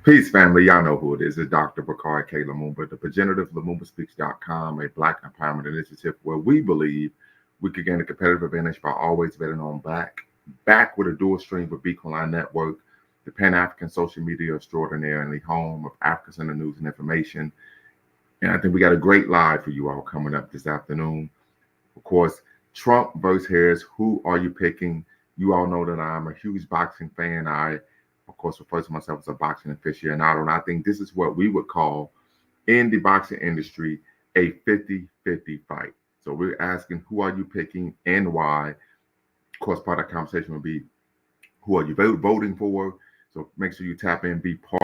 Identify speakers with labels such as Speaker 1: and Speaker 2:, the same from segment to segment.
Speaker 1: Peace, family. Y'all know who it is. It's Dr. Bakari K. Lumumba, the progenitor of LumumbaSpeaks.com, a Black empowerment initiative where we believe we could gain a competitive advantage by always betting on Black. Back with a dual stream with Beacon Line Network, the Pan African social media extraordinaire and the home of Africa Center News and Information. And I think we got a great live for you all coming up this afternoon. Of course, Trump versus Harris. Who are you picking? You all know that I'm a huge boxing fan. I, of course, refer to myself as a boxing aficionado. And I think this is what we would call in the boxing industry a 50-50 fight. So we're asking, who are you picking and why? Of course, part of the conversation will be, who are you voting for? So make sure you tap in, be part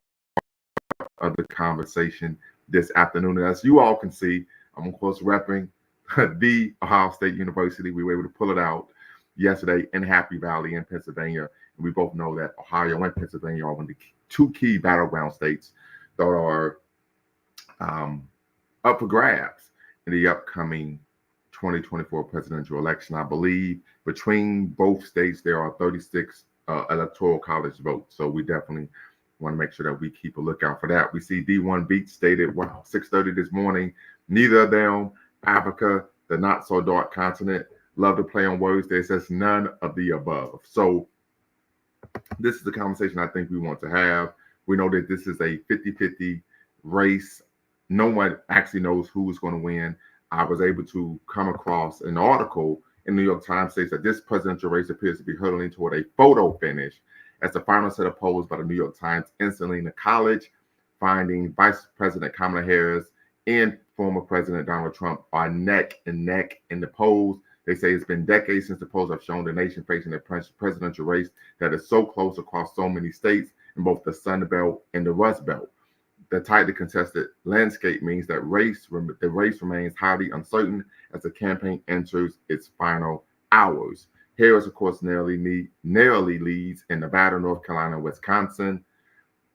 Speaker 1: of the conversation this afternoon. And as you all can see, I'm, of course, repping the Ohio State University. We were able to pull it out yesterday in Happy Valley in Pennsylvania. And we both know that Ohio and Pennsylvania are one of the two key battleground states that are up for grabs in the upcoming 2024 presidential election. I believe between both states, there are 36 electoral college votes. So we definitely want to make sure that we keep a lookout for that. We see D1 Beat stated, wow, 6:30 this morning. Neither of them, Africa, the not so dark continent, love to play on words. There says none of the above. So this is the conversation I think we want to have. We know that this is a 50-50 race. No one actually knows who is going to win. I was able to come across an article in New York Times states that this presidential race appears to be hurtling toward a photo finish as the final set of polls by the New York Times in Selena College, finding Vice President Kamala Harris and former President Donald Trump are neck and neck in the polls. They say it's been decades since the polls have shown the nation facing a presidential race that is so close across so many states in both the Sun Belt and the Rust Belt. The tightly contested landscape means that the race remains highly uncertain as the campaign enters its final hours. Harris, of course, narrowly leads in Nevada, North Carolina, and Wisconsin.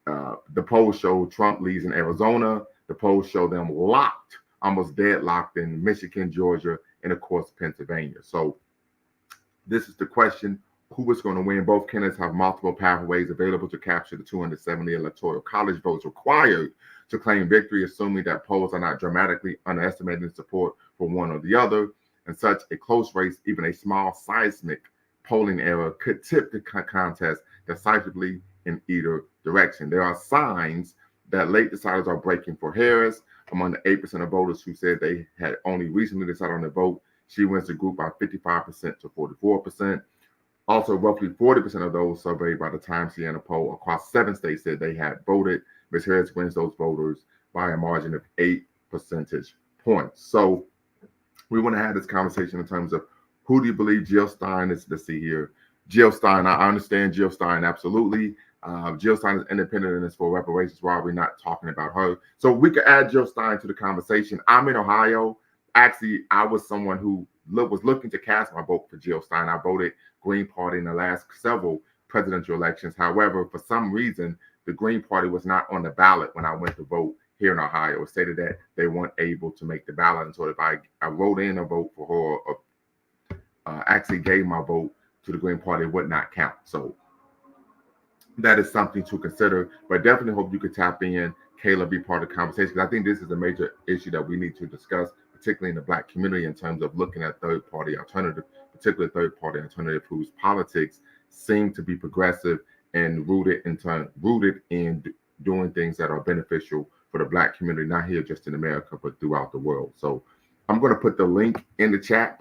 Speaker 1: The polls show Trump leads in Arizona. The polls show them locked, almost deadlocked in Michigan, Georgia, and of course, Pennsylvania. So this is the question. Who is going to win? Both candidates have multiple pathways available to capture the 270 electoral college votes required to claim victory, assuming that polls are not dramatically underestimating support for one or the other. In such a close race, even a small seismic polling error could tip the contest decisively in either direction. There are signs that late deciders are breaking for Harris. Among the 8% of voters who said they had only recently decided on their vote, she wins the group by 55% to 44%. Also, roughly 40% of those surveyed by the Times Siena poll across 7 states said they had voted. Ms. Harris wins those voters by a margin of 8 percentage points. So we want to have this conversation in terms of, who do you believe? Jill Stein is, let's see here. Jill Stein, I understand Jill Stein, absolutely. Jill Stein is independent and is for reparations. Why are we not talking about her? So we could add Jill Stein to the conversation. I'm in Ohio. Actually, I was someone who was looking to cast my vote for Jill Stein. I voted Green Party in the last several presidential elections. However, for some reason, the Green Party was not on the ballot when I went to vote here in Ohio. It stated that they weren't able to make the ballot. And so if I wrote in a vote for her, or actually gave my vote to the Green Party, it would not count. So that is something to consider. But definitely hope you could tap in, Kayla, be part of the conversation. I think this is a major issue that we need to discuss, particularly in the Black community, in terms of looking at third-party alternative, particularly third-party alternative whose politics seem to be progressive and rooted in doing things that are beneficial for the Black community, not here just in America, but throughout the world. So I'm going to put the link in the chat.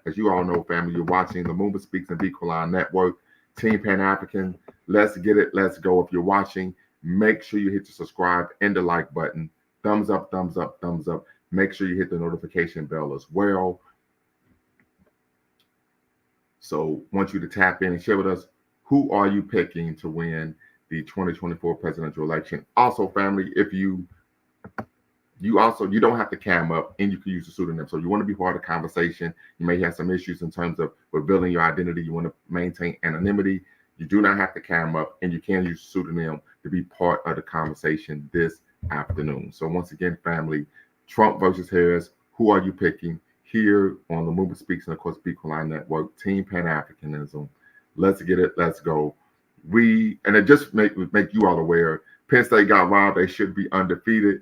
Speaker 1: As you all know, family, you're watching the Lumumba Speaks and Beacon Line Network, Team Pan African. Let's get it. Let's go. If you're watching, make sure you hit the subscribe and the like button. Thumbs up, thumbs up, thumbs up. Make sure you hit the notification bell as well. So I want you to tap in and share with us, who are you picking to win the 2024 presidential election? Also, family, if you don't have to cam up and you can use a pseudonym. So you want to be part of the conversation. You may have some issues in terms of revealing your identity. You want to maintain anonymity. You do not have to cam up, and you can use a pseudonym to be part of the conversation this afternoon. So once again, family, Trump versus Harris, who are you picking? Here on the Lumumba Speaks and of course Beacon Line Network, Team Pan-Africanism. Let's get it. Let's go. And it just make you all aware Penn State got robbed. They should be undefeated.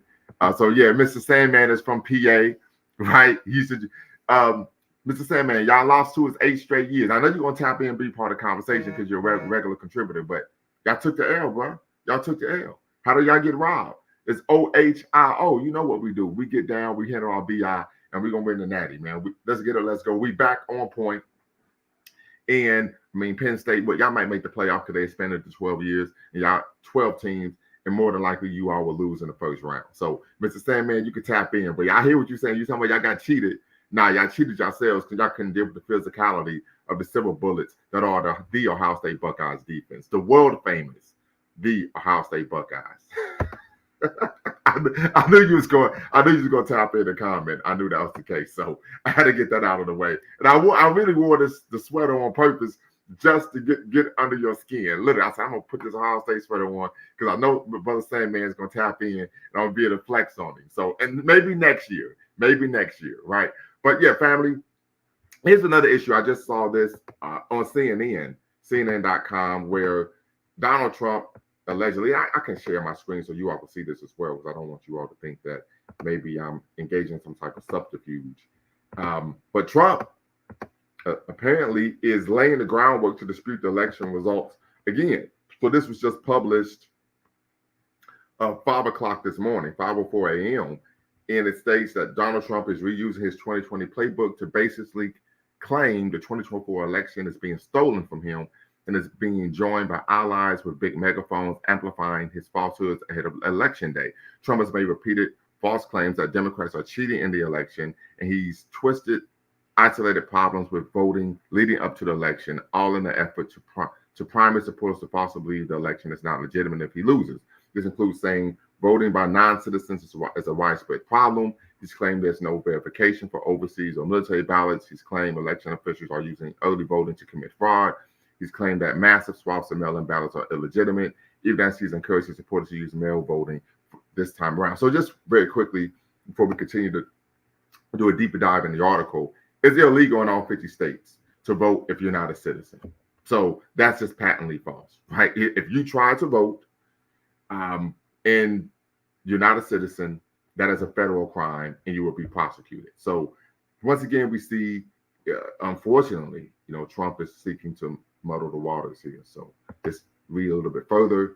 Speaker 1: So yeah, Mr. Sandman is from PA, right? He said, Mr. Sandman, y'all lost to us 8 straight years. I know you're gonna tap in and be part of the conversation because you're a regular contributor, but y'all took the L, bro. Y'all took the L. How do y'all get robbed? It's OHIO. You know what we do. We get down, we handle our BI, and we're gonna win the natty, man. Let's get it, let's go. We back on point. And I mean, Penn State, but y'all might make the playoff because they expanded to 12 years, and y'all 12 teams, and more than likely you all will lose in the first round. So, Mr. Sandman, you can tap in. But I hear what you're saying. You're talking about y'all got cheated. Nah, y'all cheated yourselves because y'all couldn't deal with the physicality of the silver bullets that are the Ohio State Buckeyes defense, the world famous, the Ohio State Buckeyes. I knew you was going to tap in the comment. I knew that was the case, so I had to get that out of the way. And I really wore the sweater on purpose just to get under your skin. Literally, I said I'm gonna put this Ohio State sweater on because I know my brother Sandman is gonna tap in and I'm gonna be able to flex on him. So, and maybe next year, right? But yeah, family. Here's another issue. I just saw this on CNN.com, where Donald Trump allegedly, I can share my screen so you all can see this as well, because I don't want you all to think that maybe I'm engaging in some type of subterfuge. But Trump apparently is laying the groundwork to dispute the election results again. So this was just published 5 o'clock this morning, 5:04 a.m. And it states that Donald Trump is reusing his 2020 playbook to basically claim the 2024 election is being stolen from him and is being joined by allies with big megaphones amplifying his falsehoods ahead of election day. Trump has made repeated false claims that Democrats are cheating in the election, and he's twisted isolated problems with voting leading up to the election, all in the effort to prime his supporters to falsely believe the election is not legitimate if he loses. This includes saying voting by non-citizens is a widespread problem. He's claimed there's no verification for overseas or military ballots. He's claimed election officials are using early voting to commit fraud. He's claimed that massive swaths of mail-in ballots are illegitimate, even as he's encouraged his supporters to use mail voting this time around. So just very quickly, before we continue to do a deeper dive in the article, it's illegal in all 50 states to vote if you're not a citizen. So that's just patently false, right? If you try to vote and you're not a citizen, that is a federal crime and you will be prosecuted. So once again, we see, unfortunately, Trump is seeking to muddle the waters here. So just read a little bit further.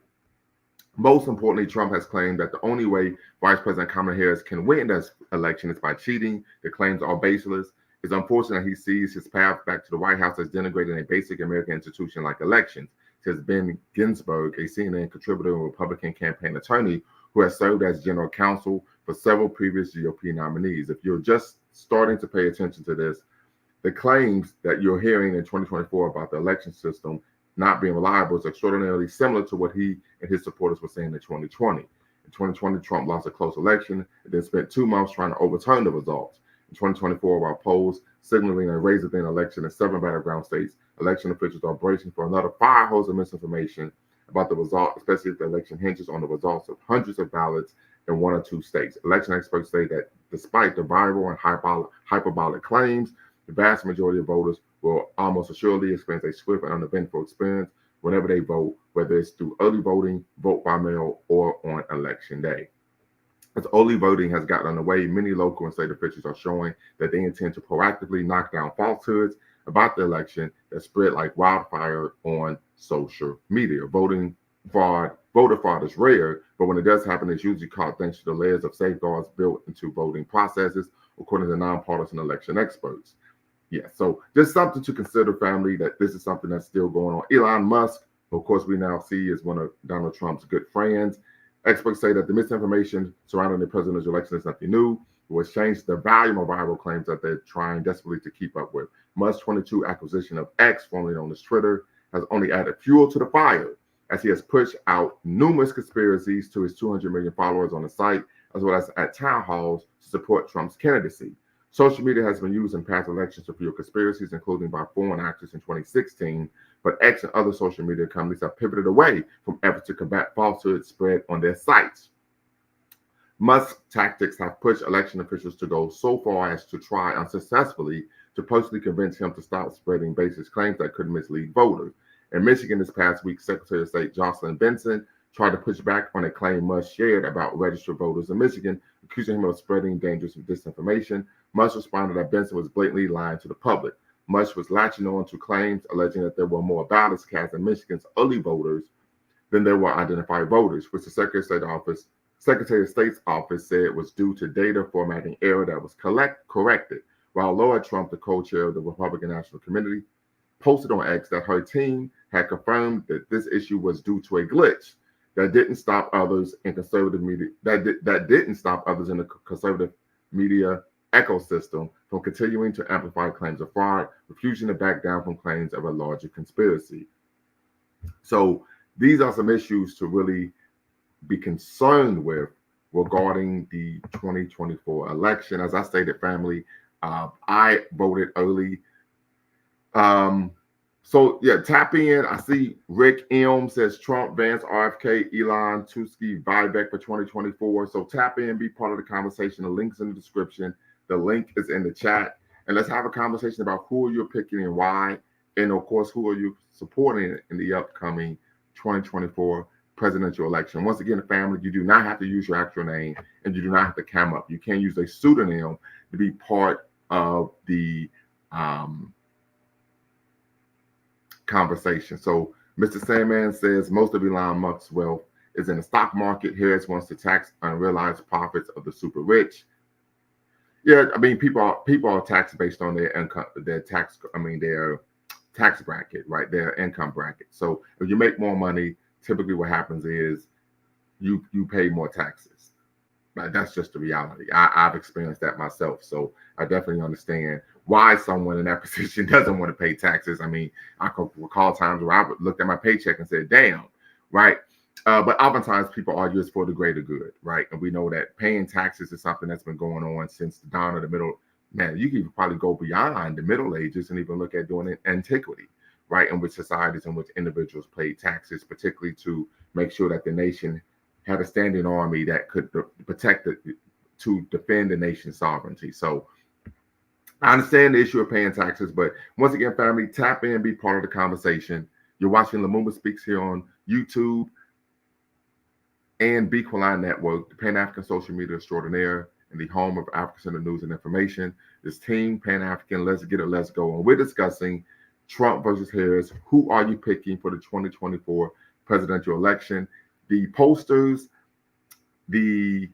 Speaker 1: Most importantly, Trump has claimed that the only way Vice President Kamala Harris can win this election is by cheating. The claims are baseless. It's unfortunate he sees his path back to the White House as denigrating a basic American institution like elections, says Ben Ginsberg, a CNN contributor and Republican campaign attorney who has served as general counsel for several previous GOP nominees. If you're just starting to pay attention to this, the claims that you're hearing in 2024 about the election system not being reliable is extraordinarily similar to what he and his supporters were saying in 2020. In 2020, Trump lost a close election and then spent 2 months trying to overturn the results. In 2024, while polls signaling a razor-thin election in 7 battleground states, election officials are bracing for another fire hose of misinformation about the result, especially if the election hinges on the results of hundreds of ballots in 1 or 2 states. Election experts say that despite the viral and hyperbolic claims, the vast majority of voters will almost assuredly experience a swift and uneventful experience whenever they vote, whether it's through early voting, vote by mail, or on election day. As early voting has gotten underway, many local and state officials are showing that they intend to proactively knock down falsehoods about the election that spread like wildfire on social media. Voter fraud is rare, but when it does happen, it's usually caught thanks to the layers of safeguards built into voting processes, according to nonpartisan election experts. Yeah, so just something to consider, family, that this is something that's still going on. Elon Musk, of course, we now see is one of Donald Trump's good friends. Experts say that the misinformation surrounding the presidential election is nothing new. It has changed the volume of viral claims that they're trying desperately to keep up with. Musk's 2022 acquisition of X, formerly known as Twitter, has only added fuel to the fire as he has pushed out numerous conspiracies to his 200 million followers on the site, as well as at town halls to support Trump's candidacy. Social media has been used in past elections to fuel conspiracies, including by foreign actors in 2016, but X and other social media companies have pivoted away from efforts to combat falsehoods spread on their sites. Musk's tactics have pushed election officials to go so far as to try unsuccessfully to personally convince him to stop spreading baseless claims that could mislead voters. In Michigan this past week, Secretary of State Jocelyn Benson tried to push back on a claim Musk shared about registered voters in Michigan, accusing him of spreading dangerous disinformation. Musk responded that Benson was blatantly lying to the public. Musk was latching on to claims alleging that there were more ballots cast in Michigan's early voters than there were identified voters, which the Secretary of State's office said was due to data formatting error that was corrected. While Laura Trump, the co-chair of the Republican National Committee, posted on X that her team had confirmed that this issue was due to a glitch that didn't stop others in conservative media that didn't stop others in the conservative media ecosystem from continuing to amplify claims of fraud, refusing to back down from claims of a larger conspiracy. So these are some issues to really be concerned with regarding the 2024 election. As I stated, family, I voted early. So yeah, tap in. I see Rick M says Trump, Vance, RFK, Elon, Tuski, Vivek for 2024. So tap in, be part of the conversation. The link's in the description. The link is in the chat. And let's have a conversation about who you're picking and why. And of course, who are you supporting in the upcoming 2024 presidential election. Once again, family, you do not have to use your actual name and you do not have to come up. You can use a pseudonym to be part of the conversation. So Mr. Sandman says most of Elon Musk's wealth is in the stock market. Harris wants to tax unrealized profits of the super rich. Yeah, I mean, people are taxed based on their income, their tax bracket, right? Their income bracket. So if you make more money, typically what happens is you pay more taxes. Right? That's just the reality. I've experienced that myself. So I definitely understand why someone in that position doesn't want to pay taxes. I mean, I can recall times where I looked at my paycheck and said, damn, right? But oftentimes people argue it's for the greater good, right? And we know that paying taxes is something that's been going on since the dawn of the middle. Man, you can probably go beyond the Middle Ages and even look at doing it in antiquity, right? In which societies in which individuals paid taxes, particularly to make sure that the nation had a standing army that could protect it, to defend the nation's sovereignty. So I understand the issue of paying taxes, but once again, family, tap in, be part of the conversation. You're watching Lumumba Speaks here on YouTube and Bequaline Network, the Pan-African social media extraordinaire and the home of African Center News and Information. This team, Pan-African, let's get it, let's go. And we're discussing Trump versus Harris. Who are you picking for the 2024 presidential election? The posters, the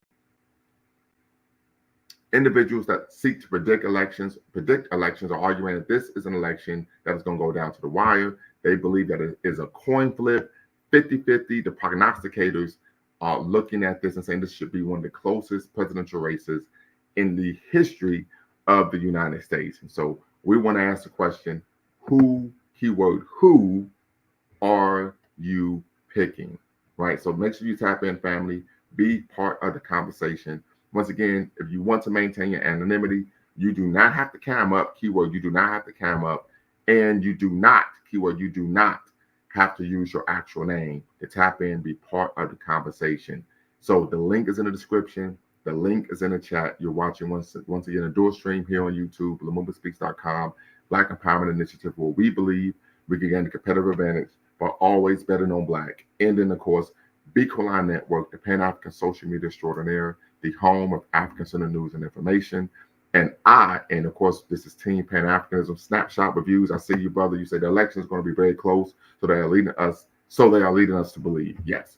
Speaker 1: individuals that seek to predict elections are arguing that this is an election that is going to go down to the wire. They believe that it is a coin flip, 50-50. The prognosticators are looking at this and saying this should be one of the closest presidential races in the history of the United States. And so we want to ask the question, who are you picking? Right? So make sure you tap in, family, be part of the conversation. Once again, if you want to maintain your anonymity, you do not have to cam up, keyword, you do not have to cam up, and you do not, keyword, you do not have to use your actual name to tap in, be part of the conversation. So the link is in the description. The link is in the chat. You're watching once again a dual stream here on YouTube, LumumbaSpeaks.com, Black Empowerment Initiative, where we believe we can gain a competitive advantage, but always better known Black. And then, of course, Bequaline Network, the Pan-African social media extraordinaire, the home of African Center News and Information. And of course, this is Team Pan-Africanism Snapshot Reviews. I see you, brother. You say the election is going to be very close, so they are leading us to believe. Yes.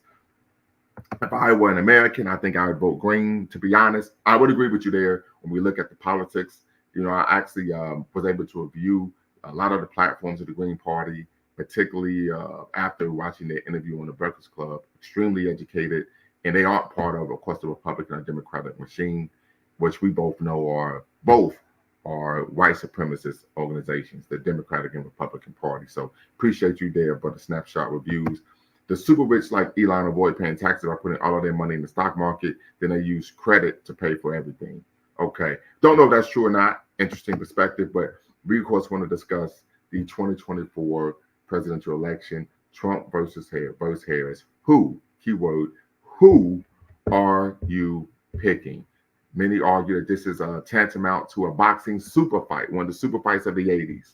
Speaker 1: If I were an American, I think I would vote green. To be honest, I would agree with you there. When we look at the politics, I actually was able to review a lot of the platforms of the Green Party, particularly after watching their interview on the Breakfast Club. Extremely educated, and they aren't part of course, the Republican or Democratic machine, which we both know are white supremacist organizations, the Democratic and Republican Party. So appreciate you there for the snapshot reviews. The super rich like Elon avoid paying taxes by putting all of their money in the stock market. Then they use credit to pay for everything. Okay. Don't know if that's true or not. Interesting perspective, but we, of course, want to discuss the 2024 presidential election, Trump versus Harris. Who, keyword, who are you picking? Many argue that this is tantamount to a boxing super fight, one of the super fights of the 80s,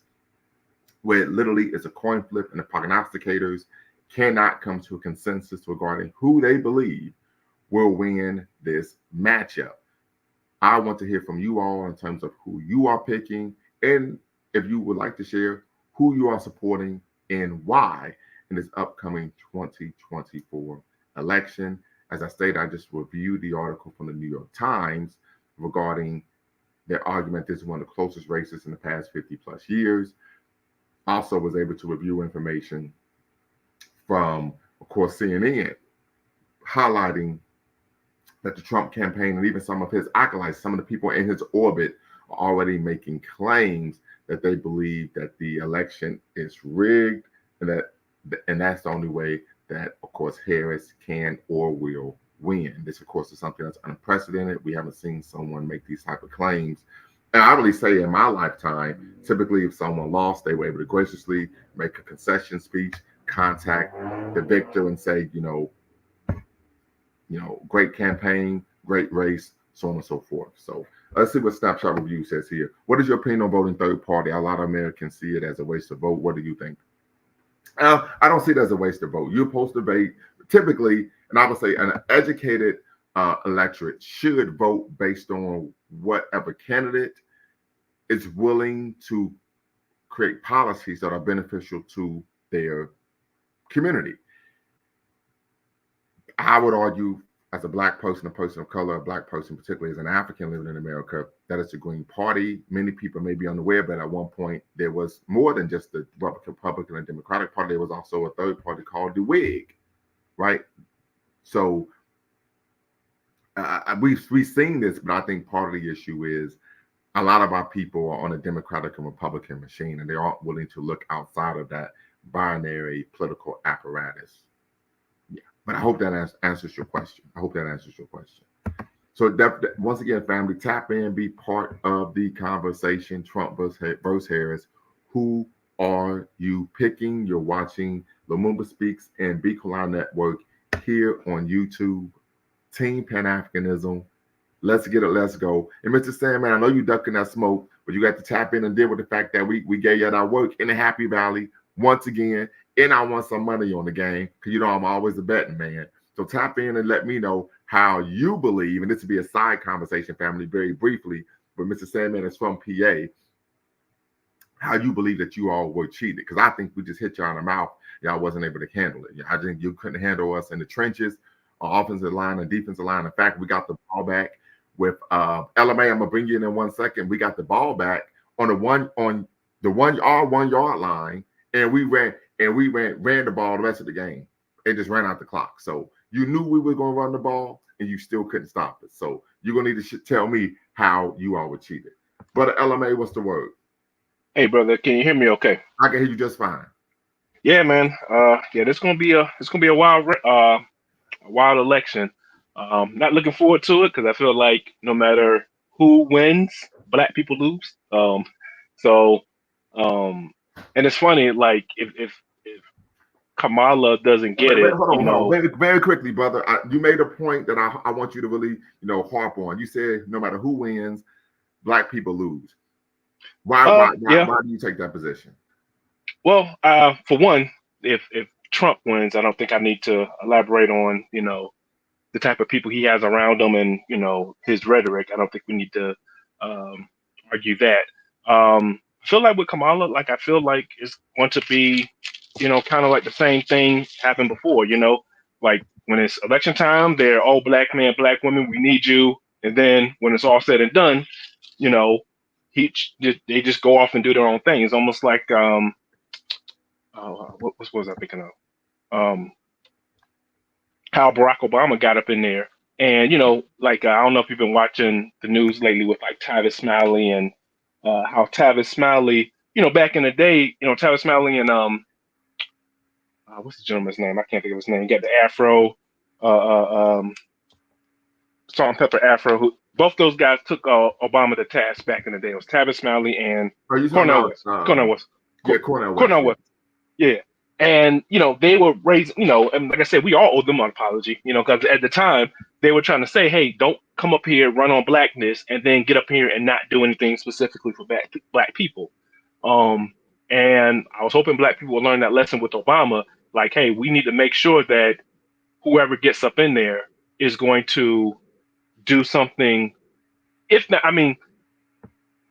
Speaker 1: where it literally is a coin flip and the prognosticators cannot come to a consensus regarding who they believe will win this matchup. I want to hear from you all in terms of who you are picking, and if you would like to share who you are supporting and why in this upcoming 2024 election. As I stated, I just reviewed the article from the New York Times regarding their argument this is one of the closest races in the past 50 plus years. Also was able to review information from, of course, CNN, highlighting that the Trump campaign and even some of his acolytes, some of the people in his orbit, are already making claims that they believe that the election is rigged, and that's the only way that, of course, Harris can or will win. This, of course, is something that's unprecedented. We haven't seen someone make these type of claims. And I really say in my lifetime, typically if someone lost, they were able to graciously make a concession speech, contact the victor and say, great campaign, great race, so on and so forth. So let's see what Snapshot Review says here. What is your opinion on voting third party? A lot of Americans see it as a waste of vote. What do you think? I don't see it as a waste of vote. You're supposed to vote typically, and I would say an educated electorate should vote based on whatever candidate is willing to create policies that are beneficial to their community. I would argue, as a Black person, a person of color, a Black person, particularly as an African living in America, that it's the Green Party. Many people may be unaware, but at one point there was more than just the Republican and Democratic Party. There was also a third party called the Whig, right? So we've seen this, but I think part of the issue is a lot of our people are on a Democratic and Republican machine, and they aren't willing to look outside of that binary political apparatus. But I hope that answers your question. So once again, family, tap in, be part of the conversation. Trump versus Harris. Who are you picking? You're watching Lumumba Speaks and Beacon Line Network here on YouTube. Team Pan-Africanism. Let's get it. Let's go. And Mr. Sandman, I know you ducking that smoke, but you got to tap in and deal with the fact that we gave you our work in the Happy Valley once again. And I want some money on the game because I'm always a betting man. So tap in and let me know how you believe, and this will be a side conversation, family, very briefly, but Mr. Sandman is from PA, how you believe that you all were cheated. Because I think we just hit you on the mouth. Y'all wasn't able to handle it. I think you couldn't handle us in the trenches, offensive line and defensive line. In fact, we got the ball back with LMA. I'm going to bring you in 1 second. We got the ball back on the 1 yard line, and we ran the ball the rest of the game. It just ran out the clock. So you knew we were going to run the ball, and you still couldn't stop it. So you're going to need to tell me how you all were cheated. Brother LMA, what's the word?
Speaker 2: Hey, brother, can you hear me okay?
Speaker 1: I can hear you just fine.
Speaker 2: Yeah, man. This gonna be a wild election. Not looking forward to it because I feel like no matter who wins, Black people lose. And it's funny, like if Kamala doesn't get it,
Speaker 1: hold on. Very quickly, brother. You made a point that I want you to really, harp on. You said no matter who wins, Black people lose. Why do you take that position?
Speaker 2: Well, for one, if Trump wins, I don't think I need to elaborate on, the type of people he has around him and, his rhetoric. I don't think we need to argue that. I feel like with Kamala, I feel like it's going to be, kind of like the same thing happened before, like when it's election time, they're all Black men, Black women, we need you. And then when it's all said and done, you know, they just go off and do their own thing. It's almost like, what was I thinking of? How Barack Obama got up in there. And, I don't know if you've been watching the news lately with like Tavis Smiley and how Tavis Smiley, back in the day, Tavis Smiley and what's the gentleman's name? I can't think of his name. He got the Afro, Salt and Pepper Afro. Who both those guys took Obama to task back in the day. It was Tavis Smiley and Cornel West. Cornel West. Yeah. And, they were raised, and like I said, we all owe them an apology, because at the time they were trying to say, hey, don't come up here, run on Blackness, and then get up here and not do anything specifically for Black people. And I was hoping Black people would learn that lesson with Obama like, hey, we need to make sure that whoever gets up in there is going to do something. If not, I mean,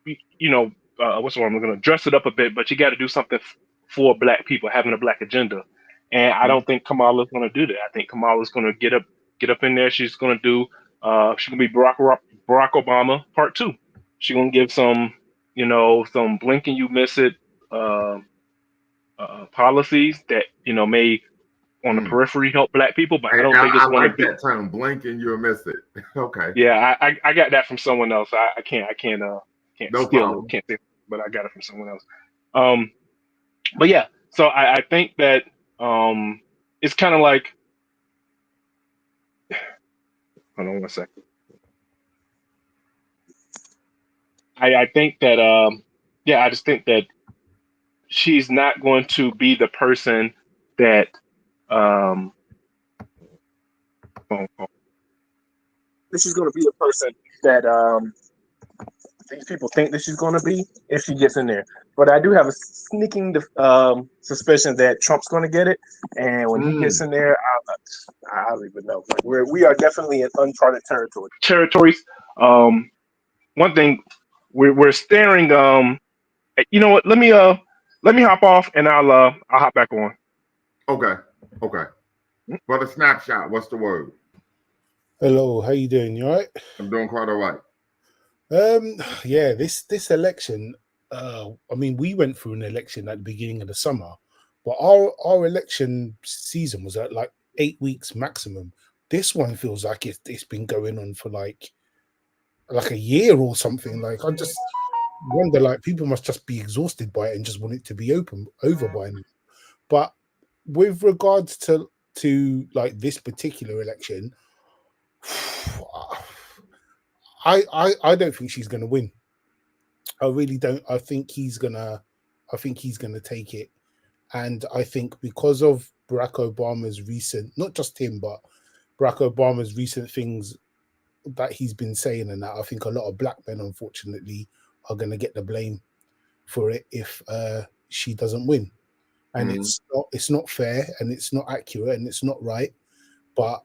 Speaker 2: what's the word? I'm going to dress it up a bit, but you got to do something for Black people, having a Black agenda. And I don't think Kamala's going to do that. I think Kamala's going to get up in there. She's going to do. She's going to be Barack Obama Part 2. She's going to give some, some blink and you miss it policies that may on the periphery help Black people, but I don't think it's going to be
Speaker 1: that term, blink and you'll miss it. Okay.
Speaker 2: Yeah, I got that from someone else. I can't
Speaker 1: No
Speaker 2: steal
Speaker 1: problem.
Speaker 2: it, can't steal it, but I got it from someone else. But yeah, so I think that it's kind of like, hold on one second. I think that I just think that she's not going to be the person that she's going to be the person that these people think that she's going to be if she gets in there. But I do have a sneaking suspicion that Trump's going to get it, and when he gets in there, I don't even know. Like we are definitely in uncharted territories. One thing we're staring. You know what? Let me hop off, and I'll hop back on.
Speaker 1: Okay. For the snapshot, what's the word?
Speaker 3: Hello, how you doing? You all right?
Speaker 1: I'm doing quite all right.
Speaker 3: Yeah, this election, I mean, we went through an election at the beginning of the summer, but our election season was at like 8 weeks maximum. This one feels like it's been going on for like a year or something. Like, I just wonder, like, people must just be exhausted by it and just want it to be over by now. But with regards to like this particular election, I don't think she's going to win. I really don't. I think he's gonna take it, and I think because of Barack Obama's recent, not just him, but Barack Obama's recent things that he's been saying, and that I think a lot of Black men, unfortunately, are going to get the blame for it if she doesn't win, and it's not fair, and it's not accurate, and it's not right, but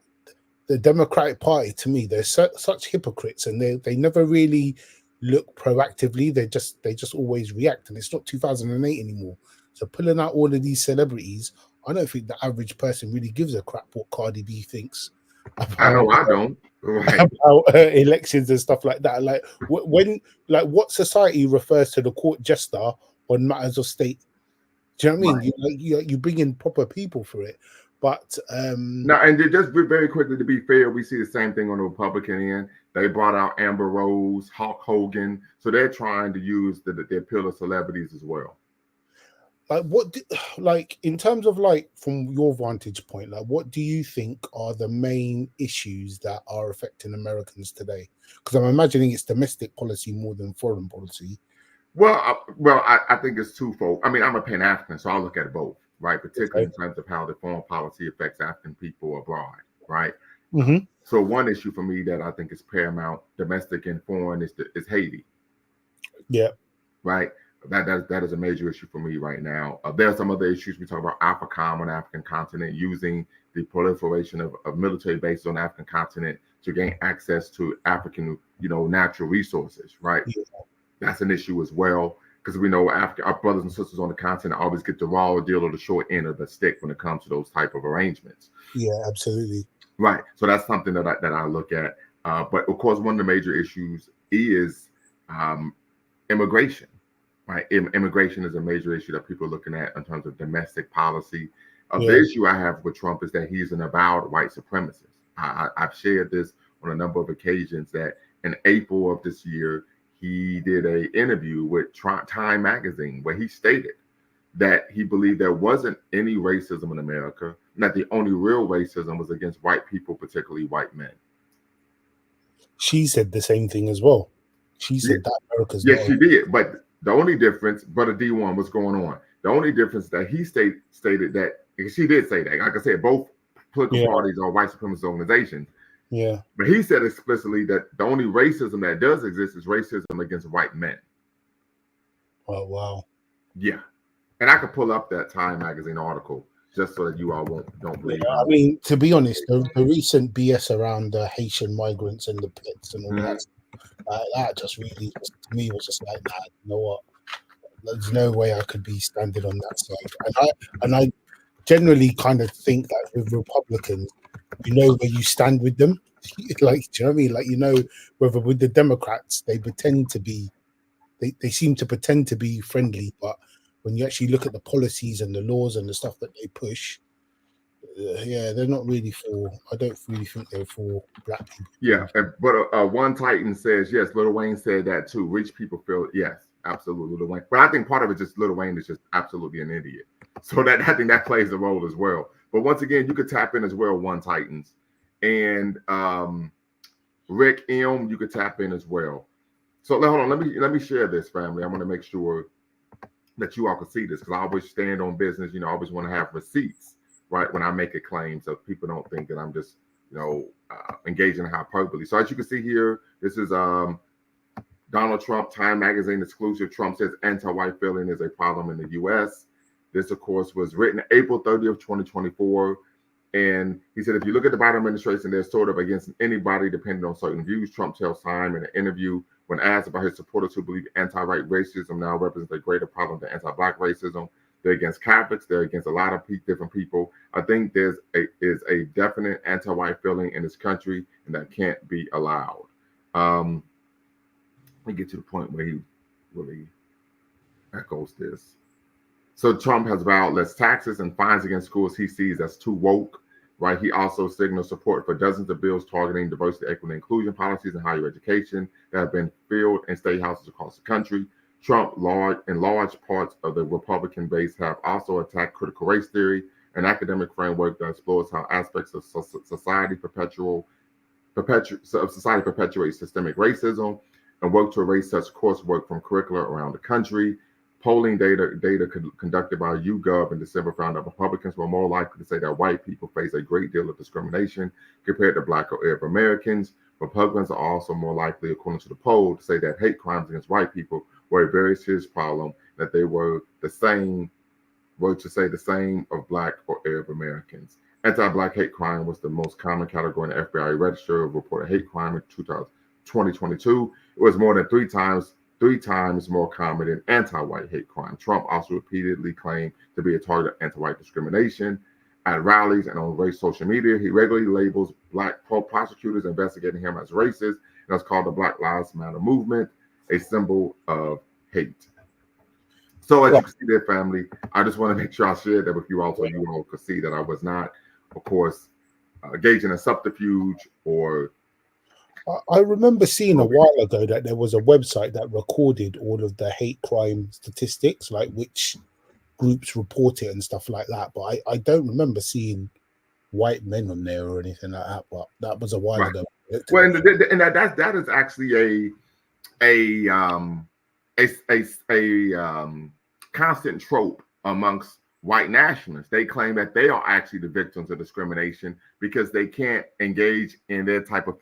Speaker 3: the Democratic Party, to me, they're such hypocrites, and they never really look proactively. They just always react, and it's not 2008 anymore. So pulling out all of these celebrities, I don't think the average person really gives a crap what Cardi B thinks about,
Speaker 1: I know I don't. Right.
Speaker 3: About elections and stuff like that. Like what society refers to the court jester on matters of state? Do you know what I mean? Right. You bring in proper people for it. But
Speaker 1: now, and just very quickly, to be fair, we see the same thing on the Republican end. They brought out Amber Rose, Hulk Hogan, so they're trying to use their pill of celebrities as well.
Speaker 3: Like in terms of like from your vantage point, like what do you think are the main issues that are affecting Americans today? Because I'm imagining it's domestic policy more than foreign policy.
Speaker 1: Well, I think it's twofold. I mean, I'm a Pan-African, so I'll look at both. Right, particularly in terms of how the foreign policy affects African people abroad, right?
Speaker 3: Mm-hmm.
Speaker 1: So one issue for me that I think is paramount, domestic and foreign, is Haiti.
Speaker 3: Yeah.
Speaker 1: Right. That is a major issue for me right now. There are some other issues. We talk about AFRICOM on the African continent, using the proliferation of military bases on the African continent to gain access to African, natural resources. Right. Yeah. That's an issue as well. Because we know our brothers and sisters on the continent always get the raw deal or the short end of the stick when it comes to those type of arrangements.
Speaker 3: Yeah, absolutely.
Speaker 1: Right. So that's something that I look at. But of course, one of the major issues is immigration. Right. Immigration is a major issue that people are looking at in terms of domestic policy. The issue I have with Trump is that he's an avowed white supremacist. I've shared this on a number of occasions that in April of this year, he did an interview with Time magazine where he stated that he believed there wasn't any racism in America, and that the only real racism was against white people, particularly white men.
Speaker 3: She said the same thing as well. She said that America's
Speaker 1: yes, she did. But the only difference, Brother D1, what's going on? The only difference that he stated that, she did say that. Like I said, both political parties are white supremacist organizations.
Speaker 3: Yeah.
Speaker 1: But he said explicitly that the only racism that does exist is racism against white men.
Speaker 3: Oh, wow.
Speaker 1: Yeah. And I could pull up that Time magazine article just so that you all don't believe.
Speaker 3: I mean, to be honest, the recent BS around the Haitian migrants and the pits and all that just really, to me, was just like, nah, you know what? There's no way I could be standing on that side. And I generally kind of think that with Republicans, you know where you stand with them. Like, do you know what I mean? Like, you know, whether with the Democrats, they pretend to be, they seem to pretend to be friendly, but when you actually look at the policies and the laws and the stuff that they push, yeah, they're not really for. I don't really think they're for black people.
Speaker 1: Yeah, but One Titan says yes. Lil Wayne said that too. Rich people feel yes, absolutely, Lil Wayne. But I think part of it just Lil Wayne is just absolutely an idiot. So that I think that plays a role as well. But once again, you could tap in as well, One Titans, and Rick M. You could tap in as well. So hold on, let me share this, family. I want to make sure that you all can see this because I always stand on business. You know, I always want to have receipts, right, when I make a claim, so people don't think that I'm just, you know, engaging in hyperbole. So as you can see here, this is Donald Trump, Time Magazine exclusive. Trump says anti-white feeling is a problem in the U.S. This, of course, was written April 30th, 2024. And he said, if you look at the Biden administration, they're sort of against anybody depending on certain views. Trump tells Time in an interview when asked about his supporters who believe anti-white racism now represents a greater problem than anti-black racism. They're against Catholics. They're against a lot of different people. I think there's a definite anti-white feeling in this country, and that can't be allowed. Let me get to the point where he really echoes this. So Trump has vowed less taxes and fines against schools he sees as too woke, right? He also signals support for dozens of bills targeting diversity, equity, and inclusion policies in higher education that have been filled in state houses across the country. Trump, in large parts of the Republican base, have also attacked critical race theory, an academic framework that explores how aspects of society perpetuate systemic racism, and work to erase such coursework from curricula around the country. Polling data conducted by YouGov in December found that Republicans were more likely to say that white people face a great deal of discrimination compared to Black or Arab Americans. Republicans are also more likely, according to the poll, to say that hate crimes against white people were a very serious problem, that they were to say the same of Black or Arab Americans. Anti-Black hate crime was the most common category in the FBI register of reported hate crime in 2022. It was more than three times more common than anti-white hate crime. Trump also repeatedly claimed to be a target of anti-white discrimination. At rallies and on race social media, he regularly labels Black prosecutors investigating him as racist, and that's called the Black Lives Matter movement, a symbol of hate. So as you can see there, family, I just want to make sure I shared that with you all so you all could see that I was not, of course, engaging in subterfuge or...
Speaker 3: I remember seeing a while ago that there was a website that recorded all of the hate crime statistics, like which groups report it and stuff like that. But I don't remember seeing white men on there or anything like that. But that was a while ago.
Speaker 1: Well, and that is actually a constant trope amongst white nationalists. They claim that they are actually the victims of discrimination because they can't engage in the type of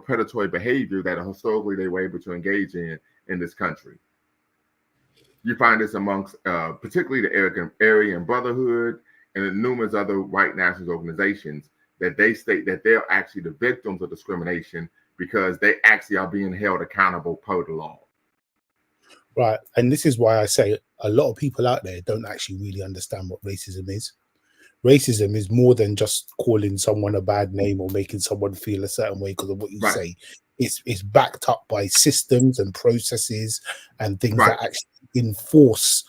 Speaker 1: predatory behavior that historically they were able to engage in this country. You find this amongst particularly the Aryan Brotherhood and numerous other white nationalist organizations, that they state that they're actually the victims of discrimination because they actually are being held accountable per the law.
Speaker 3: Right. And this is why I say a lot of people out there don't actually really understand what racism is. Racism is more than just calling someone a bad name or making someone feel a certain way because of what you say. It's backed up by systems and processes and things that actually enforce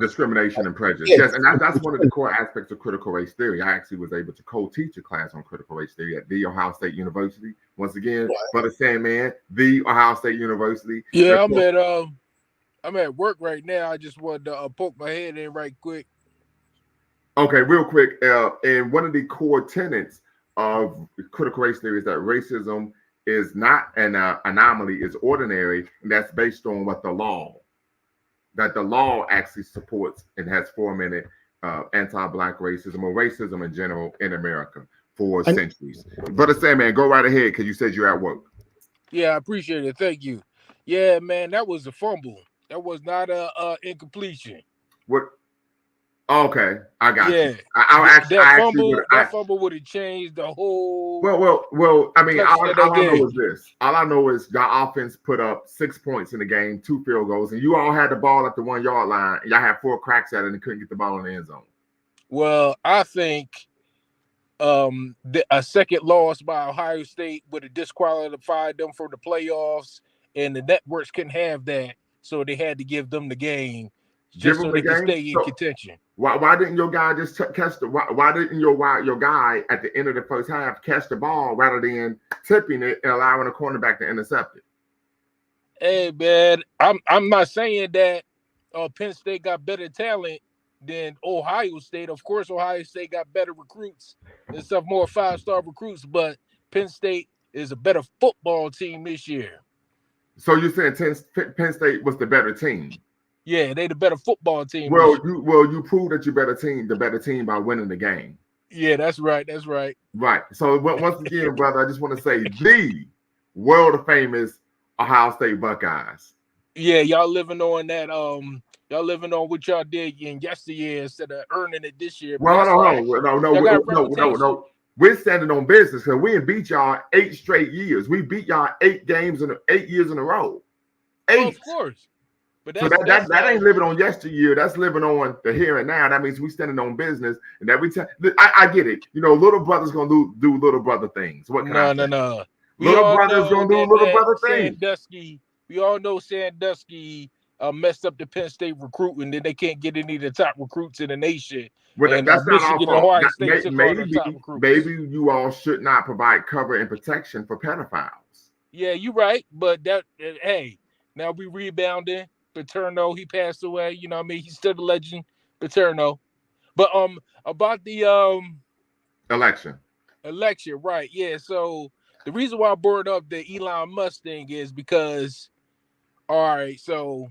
Speaker 1: discrimination and prejudice. Yes, and that's one of the core aspects of critical race theory. I actually was able to co-teach a class on critical race theory at the Ohio State University. Once again, Brother Sandman, the Ohio State University.
Speaker 4: Yeah, I'm at work right now. I just wanted to poke my head in right quick.
Speaker 1: Okay, real quick. And one of the core tenets of critical race theory is that racism is not an anomaly, it's ordinary, and that's based on what the law actually supports and has fomented anti-Black racism or racism in general in America for centuries. Brother Sandman, go right ahead because you said you're at work.
Speaker 4: Yeah, I appreciate it. Thank you. Yeah, man, that was a fumble. That was not a incompletion.
Speaker 1: What? Okay, I got
Speaker 4: Yeah,
Speaker 1: you. I
Speaker 4: that fumble would have changed the whole
Speaker 1: well. I mean,
Speaker 4: complexion of that
Speaker 1: all I know
Speaker 4: game.
Speaker 1: is this. All I know is the offense put up 6 points in the game, 2 field goals, and you all had the ball at the 1 yard line. And y'all had 4 cracks at it and couldn't get the ball in the end zone.
Speaker 4: Well, I think a second loss by Ohio State would have disqualified them from the playoffs, and the networks couldn't have that, so they had to give them the game
Speaker 1: Give
Speaker 4: just
Speaker 1: them
Speaker 4: so
Speaker 1: the
Speaker 4: they could
Speaker 1: game.
Speaker 4: stay in
Speaker 1: So
Speaker 4: contention.
Speaker 1: why didn't your guy just catch the? Why didn't your guy at the end of the first half catch the ball rather than tipping it and allowing a cornerback to intercept it?
Speaker 4: Hey man, I'm not saying that Penn State got better talent than Ohio State. Of course, Ohio State got better recruits and stuff, more 5-star recruits, but Penn State is a better football team this year.
Speaker 1: So you're saying Penn State was the better team?
Speaker 4: Yeah, they the better football team.
Speaker 1: Well, you proved that you're the better team by winning the game.
Speaker 4: Yeah, that's right. That's right.
Speaker 1: Right. So once again, brother, I just want to say the world famous Ohio State Buckeyes.
Speaker 4: Yeah, y'all living on that. Y'all living on what y'all did in yesteryear instead of earning it this year.
Speaker 1: Well,
Speaker 4: No.
Speaker 1: no. We're standing on business because we didn't beat y'all 8 straight years. We beat y'all 8 years in a row. 8.
Speaker 4: Well, of course. But
Speaker 1: So that ain't living on yesteryear. That's living on the here and now. That means we standing on business. And every time I get it. You know, little brother's gonna do little brother things. What can I say?
Speaker 4: No.
Speaker 1: Little brother's gonna do little brother things.
Speaker 4: We all know Sandusky messed up the Penn State recruiting, then they can't get any of the top recruits in the nation.
Speaker 1: Well,
Speaker 4: and
Speaker 1: that's not
Speaker 4: Michigan
Speaker 1: our
Speaker 4: and
Speaker 1: fault.
Speaker 4: Ohio State took all the top recruits.
Speaker 1: Maybe you all should not provide cover and protection for pedophiles.
Speaker 4: Yeah, you're right. But hey, now we rebounding. Paterno, he passed away. You know what I mean? He's still the legend, Paterno. But about the
Speaker 1: election,
Speaker 4: right? Yeah. So the reason why I brought up the Elon Musk thing is because, all right, so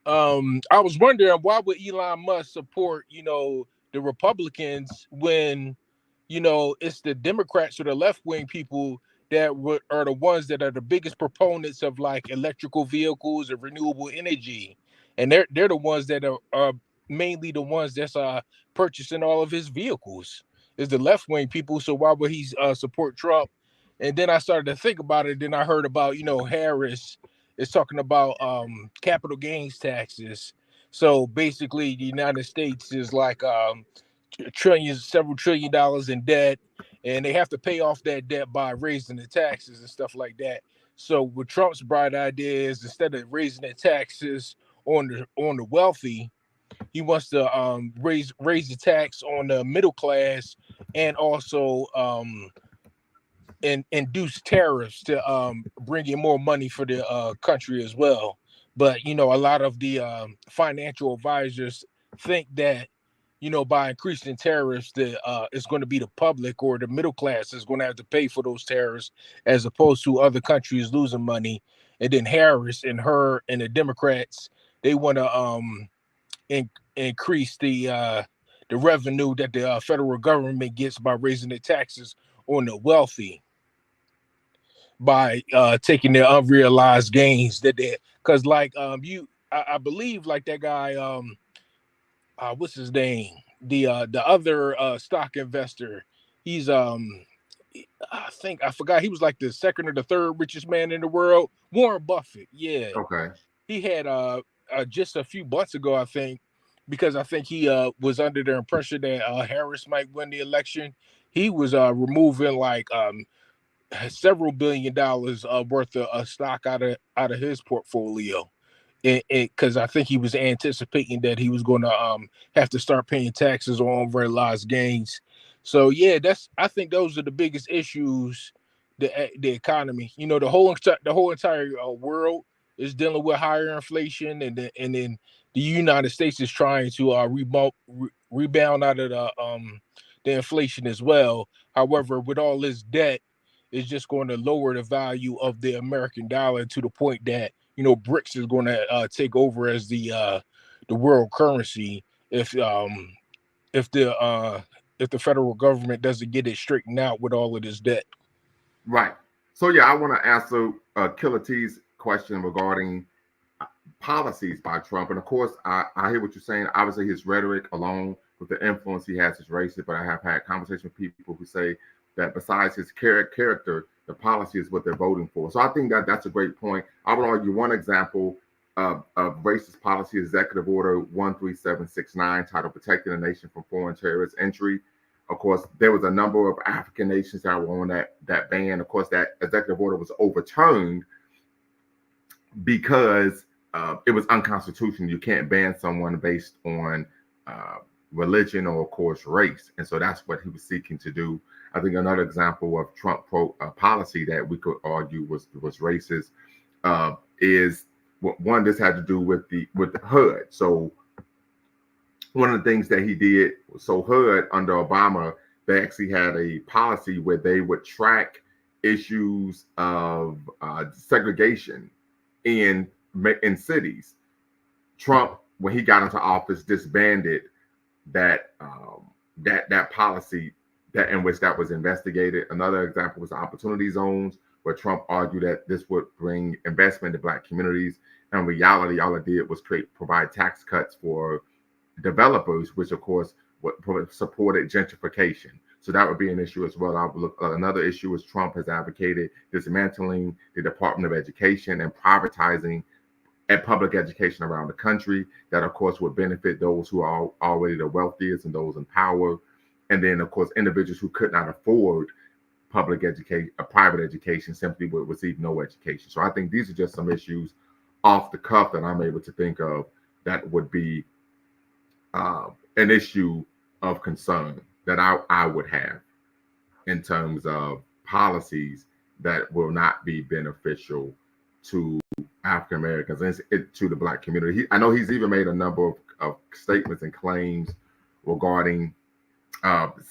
Speaker 4: I was wondering why would Elon Musk support, the Republicans when, it's the Democrats or the left-wing people that are the ones that are the biggest proponents of like electrical vehicles and renewable energy, and they're the ones that are mainly the ones that's purchasing all of his vehicles. Is the left-wing people, so why would he support Trump? And then I started to think about it. Then I heard about Harris is talking about capital gains taxes. So basically, the United States is like several trillion dollars in debt, and they have to pay off that debt by raising the taxes and stuff like that. So what Trump's bright idea is, instead of raising the taxes on the wealthy, he wants to raise the tax on the middle class, and also and induce tariffs to bring in more money for the country as well. But a lot of the financial advisors think that by increasing tariffs, that it's going to be the public or the middle class is going to have to pay for those tariffs, as opposed to other countries losing money. And then Harris and her and the Democrats, they want to increase the revenue that the federal government gets by raising the taxes on the wealthy, by taking their unrealized gains that they, because like I believe like that guy what's his name, the other stock investor, he's I forgot, he was like the second or the third richest man in the world, Warren Buffett. Yeah.
Speaker 1: Okay.
Speaker 4: He had just a few months ago, I think, because I think he was under the impression that Harris might win the election. He was removing like several $1 billion worth of stock out of his portfolio, because I think he was anticipating that he was going to have to start paying taxes on unrealized gains. So yeah, I think those are the biggest issues. The economy, the whole entire world is dealing with higher inflation, and then the United States is trying to rebound out of the inflation as well. However, with all this debt, it's just going to lower the value of the American dollar to the point that BRICS is going to take over as the world currency if the federal government doesn't get it straightened out with all of this debt.
Speaker 1: Right. So yeah, I want to answer Killer T's question regarding policies by Trump. And of course, I hear what you're saying. Obviously, his rhetoric, along with the influence he has, is racist. But I have had conversations with people who say that besides his character, the policy is what they're voting for. So I think that that's a great point. I would argue one example of racist policy, Executive Order 13769, titled Protecting the Nation from Foreign Terrorist Entry. Of course, there was a number of African nations that were on that ban. Of course, that executive order was overturned because it was unconstitutional. You can't ban someone based on religion or, of course, race. And so that's what he was seeking to do. I think another example of Trump policy that we could argue was racist is one. This had to do with the HUD. So one of the things that he did, so HUD under Obama, they actually had a policy where they would track issues of segregation in cities. Trump, when he got into office, disbanded that policy that in which that was investigated. Another example was opportunity zones, where Trump argued that this would bring investment to Black communities. In reality, all it did was provide tax cuts for developers, which of course supported gentrification. So that would be an issue as well. I would look. Another issue is Trump has advocated dismantling the Department of Education and privatizing public education around the country. That of course would benefit those who are already the wealthiest and those in power. And then of course individuals who could not afford public education, private education, simply would receive no education. So I think these are just some issues off the cuff that I'm able to think of that would be an issue of concern that I would have in terms of policies that will not be beneficial to African Americans and to the Black community. I know he's even made a number of statements and claims regarding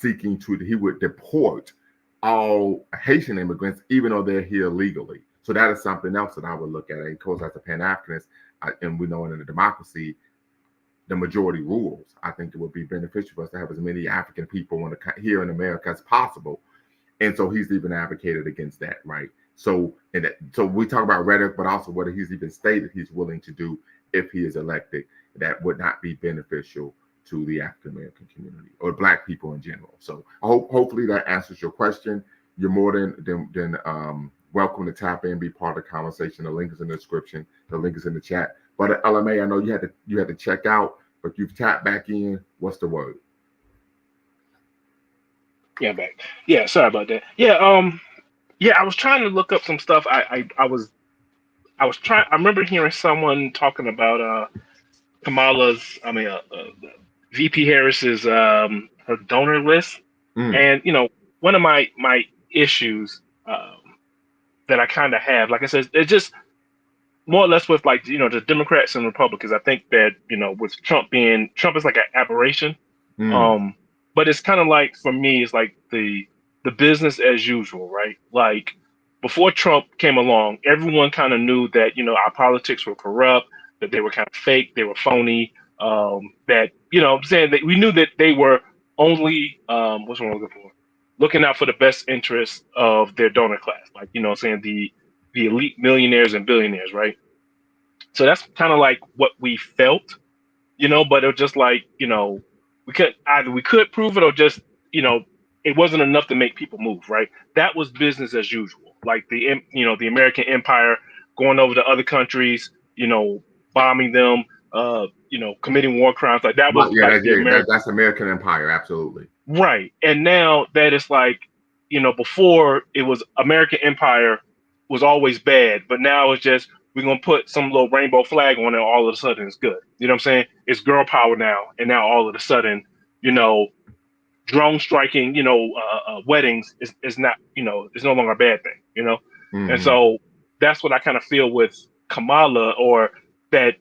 Speaker 1: he would deport all Haitian immigrants, even though they're here legally. So that is something else that I would look at. And of course, as a Pan-Africanist, and we know in a democracy, the majority rules. I think it would be beneficial for us to have as many African people here in America as possible. And so he's even advocated against that, right? So we talk about rhetoric, but also what he's even stated he's willing to do if he is elected, that would not be beneficial to the African American community or Black people in general. So hopefully that answers your question. You're more than welcome to tap in, be part of the conversation. The link is in the description. The link is in the chat. But LMA, I know you had to check out, but you've tapped back in. What's the word?
Speaker 2: Yeah, back. Yeah, sorry about that. Yeah, I was trying to look up some stuff. I remember hearing someone talking about VP Harris's her donor list, and one of my issues that I kind of have, like I said, it's just more or less with the Democrats and Republicans. I think that with Trump is like an aberration, but it's kind of like, for me, it's like the business as usual, right? Like before Trump came along, everyone kind of knew that our politics were corrupt, that they were kind of fake, they were phony. That I'm saying that we knew that they were only what's what I'm looking for, looking out for the best interests of their donor class, like saying the elite millionaires and billionaires, right? So that's kind of like what we felt, but it was just like we could prove it, or just it wasn't enough to make people move, right? That was business as usual, like the American empire, going over to other countries, bombing them, committing war crimes, like that was
Speaker 1: that's American empire, absolutely.
Speaker 2: Right. And now that it's like, before it was American empire was always bad, but now it's just, we're going to put some little rainbow flag on it, all of a sudden it's good. You know what I'm saying? It's girl power now. And now all of a sudden, drone striking, weddings is not, it's no longer a bad thing, And so that's what I kind of feel with Kamala, or that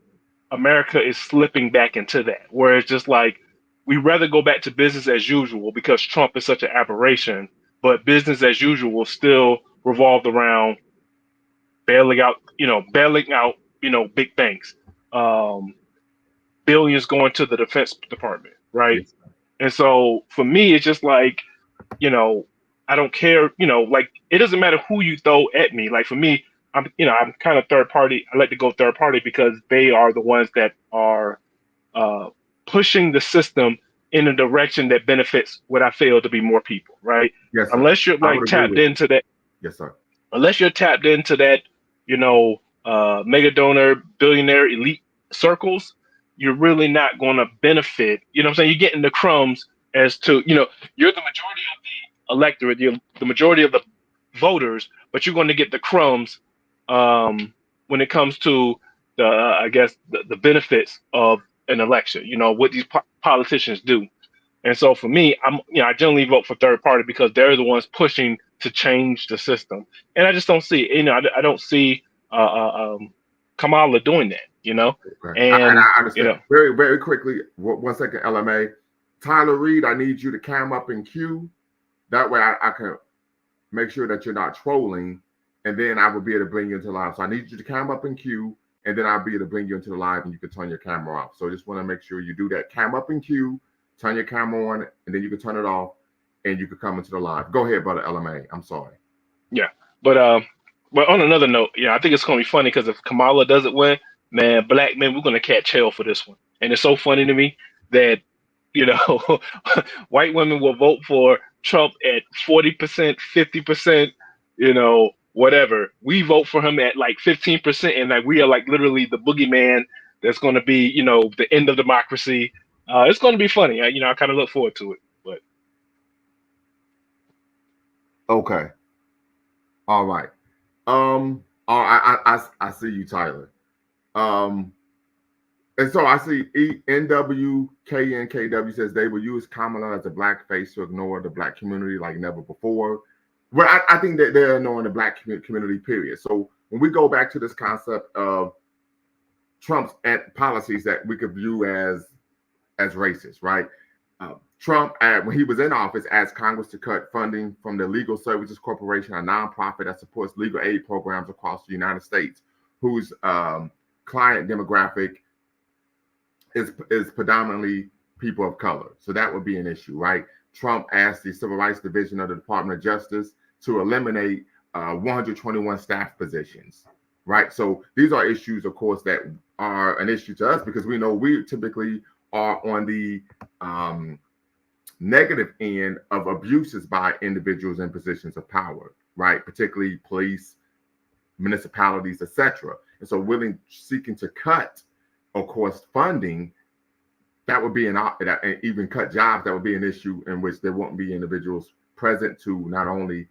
Speaker 2: America is slipping back into that, where it's just like, we rather go back to business as usual because Trump is such an aberration, but business as usual still revolved around bailing out big banks, billions going to the Defense Department, right? Yes. And so for me, it's just like, I don't care, like, it doesn't matter who you throw at me. Like for me, I'm kind of third party. I like to go third party because they are the ones that are pushing the system in a direction that benefits what I feel to be more people, right?
Speaker 1: Yes, sir.
Speaker 2: Unless you're
Speaker 1: I
Speaker 2: like
Speaker 1: would agree
Speaker 2: tapped
Speaker 1: with you.
Speaker 2: into that,
Speaker 1: Yes, sir.
Speaker 2: unless you're tapped into that, mega donor, billionaire, elite circles, you're really not going to benefit. You know what I'm saying? You're getting the crumbs as to, you're the majority of the electorate, you're the majority of the voters, but you're going to get the crumbs when it comes to I guess, the benefits of an election, what these politicians do. And so for me, I generally vote for third party because they're the ones pushing to change the system. And I just don't see, I don't see Kamala doing that.
Speaker 1: Okay. And
Speaker 2: And
Speaker 1: I understand. Very, very quickly, 1 second, LMA. Tyler Reed, I need you to cam up in queue. That way I can make sure that you're not trolling, and then I will be able to bring you into live. So I need you to cam up in queue, and then I'll be able to bring you into the live, and you can turn your camera off. So just want to make sure you do that. Cam up in queue, turn your camera on, and then you can turn it off, and you can come into the live. Go ahead, brother LMA. I'm sorry.
Speaker 2: Yeah, but on another note, I think it's gonna be funny because if Kamala doesn't win, man, black men, we're gonna catch hell for this one. And it's so funny to me that white women will vote for Trump at 40%, 50%, whatever. We vote for him at like 15%, and like we are like literally the boogeyman that's going to be, the end of democracy. It's going to be funny. I kind of look forward to it. But
Speaker 1: okay, all right. I see you, Tyler. And so I see NWKNKW says they will use Kamala as a black face to ignore the black community like never before. Well, I think that they're ignoring the black community, period. So when we go back to this concept of Trump's policies that we could view as racist, right? Trump, when he was in office, asked Congress to cut funding from the Legal Services Corporation, a nonprofit that supports legal aid programs across the United States, whose client demographic is predominantly people of color. So that would be an issue, right? Trump asked the Civil Rights Division of the Department of Justice to eliminate 121 staff positions, right? So these are issues, of course, that are an issue to us because we know we typically are on the negative end of abuses by individuals in positions of power, right? Particularly police, municipalities, etc. And so seeking to cut, of course, funding, that would be even cut jobs, that would be an issue in which there won't be individuals present to not only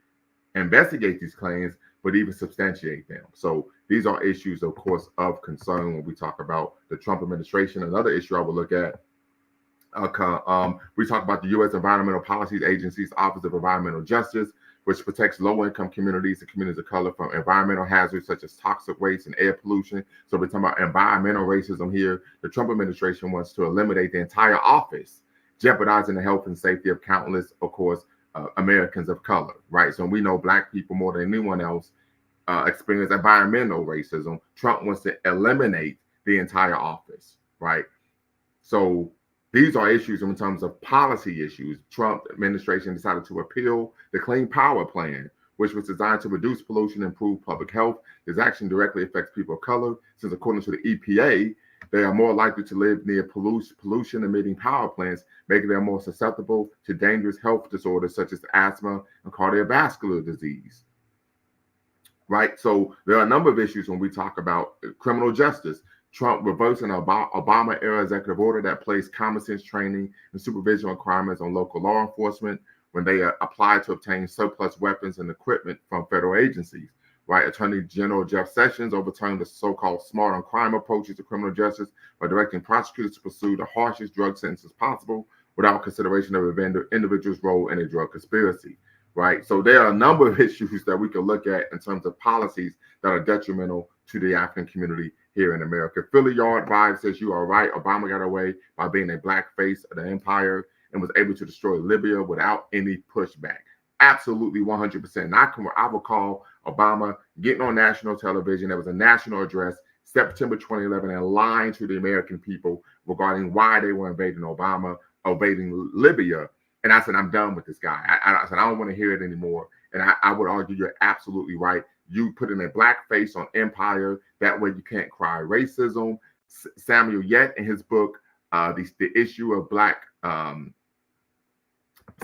Speaker 1: investigate these claims, but even substantiate them. So these are issues, of course, of concern when we talk about the Trump administration. Another issue I would look at, we talk about the U.S. Environmental Policies Agency's Office of Environmental Justice, which protects low-income communities and communities of color from environmental hazards such as toxic waste and air pollution. So we're talking about environmental racism here. The Trump administration wants to eliminate the entire office, jeopardizing the health and safety of countless, of course, Americans of color, right? So we know Black people more than anyone else experience environmental racism. Trump wants to eliminate the entire office, right? So these are issues in terms of policy issues. Trump administration decided to repeal the Clean Power Plan, which was designed to reduce pollution and improve public health. This action directly affects people of color, since according to the EPA, they are more likely to live near pollution-emitting power plants, making them more susceptible to dangerous health disorders such as asthma and cardiovascular disease. Right? So there are a number of issues when we talk about criminal justice. Trump reversing an Obama-era executive order that placed common sense training and supervision requirements on local law enforcement when they apply to obtain surplus weapons and equipment from federal agencies. Right? Attorney General Jeff Sessions overturned the so-called smart on crime approaches to criminal justice by directing prosecutors to pursue the harshest drug sentences possible without consideration of an individual's role in a drug conspiracy. Right? So there are a number of issues that we can look at in terms of policies that are detrimental to the African community here in America. Philly Yard Vibe says you are right. Obama got away by being a black face of the empire and was able to destroy Libya without any pushback. Absolutely 100%. And I recall Obama getting on national television. There was a national address, September 2011, and lying to the American people regarding why they were invading Libya. And I said, I'm done with this guy. I said, I don't want to hear it anymore. And I would argue you're absolutely right. you putting a black face on empire. That way you can't cry racism. Samuel Yet in his book, the issue of black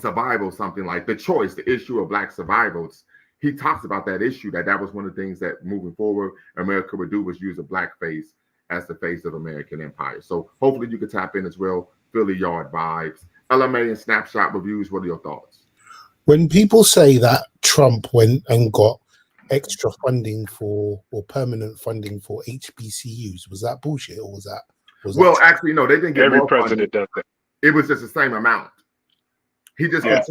Speaker 1: survival, something like The Choice, the issue of black survivals. He talks about that issue, that was one of the things that moving forward America would do, was use a black face as the face of American empire. So hopefully you can tap in as well. Philly Yard vibes. LMA and Snapshot reviews, what are your thoughts?
Speaker 3: When people say that Trump went and got extra funding for, or permanent funding for HBCUs, was that bullshit, or was that?
Speaker 1: Well, actually, no, they didn't get
Speaker 2: Every
Speaker 1: more
Speaker 2: president
Speaker 1: funding.
Speaker 2: does that.
Speaker 1: It was just the same amount. He just
Speaker 2: Yeah,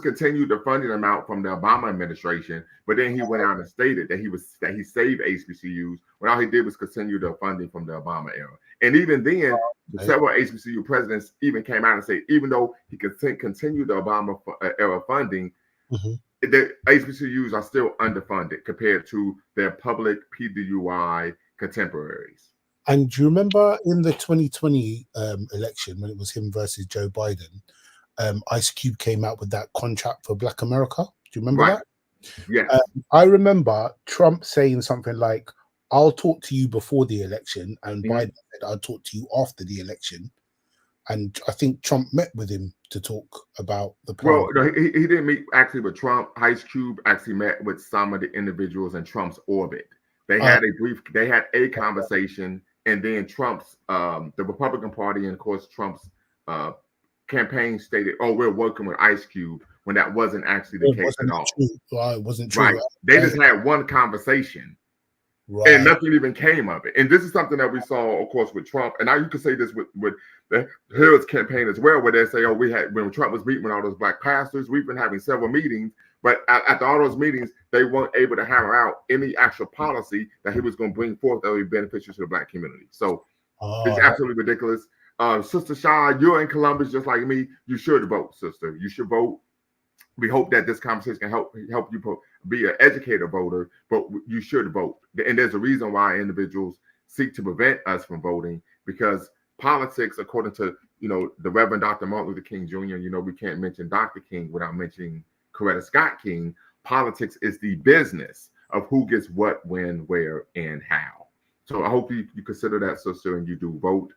Speaker 1: continued the funding amount from the Obama administration, but then he went out and stated that he saved HBCUs when all he did was continue the funding from the Obama era. And even then, several HBCU presidents even came out and said, even though he could continue the Obama era funding, the HBCUs are still underfunded compared to their public PWI contemporaries.
Speaker 3: And do you remember in the 2020 election when it was him versus Joe Biden? Ice Cube came out with that contract for Black America. Do you remember that?
Speaker 1: Yeah.
Speaker 3: I remember Trump saying something like, I'll talk to you before the election, and Biden said, I'll talk to you after the election. And I think Trump met with him to talk about the plan.
Speaker 1: Well, no, he didn't meet actually with Trump. Ice Cube actually met with some of the individuals in Trump's orbit. They had a conversation, and then Trump's, the Republican Party, and of course Trump's campaign stated, "Oh, we're working with Ice Cube," when that wasn't actually the case at all.
Speaker 3: It wasn't true.
Speaker 1: Right? They just had one conversation, and nothing even came of it. And this is something that we saw, of course, with Trump. And now you can say this with the Harris campaign as well, where they say, "Oh, when Trump was meeting with all those black pastors, we've been having several meetings." But after all those meetings, they weren't able to hammer out any actual policy that he was going to bring forth that would be beneficial to the black community. So it's absolutely ridiculous. Sister Shaw, you're in Columbus just like me. You should vote, sister. You should vote. We hope that this conversation can help you be an educated voter, but you should vote. And there's a reason why individuals seek to prevent us from voting, because politics, according to the Reverend Dr. Martin Luther King Jr., we can't mention Dr. King without mentioning Coretta Scott King. Politics is the business of who gets what, when, where, and how. So I hope you consider that, sister, and you do vote.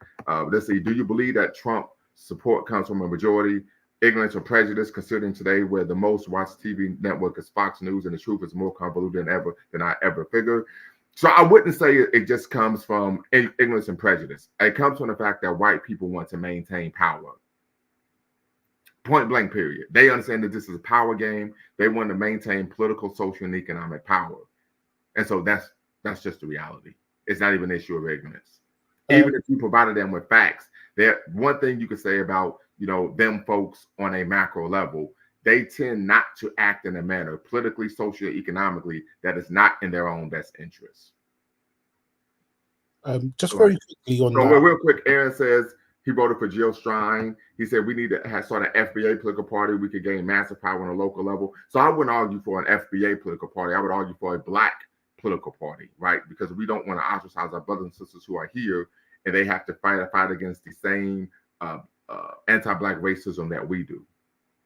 Speaker 1: Let's see. Do you believe that Trump support comes from a majority? Ignorance or prejudice, considering today where the most watched TV network is Fox News, and the truth is more convoluted than I ever figured. So I wouldn't say it just comes from ignorance and prejudice. It comes from the fact that white people want to maintain power. Point blank, period. They understand that this is a power game. They want to maintain political, social, and economic power. And so that's just the reality. It's not even an issue of ignorance. Even if you provided them with facts, one thing you could say about them folks on a macro level, they tend not to act in a manner politically, socially, economically that is not in their own best interest.
Speaker 3: Just very quickly on that.
Speaker 1: Real quick, Aaron says he voted for Jill Stein. He said we need to start an FBA political party. We could gain massive power on a local level. So I wouldn't argue for an FBA political party. I would argue for a black political party, right? Because we don't want to ostracize our brothers and sisters who are here, and they have to fight against the same anti-black racism that we do,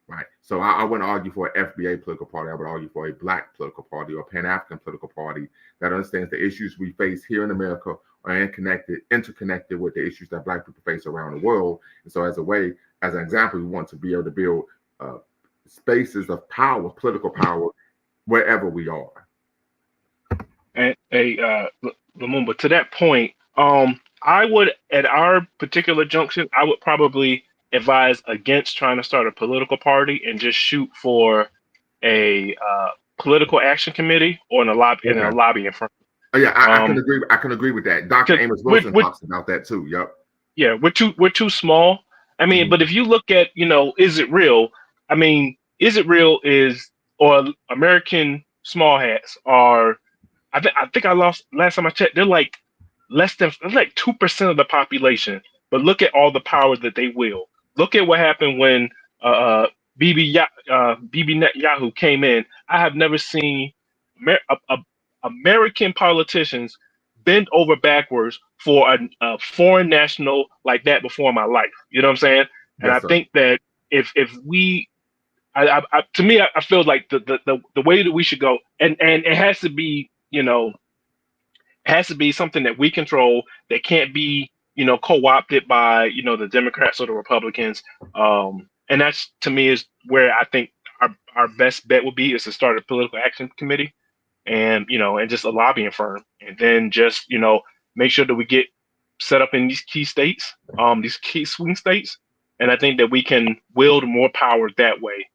Speaker 1: right? So I wouldn't argue for an FBA political party. I would argue for a black political party or Pan-African political party that understands the issues we face here in America are interconnected with the issues that black people face around the world. And so as an example, we want to be able to build spaces of power, political power, wherever we are.
Speaker 2: And Lumumba, to that point, I would, at our particular junction, I would probably advise against trying to start a political party and just shoot for a political action committee or in a lobbying firm.
Speaker 1: Oh, yeah, I can agree. I can agree with that. Dr. Amos Wilson talks about that too. Yep. Yeah,
Speaker 2: we're too small. I mean, but if you look at, is it real? I mean, is it real or American small hats are, I think I lost last time I checked, they're like less than 2% of the population. But look at all the power that they wield. Look at what happened when Bibi Netanyahu came in. I have never seen American politicians bend over backwards for a foreign national like that before in my life. You know what I'm saying? And I think that if we to me, I feel like the way that we should go, and it has to be, it has to be something that we control, that can't be, co-opted by, the Democrats or the Republicans. And that's, to me, is where I think our best bet would be, is to start a political action committee, and, and just a lobbying firm, and then just, make sure that we get set up in these key states, these key swing states. And I think that we can wield more power that way.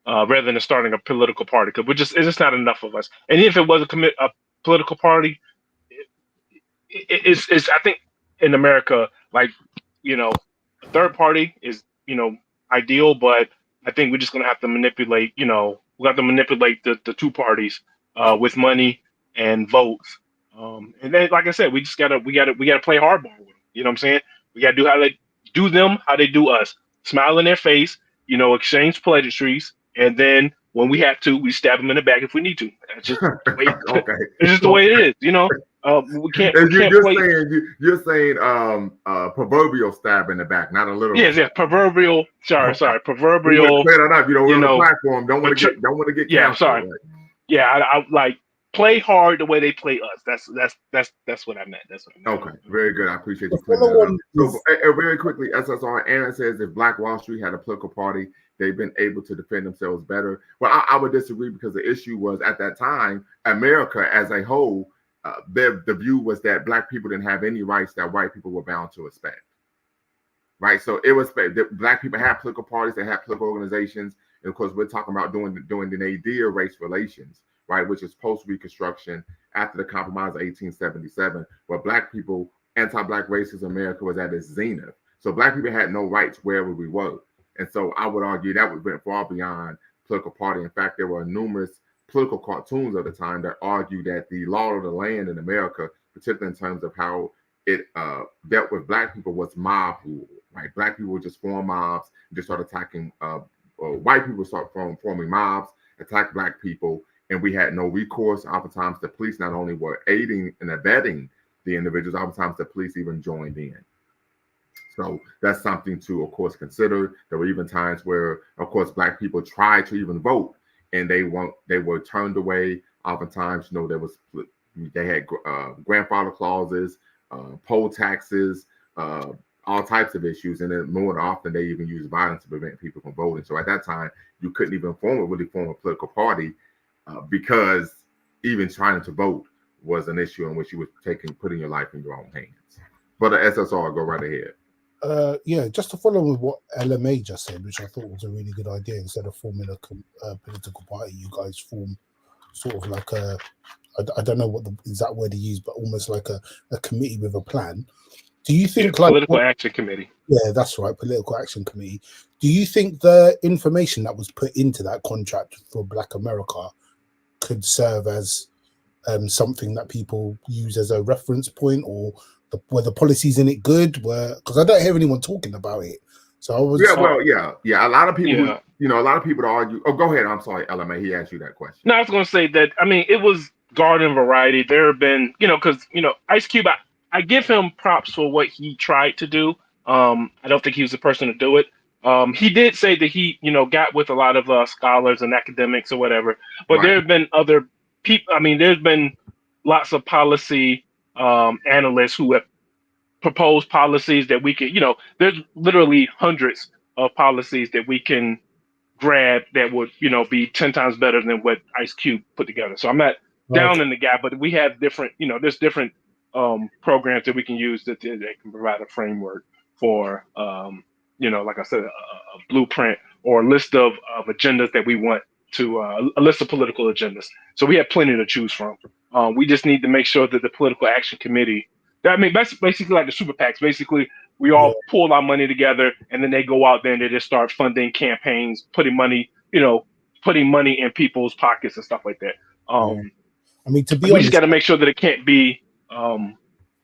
Speaker 2: Rather than starting a political party, because it's just not enough of us. And even if it was a political party, it's I think in America, like, a third party is, ideal, but I think we're just gonna have to manipulate, we have to manipulate the two parties with money and votes. And then, like I said, we gotta play hardball with them. You know what I'm saying? We gotta do how they do us. Smile in their face, exchange pleasantries, and then when we have to, we stab them in the back if we need to. That's just the way,
Speaker 1: Okay.
Speaker 2: it's just the way it is. We can't.
Speaker 1: And
Speaker 2: We can't
Speaker 1: you're
Speaker 2: play.
Speaker 1: saying proverbial stab in the back, not a literal.
Speaker 2: Yeah, proverbial. Sorry, proverbial.
Speaker 1: Fair enough. We're on the
Speaker 2: know,
Speaker 1: platform. Don't want to get
Speaker 2: Yeah,
Speaker 1: canceled,
Speaker 2: sorry.
Speaker 1: right?
Speaker 2: Yeah, I like play hard the way they play us. That's what I meant. That's what I meant.
Speaker 1: Okay, very good. I appreciate you
Speaker 3: The
Speaker 1: clearing that
Speaker 3: follow-on
Speaker 1: up. So,
Speaker 3: is-
Speaker 1: very quickly, SSR, Aaron says if Black Wall Street had a political party, they've been able to defend themselves better. Well, I would disagree, because the issue was, at that time, America as a whole, the view was that Black people didn't have any rights that white people were bound to respect. Right, so it was Black people had political parties, they had political organizations, and of course, we're talking about doing the nadir race relations, right, which is post-Reconstruction after the Compromise of 1877, where Black people, anti-Black racism in America was at its zenith. So Black people had no rights wherever we were, and so I would argue that went far beyond political party. In fact, there were numerous political cartoons at the time that argued that the law of the land in America, particularly in terms of how it dealt with Black people, was mob rule. Right, Black people would just form mobs and just start attacking. White people start forming mobs, attack Black people, and we had no recourse. Oftentimes, the police not only were aiding and abetting the individuals, oftentimes the police even joined in. So that's something to, of course, consider. There were even times where, of course, Black people tried to even vote, and they were turned away. Oftentimes, they had grandfather clauses, poll taxes, all types of issues, and then more often they even use violence to prevent people from voting. So at that time, you couldn't even form a political party because even trying to vote was an issue in which you were putting your life in your own hands. But the SSR, go right ahead.
Speaker 3: Yeah, just to follow with what LMA just said, which I thought was a really good idea. Instead of forming a political party, you guys form sort of like I don't know what the exact word to use, but almost like a committee with a plan. Do you think
Speaker 2: political action committee?
Speaker 3: Yeah, that's right, political action committee. Do you think the information that was put into that contract for Black America could serve as something that people use as a reference point, or were the policies in it good? Because I don't hear anyone talking about it. So I was
Speaker 1: yeah. A lot of people, a lot of people argue. Oh, go ahead. I'm sorry, LMA. He asked you that question.
Speaker 2: No, I was going to say that. I mean, it was garden variety. There have been, because Ice Cube. I give him props for what he tried to do. I don't think he was the person to do it. He did say that he, got with a lot of scholars and academics or whatever. But there have been other people. I mean, there's been lots of policy analysts who have proposed policies that we can, there's literally hundreds of policies that we can grab that would, be 10 times better than what Ice Cube put together. So I'm not down in the gap, but we have different, there's different programs that we can use that can provide a framework for, like I said, a blueprint or a list of agendas that we want to, a list of political agendas. So we have plenty to choose from. We just need to make sure that the political action committee, that's basically like the super PACs. Basically, we all pull our money together, and then they go out there and they just start funding campaigns, putting money in people's pockets and stuff like that.
Speaker 3: I mean, to be
Speaker 2: we
Speaker 3: honest,
Speaker 2: just got to make sure that it can't be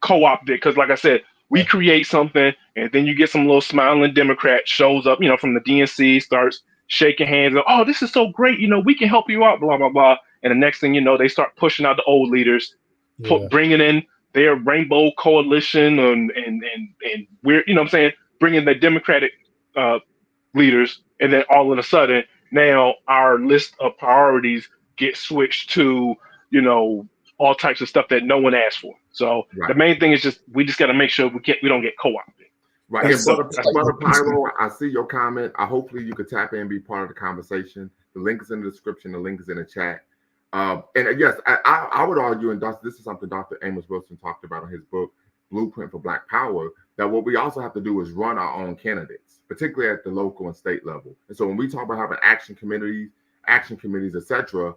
Speaker 2: co-opted, because like I said, we create something and then you get some little smiling Democrat shows up, from the DNC, starts shaking hands. Oh, this is so great. We can help you out, blah, blah, blah. And the next thing you know, they start pushing out the old leaders, bringing in their rainbow coalition and we're, bringing the Democratic leaders, and then all of a sudden now our list of priorities get switched to, you know, all types of stuff that no one asked for. So the
Speaker 1: Right.
Speaker 2: main thing is we just got to make sure we don't get co-opted.
Speaker 1: Right.
Speaker 3: That's
Speaker 1: And
Speaker 3: so-
Speaker 1: Brother Pyro, I see your comment. Hopefully you could tap in and be part of the conversation. The link is in the description. The link is in the chat. And yes, I would argue, and this is something Dr. Amos Wilson talked about in his book, Blueprint for Black Power, that what we also have to do is run our own candidates, particularly at the local and state level. And so when we talk about having action committees, etc.,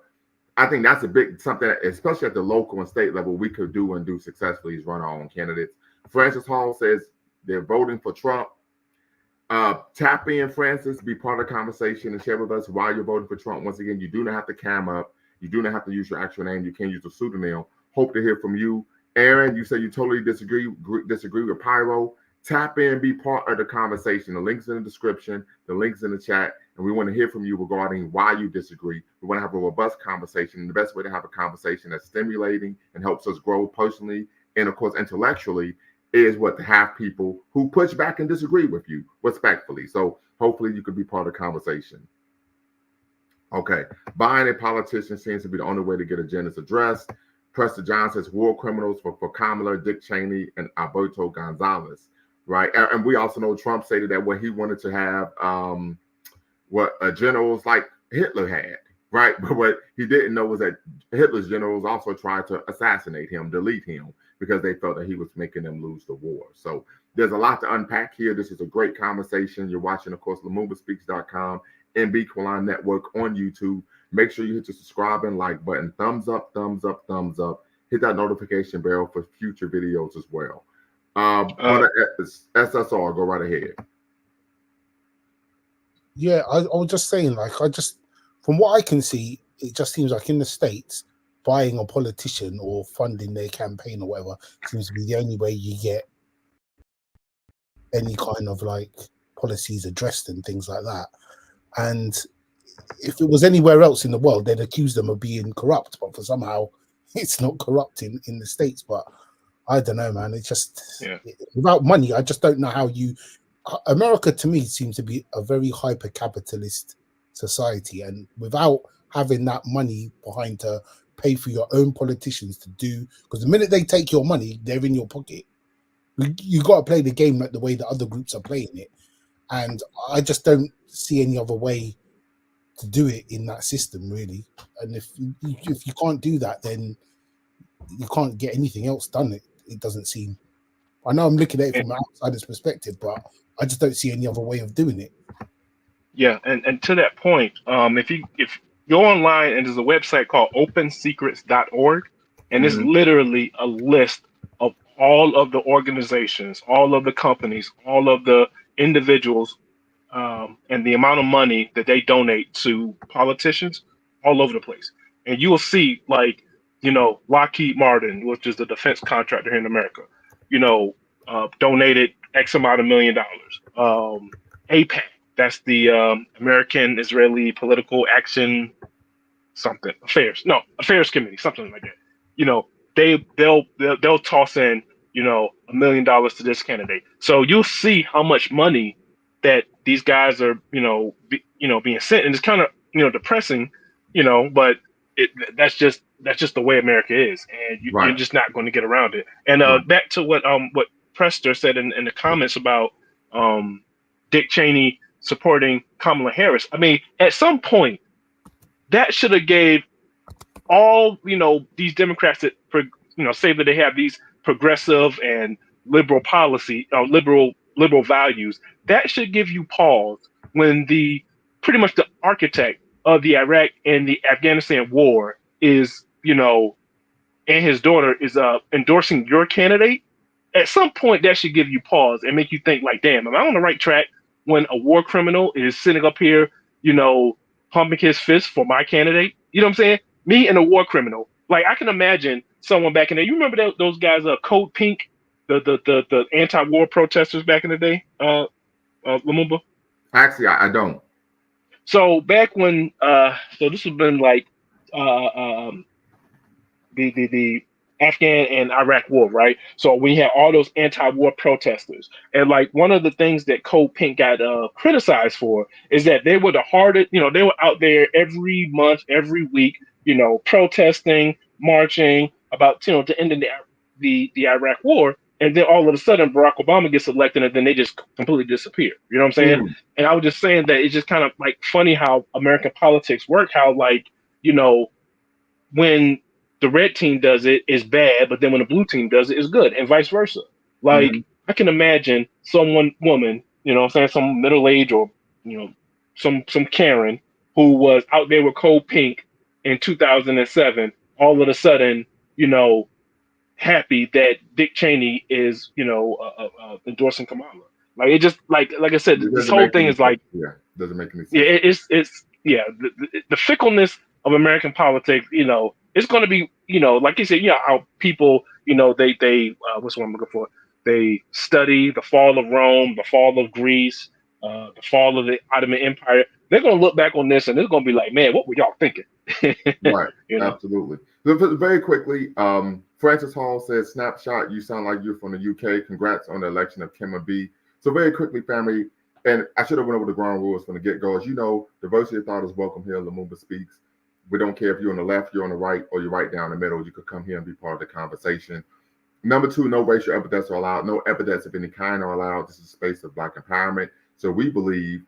Speaker 1: I think that's a big something, that, especially at the local and state level, we could do and do successfully is run our own candidates. Francis Hall says they're voting for Trump. Tap in, Francis, be part of the conversation and share with us why you're voting for Trump. Once again, you do not have to cam up. You do not have to use your actual name. You can use a pseudonym. Hope to hear from you. Aaron, you say you totally disagree with Pyro. Tap in, be part of the conversation. The link's in the description. The link's in the chat. And we want to hear from you regarding why you disagree. We want to have a robust conversation. And the best way to have a conversation that's stimulating and helps us grow personally and, of course, intellectually is to have people who push back and disagree with you respectfully. So hopefully you could be part of the conversation. Okay. Buying a politician seems to be the only way to get agendas addressed. Preston John says war criminals for Kamala, Dick Cheney, and Alberto Gonzalez. Right. And we also know Trump stated that what he wanted to have generals like Hitler had. Right. But what he didn't know was that Hitler's generals also tried to assassinate him, delete him, because they felt that he was making them lose the war. So there's a lot to unpack here. This is a great conversation. You're watching, of course, LumumbaSpeaks.com and Beatqualine Network on YouTube. Make sure you hit the subscribe and like button. Thumbs up, thumbs up, thumbs up. Hit that notification bell for future videos as well. SSR, go right ahead.
Speaker 3: Yeah, I was just saying, like, from what I can see, it just seems like in the States, buying a politician or funding their campaign or whatever seems to be the only way you get any kind of like policies addressed and things like that. And if it was anywhere else in the world, they'd accuse them of being corrupt, but for somehow it's not corrupt in the States. But I don't know, man. It's just without money, I just don't know how America to me seems to be a very hyper capitalist society, and without having that money behind to pay for your own politicians to do, because the minute they take your money, they're in your pocket. You got to play the game like the way that other groups are playing it, and I just don't see any other way to do it in that system, really. And if you can't do that, then you can't get anything else done. It doesn't seem. I know I'm looking at it from an outsider's perspective, but I just don't see any other way of doing it.
Speaker 2: Yeah, and to that point, if you go online, and there's a website called opensecrets.org, and it's literally a list of all of the organizations, all of the companies, all of the individuals, and the amount of money that they donate to politicians all over the place. And you will see, like, you know, Lockheed Martin, which is the defense contractor here in America, you know, donated X amount of $1 million. APAC, that's the American Israeli Political Action Affairs Committee, something like that. You know, they'll toss in, you know, $1 million to this candidate. So you'll see how much money that these guys are, being sent, and it's kind of, depressing, but that's just the way America is, and you're just not going to get around it. And back to what Prester said in the comments about Dick Cheney supporting Kamala Harris. I mean, at some point, that should have gave all, these Democrats that, say that they have these progressive and liberal policy, liberal values, that should give you pause when pretty much the architect of the Iraq and the Afghanistan war is, and his daughter is endorsing your candidate. At some point, that should give you pause and make you think, like, damn, am I on the right track when a war criminal is sitting up here, pumping his fist for my candidate? You know what I'm saying? Me and a war criminal. Like, I can imagine someone back in there. You remember those guys, Code Pink, the anti-war protesters back in the day, Lumumba?
Speaker 1: Actually, I don't.
Speaker 2: So back when, so this has been like the Afghan and Iraq war, right? So we had all those anti-war protesters, and like one of the things that Code Pink got criticized for is that they were the hardest. You know, they were out there every month, every week, you know, protesting, marching about the end of the Iraq war, and then all of a sudden Barack Obama gets elected, and then they just completely disappear. You know what I'm saying?
Speaker 1: Mm.
Speaker 2: And I was just saying that it's just kind of like funny how American politics work. How like when the red team does it, it's bad, but then when the blue team does it, it's good, and vice versa. Like
Speaker 1: Mhm.
Speaker 2: I can imagine woman, what I'm saying, some middle age or some Karen who was out there with Cold Pink in 2007, all of a sudden, happy that Dick Cheney is, endorsing Kamala. Like it just like I said,
Speaker 1: It
Speaker 2: this
Speaker 1: doesn't
Speaker 2: whole
Speaker 1: make
Speaker 2: thing
Speaker 1: any
Speaker 2: is like
Speaker 1: sense. Yeah, doesn't make any sense.
Speaker 2: yeah, it's yeah, the fickleness of American politics. It's going to be like you said, how people they what's what I'm looking for? They study the fall of Rome, the fall of Greece, the fall of the Ottoman Empire. They're going to look back on this and they're going to be like, man, what were y'all thinking?
Speaker 1: Right.
Speaker 2: you know.
Speaker 1: Absolutely. So very quickly, Francis Hall says, "Snapshot, you sound like you're from the UK. Congrats on the election of Kemma B." So very quickly, family, and I should have went over the ground rules from the get-go. As you know, diversity of thought is welcome here. Lumumba Speaks. We don't care if you're on the left, you're on the right, or you're right down the middle. You could come here and be part of the conversation. Number two, no racial epithets are allowed. No epithets of any kind are allowed. This is a space of Black empowerment. So we believe,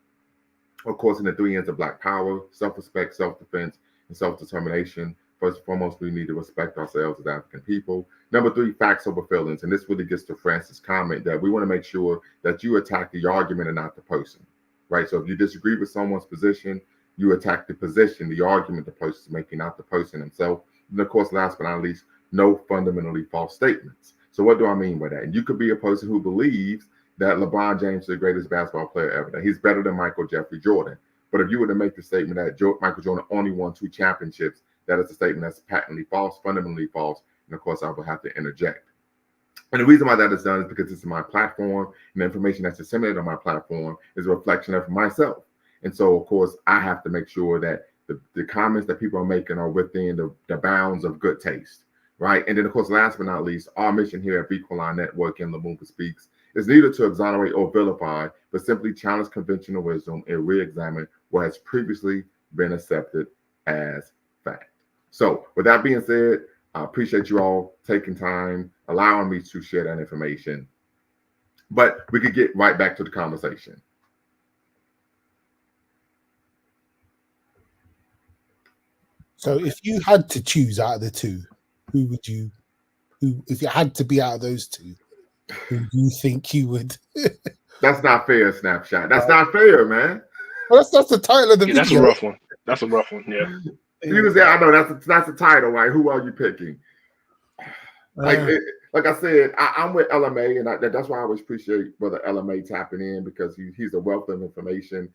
Speaker 1: of course, in the three ends of Black power: self-respect, self-defense, and self-determination. First and foremost, we need to respect ourselves as African people. Number three, facts over feelings. And this really gets to Francis' comment that we want to make sure that you attack the argument and not the person, right? So if you disagree with someone's position, you attack the position, the argument the person is making, not the person himself. And of course, last but not least, no fundamentally false statements. So what do I mean by that? And you could be a person who believes that LeBron James is the greatest basketball player ever, that he's better than Michael Jeffrey Jordan. But if you were to make the statement that Michael Jordan only won 2 championships, that is a statement that's patently false, fundamentally false. And of course, I will have to interject. And the reason why that is done is because it's my platform, and the information that's disseminated on my platform is a reflection of myself. And so, of course, I have to make sure that the comments that people are making are within the bounds of good taste, right? And then, of course, last but not least, our mission here at Equaline Network and Lumumba Speaks is neither to exonerate or vilify, but simply challenge conventional wisdom and re-examine what has previously been accepted as fact. So with that being said, I appreciate you all taking time, allowing me to share that information. But we could get right back to the conversation.
Speaker 3: So if you had to choose out of the two, if you had to be out of those two, who do you think you would?
Speaker 1: That's not fair, Snapshot. That's not fair, man.
Speaker 3: Well, that's the title of the video.
Speaker 2: That's a rough one. That's a rough one. Yeah.
Speaker 1: You can say, I know that's the title, right? Who are you picking? Like I said, I'm with LMA, and that's why I always appreciate Brother LMA tapping in, because he's a wealth of information.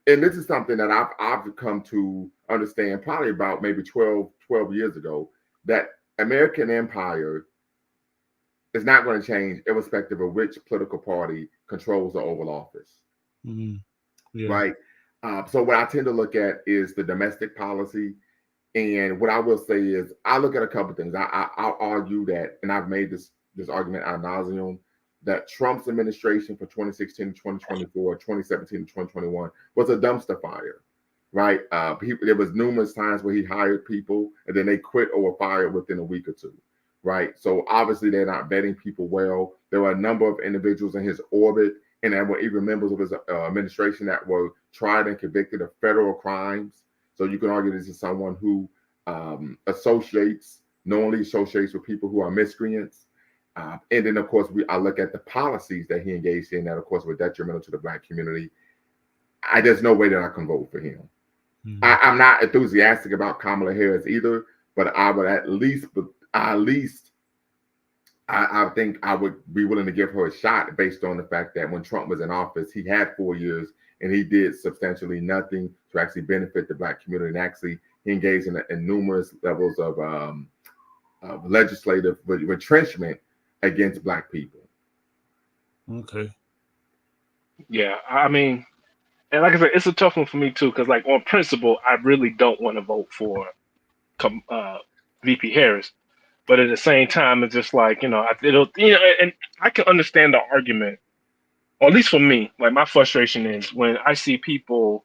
Speaker 1: And this is something that I've come to understand probably about maybe 12 years ago, that American empire is not going to change irrespective of which political party controls the Oval Office.
Speaker 3: Mm-hmm. Yeah.
Speaker 1: Right? So what I tend to look at is the domestic policy. And what I will say is I look at a couple of things. I'll argue that, and I've made this argument ad nauseum, that Trump's administration for 2016 to 2024, 2017 to 2021 was a dumpster fire, right? There was numerous times where he hired people and then they quit or were fired within a week or two, right? So obviously they're not vetting people well. There were a number of individuals in his orbit and there were even members of his administration that were tried and convicted of federal crimes. So you can argue this is someone who knowingly associates with people who are miscreants. And then, of course, I look at the policies that he engaged in that, of course, were detrimental to the Black community. There's no way that I can vote for him. Mm-hmm. I'm not enthusiastic about Kamala Harris either, but I would at least I think I would be willing to give her a shot based on the fact that when Trump was in office, he had 4 years and he did substantially nothing to actually benefit the Black community. And actually, he engaged in numerous levels of legislative retrenchment against Black people.
Speaker 3: Okay.
Speaker 2: Yeah, I mean, and like I said, it's a tough one for me too, because like on principle, I really don't want to vote for VP Harris. But at the same time, it's just like, it'll, and I can understand the argument, or at least for me, like my frustration is when I see people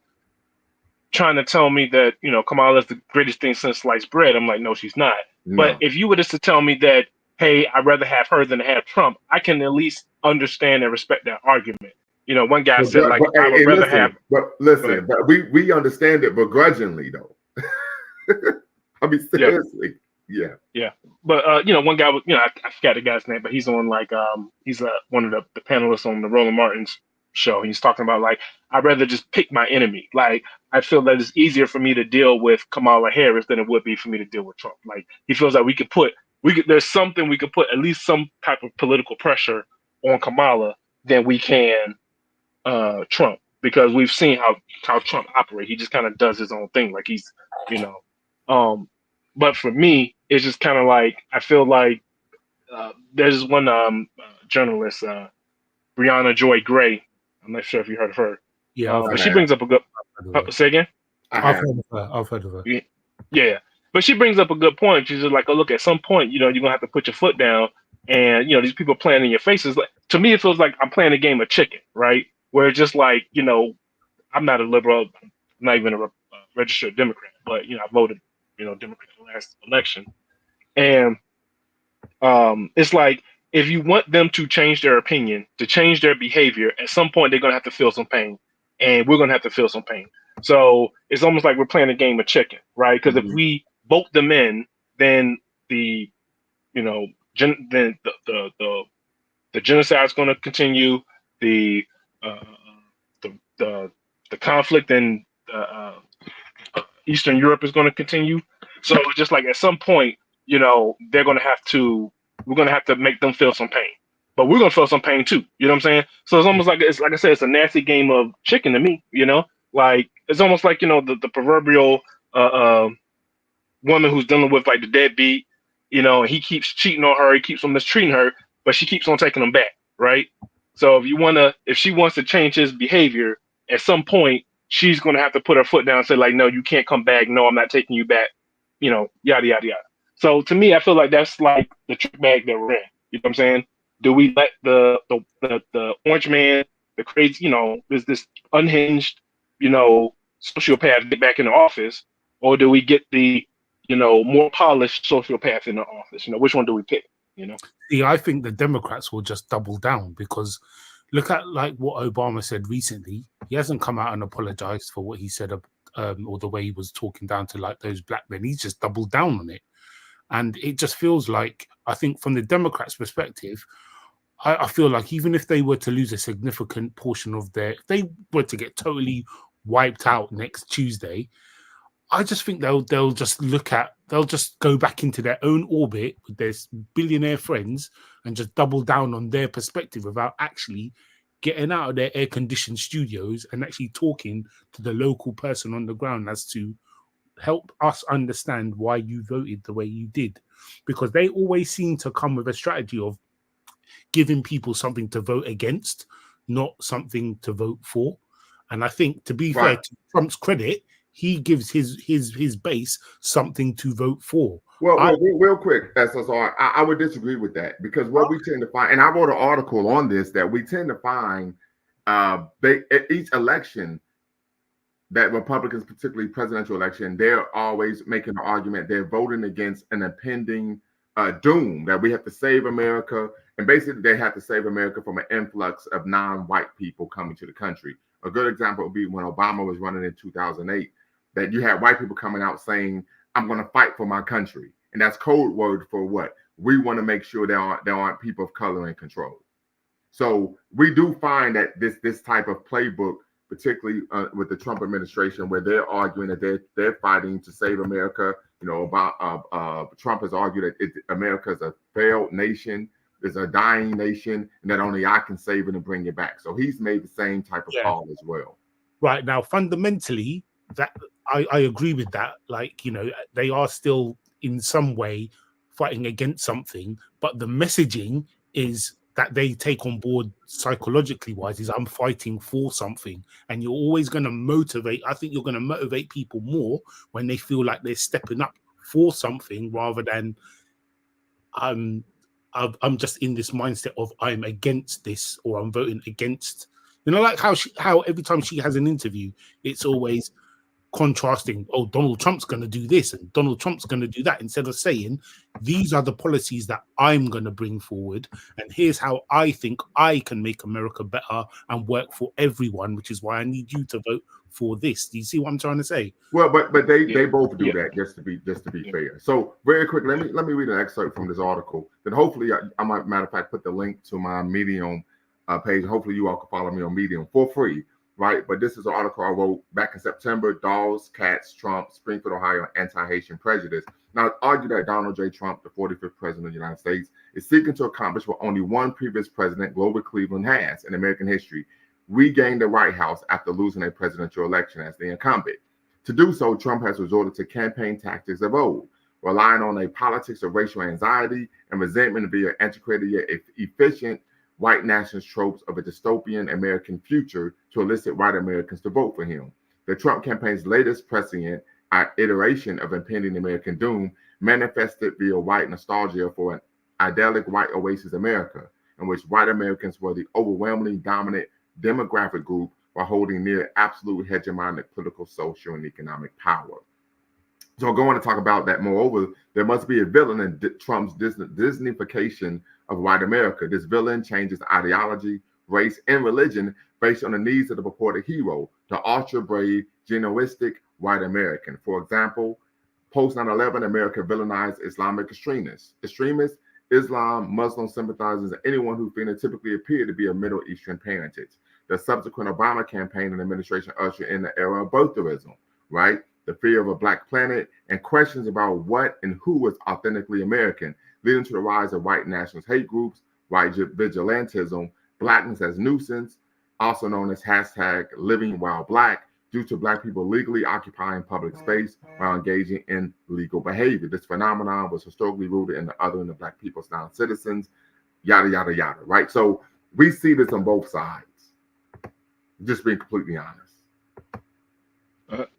Speaker 2: trying to tell me that, Kamala's the greatest thing since sliced bread. I'm like, no, she's not. But
Speaker 1: No.
Speaker 2: if you were just to tell me that, hey, I'd rather have her than have Trump, I can at least understand and respect that argument. One guy said, like, I would rather have.
Speaker 1: But listen, but we understand it begrudgingly, though. I mean, seriously. Yeah.
Speaker 2: Yeah. But, one guy was, I forgot the guy's name, but he's on like, he's one of the panelists on the Roland Martin's show. He's talking about like, I'd rather just pick my enemy. Like, I feel that it's easier for me to deal with Kamala Harris than it would be for me to deal with Trump. Like, he feels like there's something we could put at least some type of political pressure on Kamala than we can Trump, because we've seen how Trump operates. He just kind of does his own thing. Like he's, but for me, it's just kind of like, I feel like there's one journalist, Brianna Joy Gray. I'm not sure if you heard of her.
Speaker 3: Yeah,
Speaker 2: but she brings up a good. Say again.
Speaker 3: I've heard of her.
Speaker 2: Yeah, but she brings up a good point. She's just like, oh, look, at some point, you're gonna have to put your foot down, and these people playing in your faces. Like, to me, it feels like I'm playing a game of chicken, right? Where it's just like, I'm not a liberal, I'm not even a registered Democrat, but I voted, Democrat the last election, and it's like, if you want them to change their opinion, to change their behavior, at some point they're gonna have to feel some pain, and we're gonna have to feel some pain. So it's almost like we're playing a game of chicken, right? Because if we vote them in, then the genocide is going to continue. The conflict in Eastern Europe is going to continue. So just like at some point, they're going to have to. We're going to have to make them feel some pain, but we're going to feel some pain too. You know what I'm saying? So it's almost like I said, it's a nasty game of chicken to me. Like it's almost like the proverbial woman who's dealing with like the deadbeat. He keeps cheating on her, he keeps on mistreating her, but she keeps on taking him back, right? So if she wants to change his behavior, at some point she's going to have to put her foot down and say like, no, you can't come back. No, I'm not taking you back. Yada yada yada. So to me, I feel like that's like the trick bag that we're in. You know what I'm saying? Do we let the orange man, the crazy, this unhinged, sociopath get back in the office, or do we get the more polished sociopath in the office? Which one do we pick?
Speaker 3: See, I think the Democrats will just double down, because look at like what Obama said recently. He hasn't come out and apologized for what he said, or the way he was talking down to like those black men. He's just doubled down on it. And it just feels like, I think from the Democrats' perspective, I feel like even if they were to lose a significant portion of if they were to get totally wiped out next Tuesday, I just think they'll just go back into their own orbit with their billionaire friends and just double down on their perspective without actually getting out of their air-conditioned studios and actually talking to the local person on the ground as to help us understand why you voted the way you did. Because they always seem to come with a strategy of giving people something to vote against, not something to vote for. And I think, to be fair, to Trump's credit, he gives his base something to vote for.
Speaker 1: Well, real quick, SSR, I would disagree with that, because what we tend to find, and I wrote an article on this, that we tend to find at each election that Republicans, particularly presidential election, they're always making an argument. They're voting against an impending doom, that we have to save America. And basically, they have to save America from an influx of non-white people coming to the country. A good example would be when Obama was running in 2008, that you had white people coming out saying, I'm going to fight for my country. And that's code word for what? We want to make sure there aren't people of color in control. So we do find that this type of playbook, particularly with the Trump administration, where they're arguing that they're fighting to save America. Trump has argued that America is a failed nation, is a dying nation, and that only I can save it and bring it back. So he's made the same type of call as well.
Speaker 3: Right. Now, fundamentally, that I agree with that. Like, they are still in some way fighting against something, but the messaging is that they take on board psychologically wise is I'm fighting for something. And you're always going to motivate. I think you're going to motivate people more when they feel like they're stepping up for something rather than I'm just in this mindset of I'm against this or I'm voting against. You know, like how every time she has an interview, it's always contrasting. Oh, Donald Trump's going to do this and Donald Trump's going to do that, instead of saying these are the policies that I'm going to bring forward, and here's how I think I can make America better and work for everyone, which is why I need you to vote for this. Do you see what I'm trying to say?
Speaker 1: Well, but they both do
Speaker 2: Yeah.
Speaker 1: that, just to be fair. So very quick, let me read an excerpt from this article. That hopefully I might, matter of fact, put the link to my Medium page. Hopefully you all can follow me on Medium for free, right? But this is an article I wrote back in September. Dolls, Cats, Trump, Springfield, Ohio, anti-Haitian prejudice. Now, I argue that Donald J. Trump, the 45th president of the United States, is seeking to accomplish what only one previous president, Grover Cleveland, has in American history: regain the White House after losing a presidential election as the incumbent. To do so, Trump has resorted to campaign tactics of old, relying on a politics of racial anxiety and resentment via antiquated yet efficient white nationalist tropes of a dystopian American future to elicit white Americans to vote for him. The Trump campaign's latest prescient iteration of impending American doom manifested via white nostalgia for an idyllic white oasis America, in which white Americans were the overwhelmingly dominant demographic group while holding near absolute hegemonic political, social, and economic power. So going to talk about that. Moreover, there must be a villain in Trump's Disneyfication of white America. This villain changes ideology, race, and religion based on the needs of the purported hero, the ultra-brave, genoistic white American. For example, post 9/11, America villainized Islamic extremists, Islam, Muslim sympathizers, and anyone who phenotypically appeared to be of Middle Eastern parentage. The subsequent Obama campaign and administration ushered in the era of birtherism, right? The fear of a black planet and questions about what and who was authentically American, leading to the rise of white nationalist hate groups, white vigilantism, blackness as nuisance, also known as hashtag living while black, due to black people legally occupying public space while engaging in legal behavior. This phenomenon was historically rooted in the othering of black people's non-citizens, yada, yada, yada, right? So we see this on both sides, just being completely honest.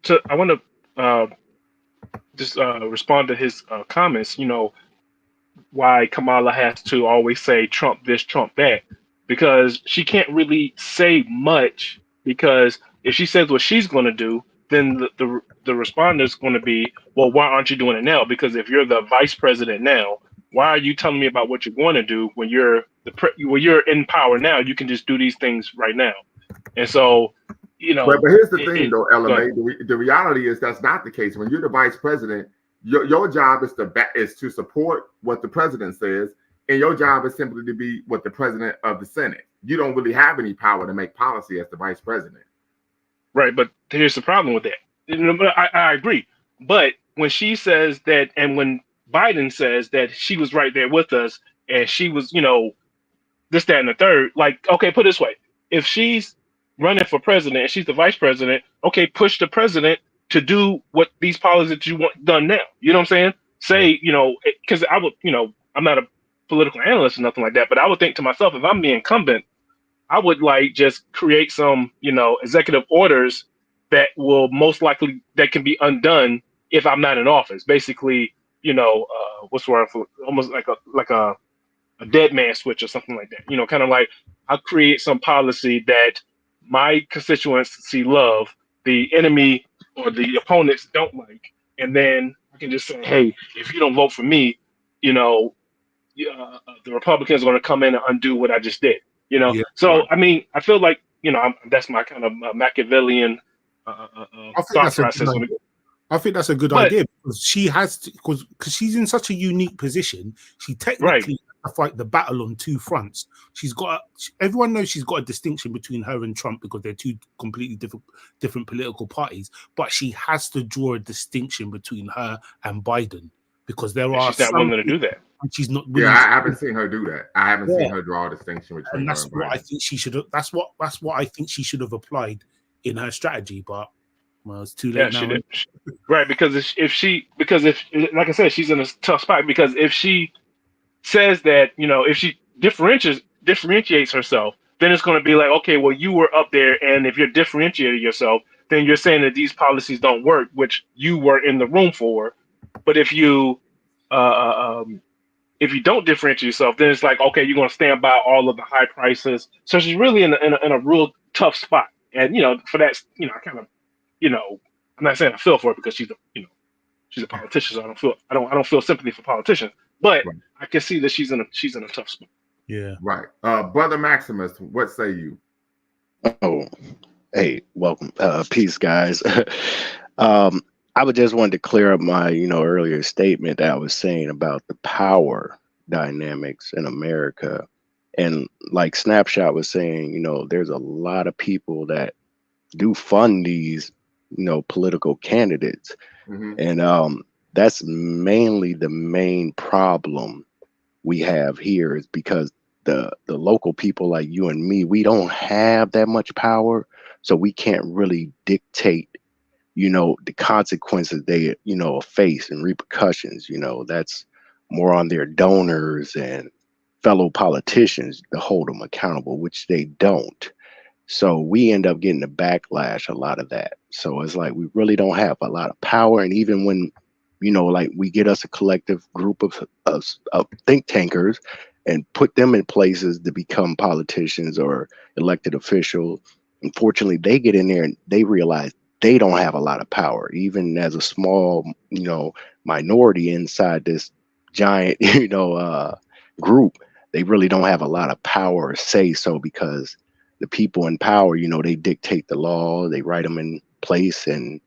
Speaker 2: So I want to just respond to his comments. You know, why Kamala has to always say Trump this, Trump that, because she can't really say much, because if she says what she's going to do, then the responder is going to be, well, why aren't you doing it now? Because if you're the vice president now, why are you telling me about what you're going to do when you're when you're in power now? You can just do these things right now. And so, you know,
Speaker 1: but here's the thing, though, LMA. The reality is that's not the case. When you're the vice president, your job is to support what the president says, and your job is simply to be what the president of the Senate. You don't really have any power to make policy as the vice president.
Speaker 2: Right, but here's the problem with that. I agree. But when she says that, and when Biden says that she was right there with us, and she was, you know, this, that, and the third, like, okay, put it this way. If she's running for president and she's the vice president, okay, push the president to do what these policies that you want done now. You know what I'm saying? Say, you know, because I would, you know, I'm not a political analyst or nothing like that, but I would think to myself, if I'm the incumbent, I would like just create some, you know, executive orders that will most likely, that can be undone if I'm not in office. Basically, you know, what's the word for, almost like a dead man switch or something like that. You know, kind of like I'll create some policy that my constituency love, the enemy or the opponents don't like, and then I can just say, hey, if you don't vote for me, you know, the Republicans are going to come in and undo what I just did. You know,
Speaker 3: Yeah,
Speaker 2: so
Speaker 3: right.
Speaker 2: I mean, I feel like, you know, that's my kind of Machiavellian thought process.
Speaker 3: I think that's a good idea, because she has to, because she's in such a unique position. She technically has to fight the battle on two fronts. Everyone knows she's got a distinction between her and Trump because they're two completely different political parties. But she has to draw a distinction between her and Biden, because there are.
Speaker 2: She's not willing to do that.
Speaker 3: And she's not.
Speaker 1: Yeah, I haven't seen her do that. I haven't seen her draw a distinction between.
Speaker 3: And that's
Speaker 1: her and
Speaker 3: what
Speaker 1: Biden.
Speaker 3: I think she should have. That's what I think she should have applied in her strategy. But well, it's too late now.
Speaker 2: Right, because if like I said, she's in a tough spot, because if she says that, you know, if she differentiates herself, then it's going to be like, okay, well, you were up there, and if you're differentiating yourself, then you're saying that these policies don't work, which you were in the room for. But if you if you don't differentiate yourself, then it's like, okay, you're going to stand by all of the high prices. So she's really in a real tough spot. And, for that, I kind of, I'm not saying I feel for her because she's a politician. So I don't feel sympathy for politicians, but
Speaker 1: Right.
Speaker 2: I can see that she's in a tough spot.
Speaker 3: Yeah.
Speaker 1: Right. Brother Maximus, what say you?
Speaker 5: Oh, hey, welcome. Peace, guys. I would just wanted to clear up my, earlier statement that I was saying about the power dynamics in America. And like Snapshot was saying, there's a lot of people that do fund these, political candidates.
Speaker 1: Mm-hmm.
Speaker 5: And that's mainly the main problem we have here is because the local people like you and me, we don't have that much power, so we can't really dictate the consequences they face and repercussions. That's more on their donors and fellow politicians to hold them accountable, which they don't. So we end up getting the backlash, a lot of that. So it's like we really don't have a lot of power. And even when like we get us a collective group of think tankers and put them in places to become politicians or elected officials. Unfortunately, they get in there and they realize they don't have a lot of power, even as a small, minority inside this giant, group. They really don't have a lot of power or say so because the people in power, they dictate the law, they write them in place. And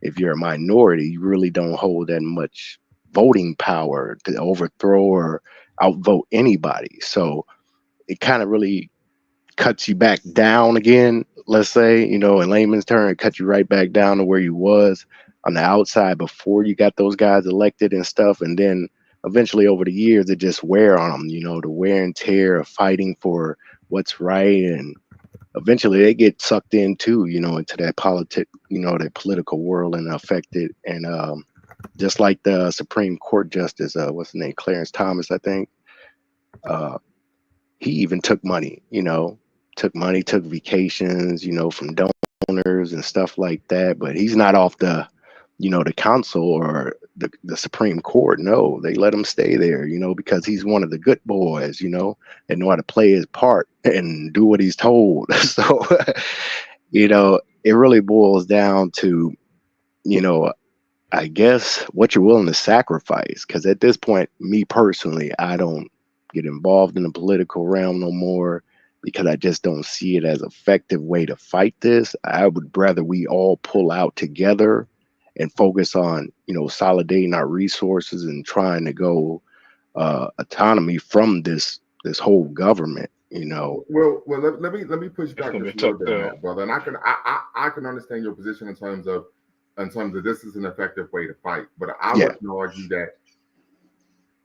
Speaker 5: if you're a minority, you really don't hold that much voting power to overthrow or outvote anybody. So it kind of really cuts you back down again, let's say, in layman's term, it cuts you right back down to where you was on the outside before you got those guys elected and stuff. And then eventually over the years, it just wear on them, the wear and tear of fighting for what's right. And eventually they get sucked in too, into that that political world and affected. And just like the Supreme Court Justice, what's his name, Clarence Thomas, I think, he even took money, took vacations, from donors and stuff like that. But he's not off the, the council or the Supreme Court. No, they let him stay there, because he's one of the good boys, and know how to play his part and do what he's told. So, it really boils down to, I guess what you're willing to sacrifice. Because at this point, me personally, I don't get involved in the political realm no more because I just don't see it as effective way to fight this. I would rather we all pull out together and focus on, consolidating our resources and trying to go autonomy from this whole government,
Speaker 1: Well, let me push back
Speaker 2: gonna be
Speaker 1: just a little
Speaker 2: tough
Speaker 1: bit on
Speaker 2: sell.
Speaker 1: that, brother. And I can understand your position in terms of this is an effective way to fight. But I
Speaker 5: Yeah.
Speaker 1: would argue that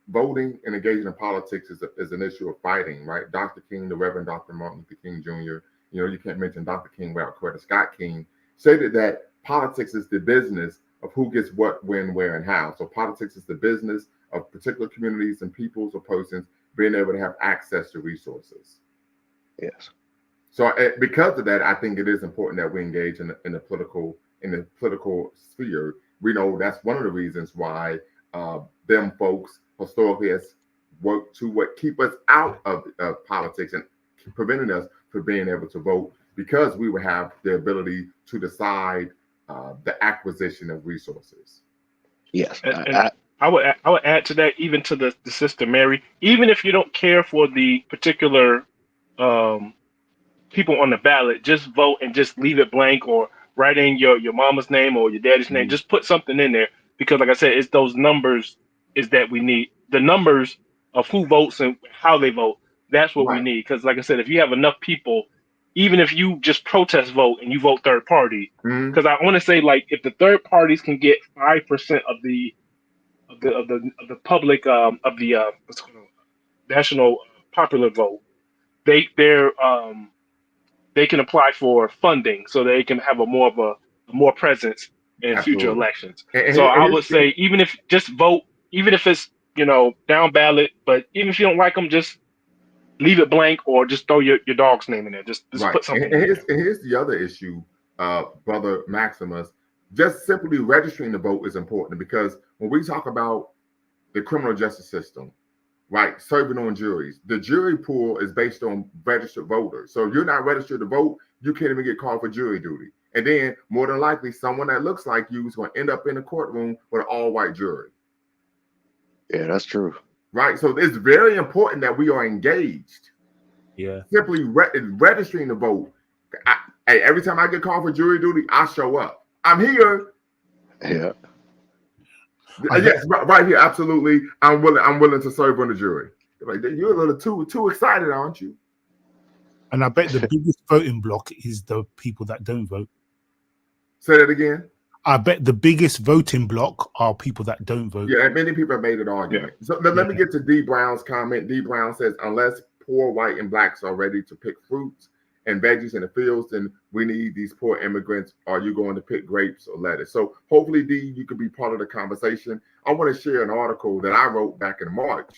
Speaker 1: voting and engaging in politics is an issue of fighting, right? Dr. King, the Reverend Dr. Martin Luther King Jr., you can't mention Dr. King without Coretta Scott King, stated that politics is the business of who gets what, when, where, and how. So politics is the business of particular communities and peoples or persons being able to have access to resources.
Speaker 5: Yes.
Speaker 1: So because of that, I think it is important that we engage in the political sphere. We know that's one of the reasons why them folks historically has worked to keep us out of politics and preventing us from being able to vote, because we would have the ability to decide the acquisition of resources.
Speaker 5: Yes.
Speaker 2: And I would add to that, even to the Sister Mary, even if you don't care for the particular people on the ballot, just vote and just leave it blank, or write in your mama's name or your daddy's name. Just put something in there, because like I said, it's those numbers is that we need. The numbers of who votes and how they vote, that's what we
Speaker 1: Right.
Speaker 2: need. Because like I said, if you have enough people, even if you just protest vote and you vote third party,
Speaker 1: Mhm.
Speaker 2: because I want to say, like, if the third parties can get 5% of the public of the what's it called, national popular vote, they can apply for funding so they can have a more presence in future
Speaker 1: Absolutely.
Speaker 2: elections.
Speaker 1: And
Speaker 2: So I
Speaker 1: here's-
Speaker 2: would say, even if just vote, even if it's down ballot, but even if you don't like them, just leave it blank, or just throw your dog's name in there. Just
Speaker 1: right.
Speaker 2: put something
Speaker 1: And
Speaker 2: in there.
Speaker 1: here's the other issue, Brother Maximus. Just simply registering the vote is important, because when we talk about the criminal justice system, right, serving on juries. The jury pool is based on registered voters. So if you're not registered to vote, you can't even get called for jury duty. And then more than likely, someone that looks like you is going to end up in a courtroom with an all-white jury.
Speaker 5: Yeah, that's true.
Speaker 1: Right. So it's very important that we are engaged.
Speaker 3: Yeah.
Speaker 1: Simply registering to vote. Hey, every time I get called for jury duty, I show up. I'm here.
Speaker 5: Yeah.
Speaker 1: Yes, right here. Absolutely. I'm willing to serve on the jury. Like, you're a little too excited, aren't you?
Speaker 3: And I bet the biggest voting block is the people that don't vote.
Speaker 1: Say that again.
Speaker 3: I bet the biggest voting block are people that don't vote.
Speaker 1: Yeah, and many people have made an argument.
Speaker 2: Yeah.
Speaker 1: So let me get to D. Brown's comment. D. Brown says, unless poor white and blacks are ready to pick fruits and veggies in the fields, then we need these poor immigrants. Are you going to pick grapes or lettuce? So hopefully, D, you can be part of the conversation. I want to share an article that I wrote back in March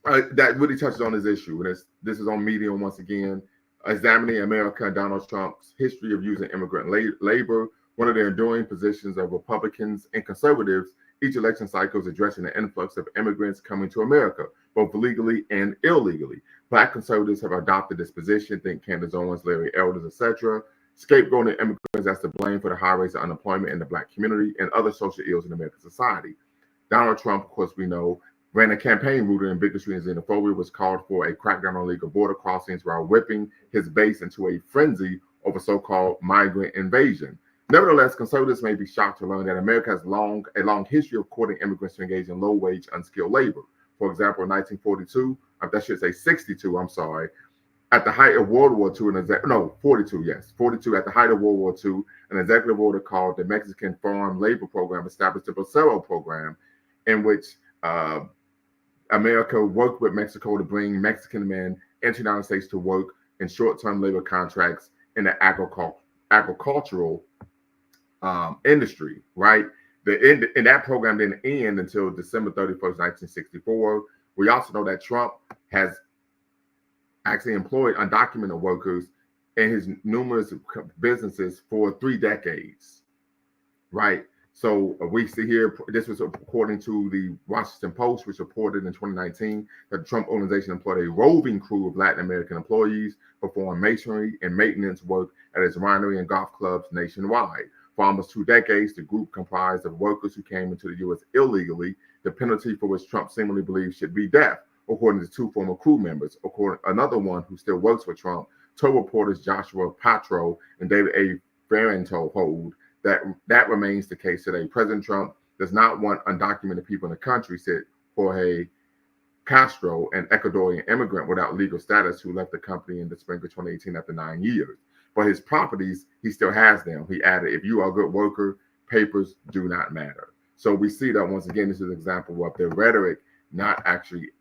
Speaker 1: that really touches on this issue. And this is on Medium once again, examining America and Donald Trump's history of using immigrant labor. One of the enduring positions of Republicans and conservatives each election cycle is addressing the influx of immigrants coming to America, both legally and illegally. Black conservatives have adopted this position. Think Candace Owens, Larry Elders, etc. Scapegoating immigrants as to blame for the high rates of unemployment in the Black community and other social ills in American society. Donald Trump, of course, we know, ran a campaign rooted in bigotry and xenophobia, was called for a crackdown on illegal border crossings while whipping his base into a frenzy over so-called migrant invasion. Nevertheless, conservatives may be shocked to learn that America has a long history of courting immigrants to engage in low-wage, unskilled labor. For example, in 1942, that should say 62, I'm sorry, at the height of World War II, 42, yes, 42, at the height of World War II, an executive order called the Mexican Farm Labor Program established the Bracero Program, in which America worked with Mexico to bring Mexican men into the United States to work in short-term labor contracts in the agricultural industry, right? And that program didn't end until December 31st, 1964. We also know that Trump has actually employed undocumented workers in his numerous businesses for 3 decades, right? So we see here, this was according to the Washington Post, which reported in 2019 that the Trump organization employed a roving crew of Latin American employees performing masonry and maintenance work at its winery and golf clubs nationwide. For almost 2 decades, the group comprised of workers who came into the U.S. illegally, the penalty for which Trump seemingly believes should be death, according to 2 former crew members. Another one who still works for Trump told reporters Joshua Patro and David A. Farentold that remains the case today. President Trump does not want undocumented people in the country, said Jorge Castro, an Ecuadorian immigrant without legal status who left the company in the spring of 2018 after 9 years. But his properties, he still has them. He added, if you are a good worker, papers do not matter. So we see that once again, this is an example of their rhetoric not actually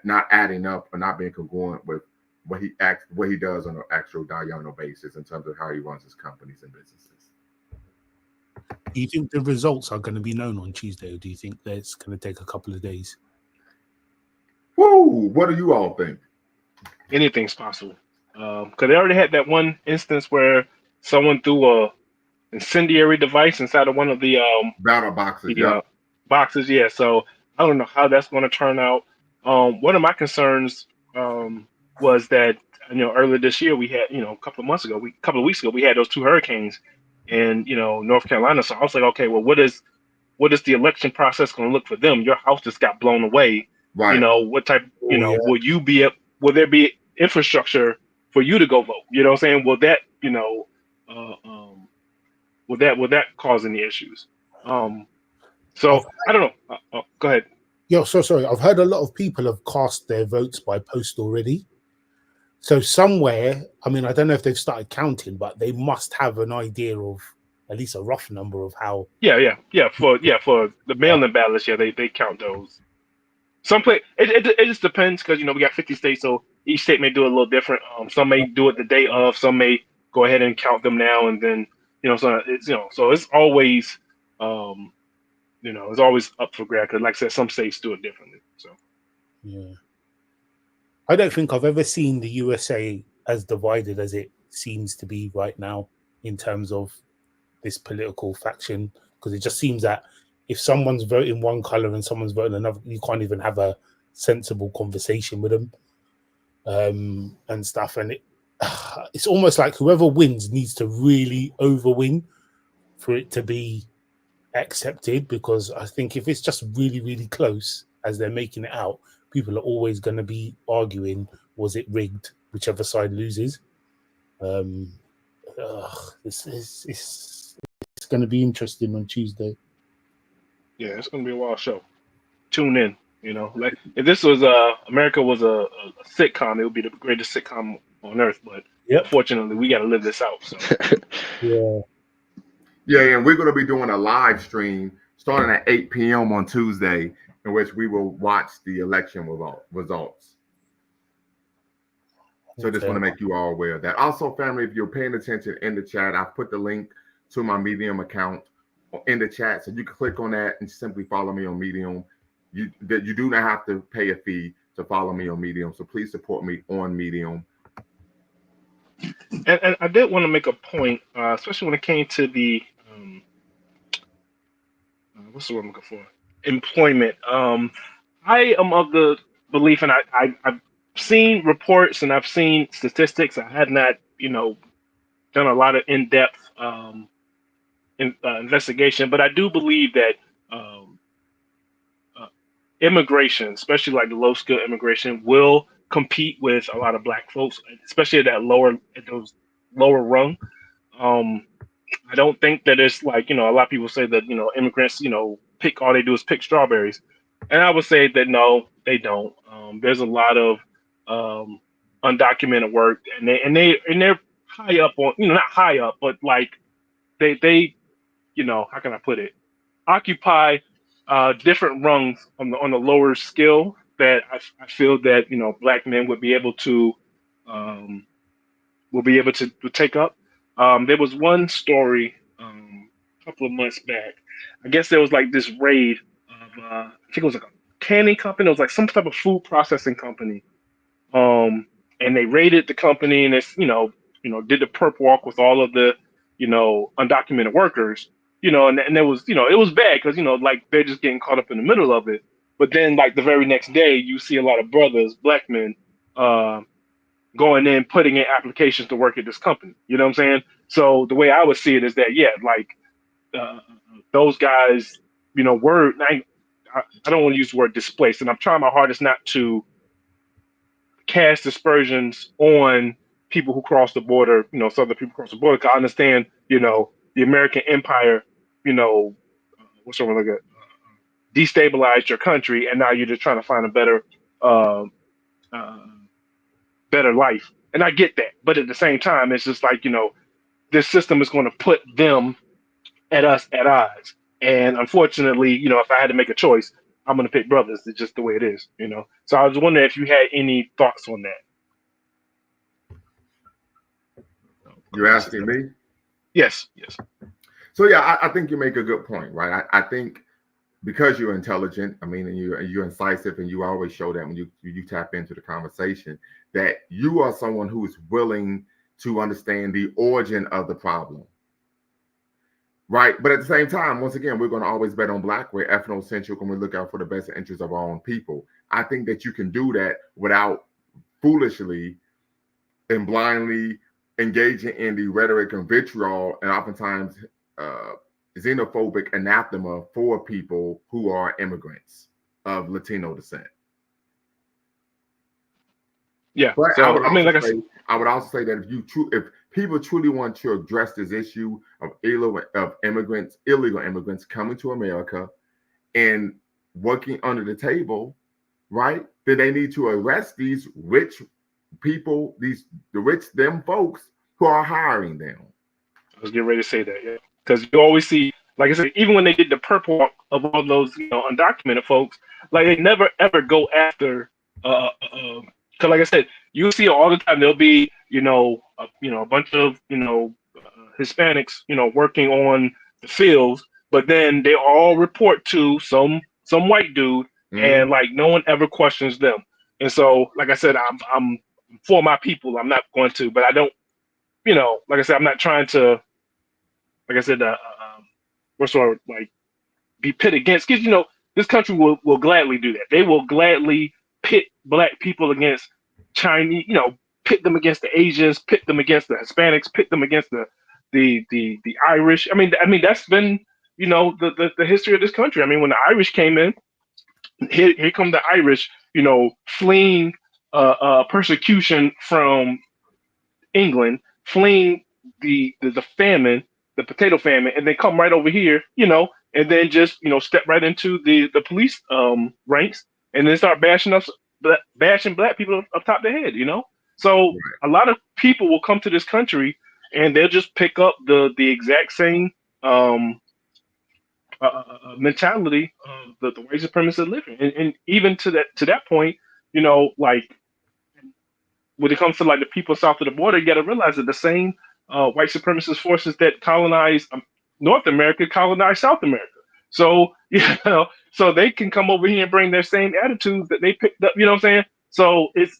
Speaker 1: not adding up or not being congruent with what he does on an actual diurnal basis in terms of how he runs his companies and businesses.
Speaker 3: Do you think the results are going to be known on Tuesday, or do you think that it's going to take a couple of days?
Speaker 1: Woo! What do you all think?
Speaker 2: Anything's possible. Because they already had that one instance where someone threw a incendiary device inside of one of the
Speaker 1: battle boxes.
Speaker 2: Boxes. Yeah. So I don't know how that's going to turn out. One of my concerns was that earlier this year we had a couple of weeks ago we had those 2 hurricanes in North Carolina. So I was like, okay, well, what is the election process going to look for them? Your house just got blown away.
Speaker 1: Right.
Speaker 2: What type? Will there be infrastructure for you to go vote? You know what I'm saying? Will that will that cause any issues? So I don't know. Go ahead.
Speaker 3: Yeah, so sorry. I've heard a lot of people have cast their votes by post already. So somewhere, I mean, I don't know if they've started counting, but they must have an idea of at least a rough number of how.
Speaker 2: Yeah. For the mail-in ballots, they count those. Some place it just depends because we got 50 states, so each state may do it a little different. Some may do it the day of. Some may go ahead and count them now and then. So it's always it's always up for grabs because, like I said, some states do it differently. So
Speaker 3: yeah, I don't think I've ever seen the USA as divided as it seems to be right now in terms of this political faction, because it just seems that if someone's voting one color and someone's voting another, you can't even have a sensible conversation with them and stuff. And it's almost like whoever wins needs to really overwin for it to be accepted, because I think if it's just really, really close as they're making it out, people are always going to be arguing, was it rigged, whichever side loses. It's going to be interesting on Tuesday.
Speaker 2: Yeah, it's going to be a wild show. Tune in. You know, like if this was America was a sitcom, it would be the greatest sitcom on earth. But unfortunately, we got to live this out. So
Speaker 1: yeah, and we're going to be doing a live stream starting at 8 p.m. on Tuesday, in which we will watch the election results. So just want to make you all aware of that. Also, family, if you're paying attention in the chat, I've put the link to my Medium account in the chat, so you can click on that and simply follow me on Medium. You do not have to pay a fee to follow me on Medium, so please support me on Medium.
Speaker 2: And I did want to make a point, especially when it came to the what's the word I'm looking for? Employment. I am of the belief, and I've seen reports and I've seen statistics. I had not, done a lot of in-depth investigation, but I do believe that immigration, especially like the low-skilled immigration, will compete with a lot of Black folks, especially at those lower rung. I don't think that it's like, a lot of people say that, immigrants, all they do is pick strawberries. And I would say that no, they don't. There's a lot of undocumented work, and they're high up on, not high up, but like they how can I put it? Occupy different rungs on the lower skill that I feel that Black men would be able to take up. There was one story a couple of months back. I guess there was like this raid of I think it was like a canning company. It was like some type of food processing company. And they raided the company, and it's did the perp walk with all of the undocumented workers. And it was it was bad because like they're just getting caught up in the middle of it. But then like the very next day, you see a lot of brothers, Black men, going in, putting in applications to work at this company. You know what I'm saying? So the way I would see it is that, those guys, were, I don't want to use the word displaced, and I'm trying my hardest not to cast aspersions on people who cross the border, Southern people cross the border. 'Cause I understand, the American empire, what's wrong with that? Destabilized your country, and now you're just trying to find a better life. And I get that. But at the same time, it's just like, this system is going to put them at us at odds. And unfortunately, if I had to make a choice, I'm going to pick brothers. It's just the way it is, So I was wondering if you had any thoughts on that.
Speaker 1: You're asking me?
Speaker 2: Yes.
Speaker 1: So yeah, I think you make a good point, right? I think because you're intelligent, and you're incisive, and you always show that when you tap into the conversation, that you are someone who is willing to understand the origin of the problem, right? But at the same time, once again, we're going to always bet on Black. We're ethnocentric, and we look out for the best interests of our own people. I think that you can do that without foolishly and blindly engaging in the rhetoric and vitriol, and oftentimes xenophobic anathema for people who are immigrants of Latino descent.
Speaker 2: Yeah,
Speaker 1: but
Speaker 2: so,
Speaker 1: I would also say that if people truly want to address this issue of illegal immigrants coming to America and working under the table, right? Then they need to arrest these rich people, them folks who are hiring them.
Speaker 2: I was getting ready to say that, yeah. Because you always see, like I said, even when they did the perp walk of all those, undocumented folks, like they never ever go after. Because, like I said, you see all the time. There'll be, a bunch of, Hispanics, working on the fields, but then they all report to some white dude, and like no one ever questions them. And so, like I said, I'm for my people. I'm not going to, but I don't, like I said, I'm not trying to. Like I said, what's the word? Like be pit against, because this country will gladly do that. They will gladly pit black people against Chinese, pit them against the Asians, pit them against the Hispanics, pit them against the Irish. I mean that's been the history of this country. I mean, when the Irish came in, here come the Irish, fleeing persecution from England, fleeing the famine, the potato famine, and they come right over here, and then just step right into the police ranks, and then start bashing black people up top their head, So a lot of people will come to this country and they'll just pick up the exact same mentality of the white supremacist living, and even to that point, like when it comes to like the people south of the border, you got to realize that the same white supremacist forces that colonized North America colonized South America. So so they can come over here and bring their same attitudes that they picked up. You know what I'm saying? So it's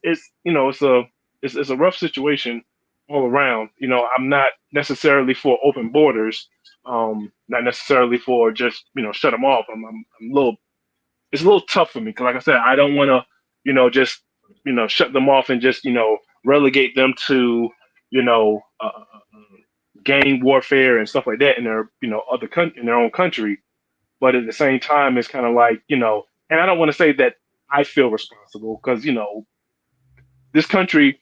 Speaker 2: a rough situation all around. I'm not necessarily for open borders, not necessarily for just shut them off. It's a little tough for me because, like I said, I don't want to just shut them off and just relegate them to gang warfare and stuff like that in their in their own country. But at the same time, it's kind of like and I don't want to say that I feel responsible because this country,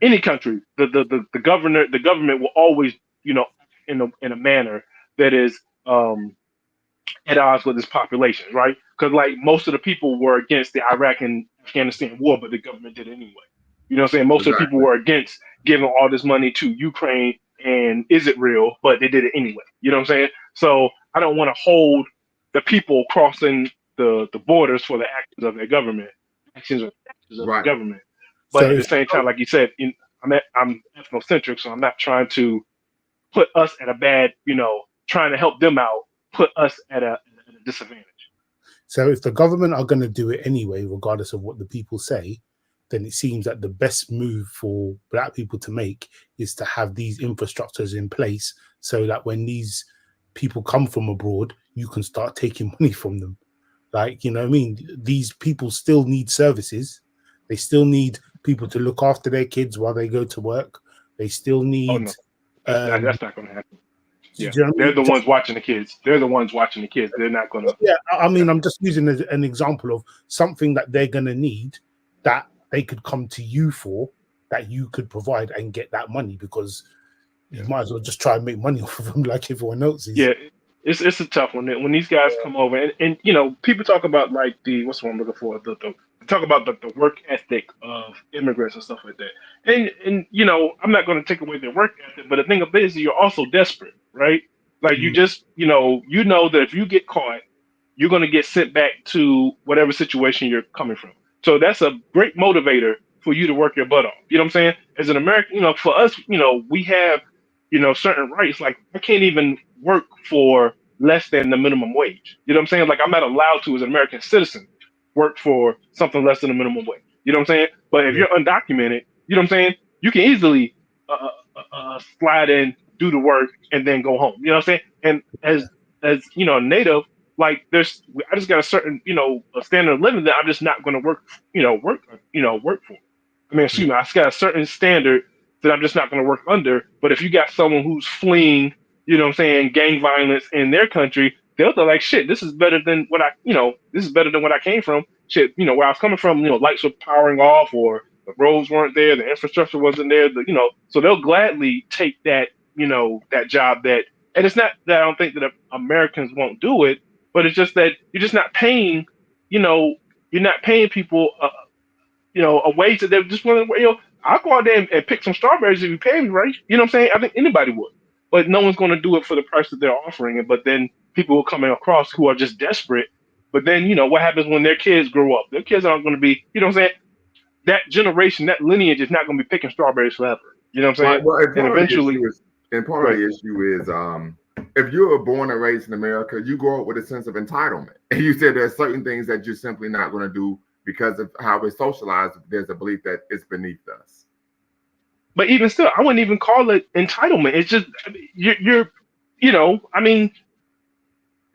Speaker 2: any country, the government will always in a manner that is at odds with its population, right? Because like most of the people were against the Iraq and Afghanistan war, but the government did it anyway. You know what I'm saying? Most of the people were against giving all this money to Ukraine and Israel, but they did it anyway. You know what I'm saying? So I don't want to hold the people crossing the borders for the actions of their government, actions of the government. But at the same time, like you said, I'm ethnocentric, so I'm not trying to put us at a bad, trying to help them out, put us at a disadvantage.
Speaker 3: So if the government are going to do it anyway, regardless of what the people say, then it seems that the best move for black people to make is to have these infrastructures in place so that when these people come from abroad, you can start taking money from them. Like, you know what I mean? These people still need services. They still need people to look after their kids while they go to work. They still need...
Speaker 2: that's not going to happen. Yeah,
Speaker 3: you know
Speaker 2: they're the ones watching the kids. They're the ones watching the kids. They're not going to...
Speaker 3: Yeah, I mean, I'm just using an example of something that they're going to need that they could come to you for, that you could provide and get that money, because you might as well just try and make money off of them like everyone else is.
Speaker 2: Yeah, it's a tough one. When these guys come over, and people talk about like what's the one I'm looking for? Talk about the work ethic of immigrants and stuff like that. And I'm not going to take away their work ethic, but the thing of it is you're also desperate, right? Like you just know that if you get caught, you're going to get sent back to whatever situation you're coming from. So that's a great motivator for you to work your butt off. You know what I'm saying? As an American, for us, we have, certain rights. Like I can't even work for less than the minimum wage. You know what I'm saying? Like I'm not allowed to, as an American citizen, work for something less than the minimum wage. You know what I'm saying? But if you're undocumented, you know what I'm saying? You can easily slide in, do the work, and then go home. You know what I'm saying? And as a native, like I just got a certain, a standard of living that I'm just not going to work for. I mean, excuse me, I just got a certain standard that I'm just not going to work under. But if you got someone who's fleeing, gang violence in their country, they'll be like, shit, this is better than what I came from. Shit, where I was coming from, lights were powering off, or the roads weren't there, the infrastructure wasn't there, so they'll gladly take that, that job and it's not that I don't think that Americans won't do it, but it's just that you're just not paying, you're not paying people, a wage that they just want to, I'll go out there and pick some strawberries if you pay me, right? You know what I'm saying? I think anybody would, but no one's going to do it for the price that they're offering it. But then people will come across who are just desperate. But then, what happens when their kids grow up? Their kids aren't going to be, you know what I'm saying? That generation, that lineage is not going to be picking strawberries forever. You know what I'm saying?
Speaker 1: Well,
Speaker 2: and eventually,
Speaker 1: part of the issue is if you were born and raised in America, you grow up with a sense of entitlement. And you said there's certain things that you're simply not going to do because of how we're socialized. There's a belief that it's beneath us.
Speaker 2: But even still, I wouldn't even call it entitlement. It's just you're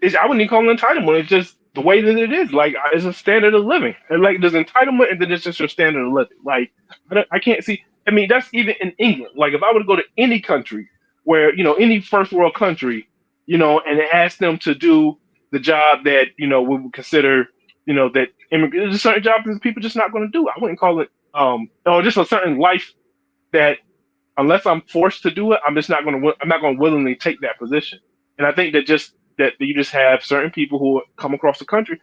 Speaker 2: I wouldn't even call it entitlement. It's just the way that it is. Like it's a standard of living. And like there's entitlement, and then it's just your standard of living. Like I can't see. I mean, that's even in England. Like if I were to go to any country where any first world country, and ask them to do the job that we would consider, that immigrants, there's certain jobs that people just not going to do. I wouldn't call it or just a certain life that unless I'm forced to do it, I'm not going to willingly take that position. And I think that you just have certain people who come across the country,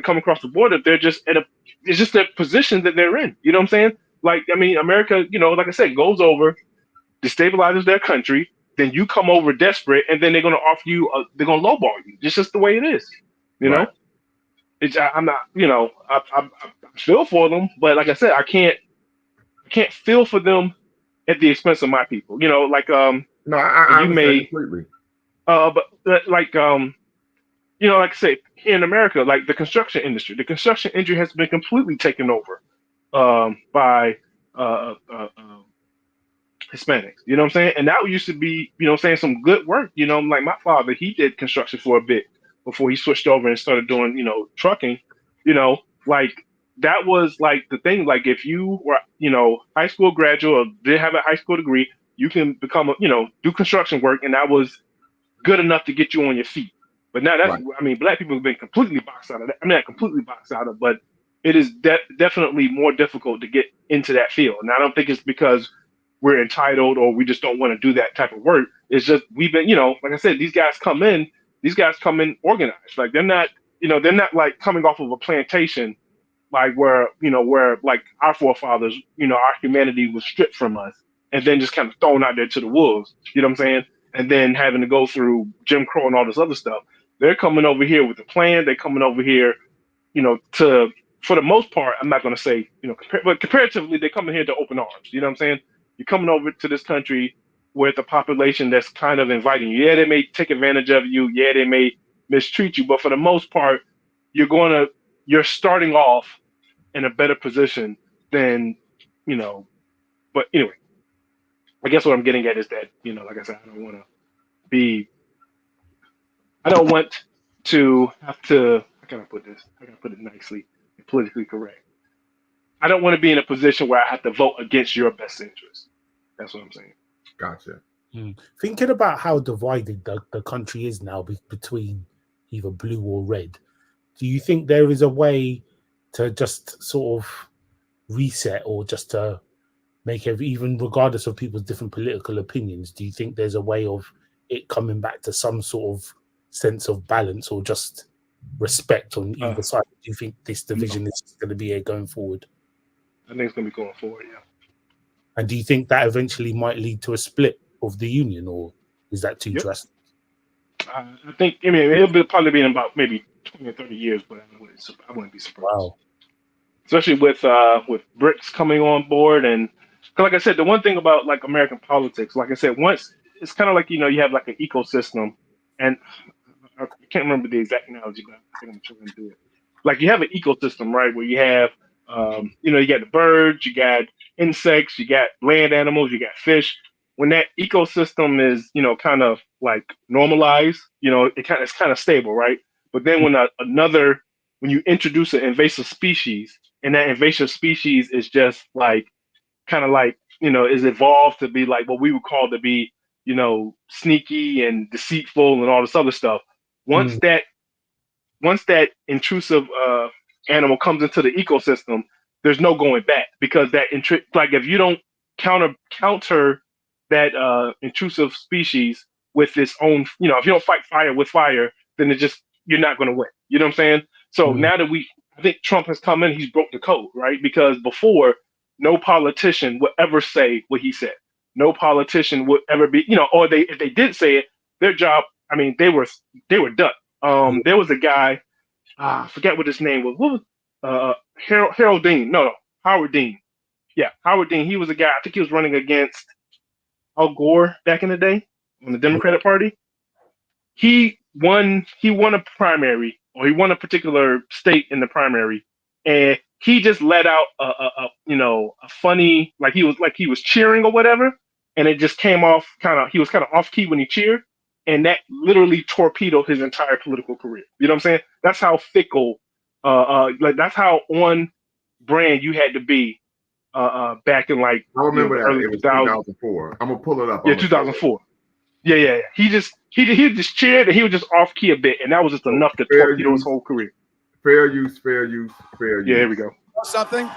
Speaker 2: come across the border. They're just it's just their position that they're in. You know what I'm saying? Like, I mean, America, like I said, goes over, destabilizes their country. Then you come over desperate, and then they're going to offer you, they're going to lowball you. It's just the way it is. You know? I'm not, I feel for them, but like I said, I can't feel for them at the expense of my people.
Speaker 1: No, I understand completely.
Speaker 2: But like I say, here in America, like the construction industry has been completely taken over by Hispanics. You know what I'm saying? And that used to be, some good work. Like my father, he did construction for a bit before he switched over and started doing, trucking. Like that was like the thing. Like if you were, high school graduate or did have a high school degree, you can become do construction work, and that was good enough to get you on your feet. But now that's, I mean, black people have been completely boxed out of that. I mean, not completely boxed out of, but it is definitely more difficult to get into that field. And I don't think it's because we're entitled or we just don't want to do that type of work. It's just we've been, like I said, these guys come in organized. Like they're not like coming off of a plantation, like where like our forefathers, our humanity was stripped from us and then just kind of thrown out there to the wolves. You know what I'm saying? And then having to go through Jim Crow and all this other stuff. They're coming over here with a plan. They're coming over here, for the most part, I'm not going to say, but comparatively, they're coming here to open arms. You know what I'm saying? You're coming over to this country with a population that's kind of inviting you. Yeah, they may take advantage of you. Yeah, they may mistreat you. But for the most part, you're starting off in a better position than, but anyway. I guess what I'm getting at is that, like I said, I don't want to have to, how can I put this? I can put it nicely and politically correct. I don't want to be in a position where I have to vote against your best interest. That's what I'm saying.
Speaker 1: Gotcha.
Speaker 3: Thinking about how divided the country is now between either blue or red, do you think there is a way to just sort of reset or just to make even regardless of people's different political opinions, do you think there's a way of it coming back to some sort of sense of balance or just respect on either side? Do you think this division is going to be here going forward?
Speaker 2: I think it's going to be going forward, yeah.
Speaker 3: And do you think that eventually might lead to a split of the union, or is that too drastic?
Speaker 2: I think, it'll probably be in about maybe 20 or 30 years, but I wouldn't be surprised.
Speaker 3: Wow.
Speaker 2: Especially with BRICS coming on board. And like I said, the one thing about like American politics, like I said, once it's kind of like, you have like an ecosystem, and I can't remember the exact analogy, but I think I'm trying to do it. Like you have an ecosystem, right? Where you have, you got the birds, you got insects, you got land animals, you got fish. When that ecosystem is, kind of like normalized, it's kind of stable, right? But then when you introduce an invasive species, and that invasive species is just like, kind of like, is evolved to be like what we would call to be, sneaky and deceitful and all this other stuff. Once that intrusive animal comes into the ecosystem, there's no going back, because that like if you don't counter that intrusive species with its own, if you don't fight fire with fire, then you're not going to win. You know what I'm saying? So now that I think Trump has come in, he's broke the code, right? Because before, no politician would ever say what he said. No politician would ever be, or if they did say it, their job, they were done. There was a guy, I forget what his name was. What was Harold Dean? No, Howard Dean. Yeah, Howard Dean. He was a guy, I think he was running against Al Gore back in the day on the Democratic Party. He won a primary, or he won a particular state in the primary, and he just let out a funny, like he was cheering or whatever, and it just came off he was kind of off key when he cheered, and that literally torpedoed his entire political career. You know what I'm saying? That's how fickle, like that's how on brand you had to be back in like
Speaker 1: I remember
Speaker 2: the
Speaker 1: that.
Speaker 2: early
Speaker 1: It was
Speaker 2: 2000s.
Speaker 1: 2004. I'm gonna pull it up.
Speaker 2: Yeah,
Speaker 1: I'm gonna show it.
Speaker 2: 2004. Yeah. He just cheered and he was just off key a bit, and that was just enough to
Speaker 1: Fair
Speaker 2: torpedo his
Speaker 1: use.
Speaker 2: whole career.
Speaker 1: Fair use, fair use, fair use.
Speaker 2: Yeah, here we go.
Speaker 6: Something.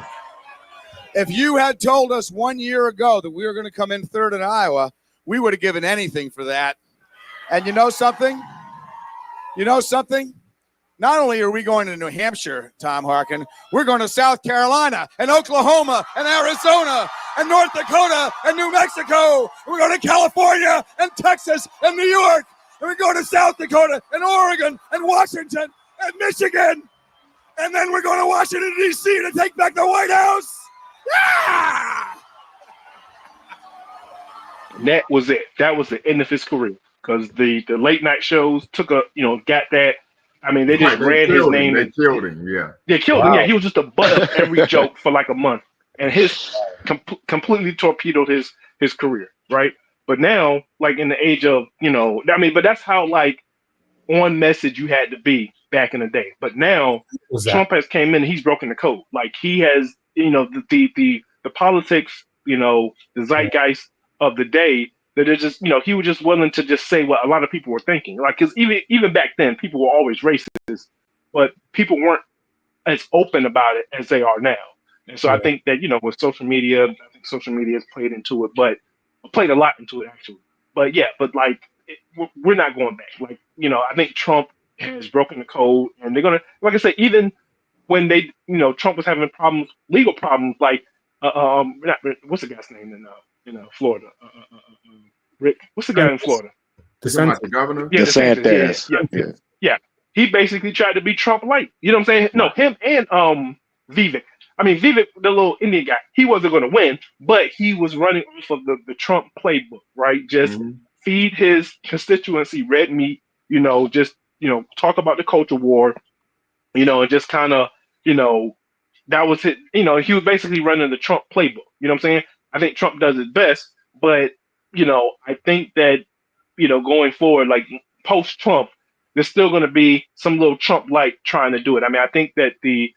Speaker 6: If you had told us 1 year ago that we were going to come in third in Iowa, we would have given anything for that. And you know something? Not only are we going to New Hampshire, Tom Harkin, we're going to South Carolina and Oklahoma and Arizona and North Dakota and New Mexico. We're going to California and Texas and New York. And we're going to South Dakota and Oregon and Washington and Michigan. And then we're going to Washington, D.C. to take back the White House. Yeah!
Speaker 2: And that was it. That was the end of his career because the late night shows got that. I mean, they just ran his name.
Speaker 1: They killed him. Yeah.
Speaker 2: They killed him. Yeah, he was just the butt of every joke for like a month, and his completely torpedoed his career, right? But now, like in the age of but that's how like on message you had to be back in the day. But now Trump has came in and he's broken the code. Like he has, the politics, the zeitgeist of the day that is just, he was just willing to just say what a lot of people were thinking. Like, because even back then, people were always racist, but people weren't as open about it as they are now. And so I think that, with social media, I think social media has played into it, but played a lot into it actually. But yeah, we're not going back. Like, I think Trump has broken the code, and they're gonna, like I said, even when they, Trump was having problems, legal problems, like, what's the guy's name in Florida? Rick, what's the guy in Florida?
Speaker 1: The governor.
Speaker 2: Yeah,
Speaker 5: DeSantis.
Speaker 2: Yeah. He basically tried to be Trump light. You know what I'm saying? No, him and Vivek. I mean, Vivek, the little Indian guy, he wasn't going to win, but he was running off of the Trump playbook, right? Just feed his constituency red meat, talk about the culture war, and just kind of, that was it. He was basically running the Trump playbook. You know what I'm saying? I think Trump does it best, but, I think that, going forward, like post-Trump, there's still going to be some little Trump-like trying to do it. I mean, I think that and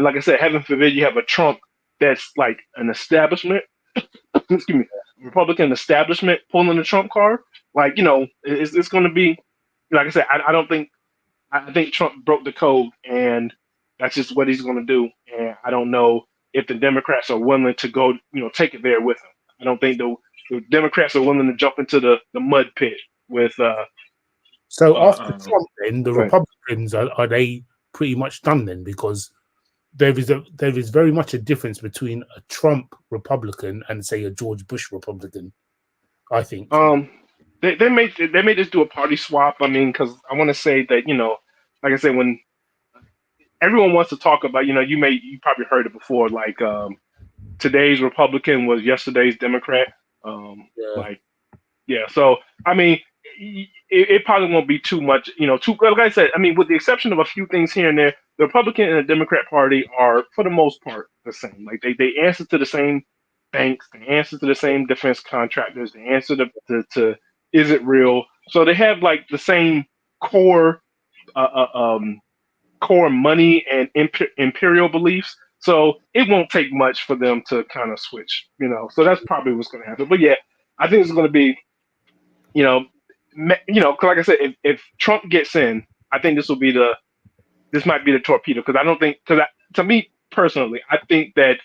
Speaker 2: like I said, heaven forbid you have a Trump that's like an establishment, excuse me, Republican establishment pulling the Trump card. Like, it's going to be, like I said, I think Trump broke the code, and that's just what he's going to do. And I don't know if the Democrats are willing to go, take it there with him. I don't think the Democrats are willing to jump into the mud pit with.
Speaker 3: So after Trump, then the Republicans are they pretty much done then? Because there is very much a difference between a Trump Republican and say a George Bush Republican. I think.
Speaker 2: They may just do a party swap. I mean, because I want to say that like I said, when everyone wants to talk about, you probably heard it before, like today's Republican was yesterday's Democrat. So I mean, it probably won't be too much, like I said, I mean, with the exception of a few things here and there, the Republican and the Democrat Party are, for the most part, the same. Like they answer to the same banks, they answer to the same defense contractors, they answer to is it real? So they have like the same core money and imperial beliefs. So it won't take much for them to kind of switch, So that's probably what's going to happen. But yeah, I think it's going to be, cause like I said, if Trump gets in, I think this might be the torpedo. Cause I don't think, to me personally, I think that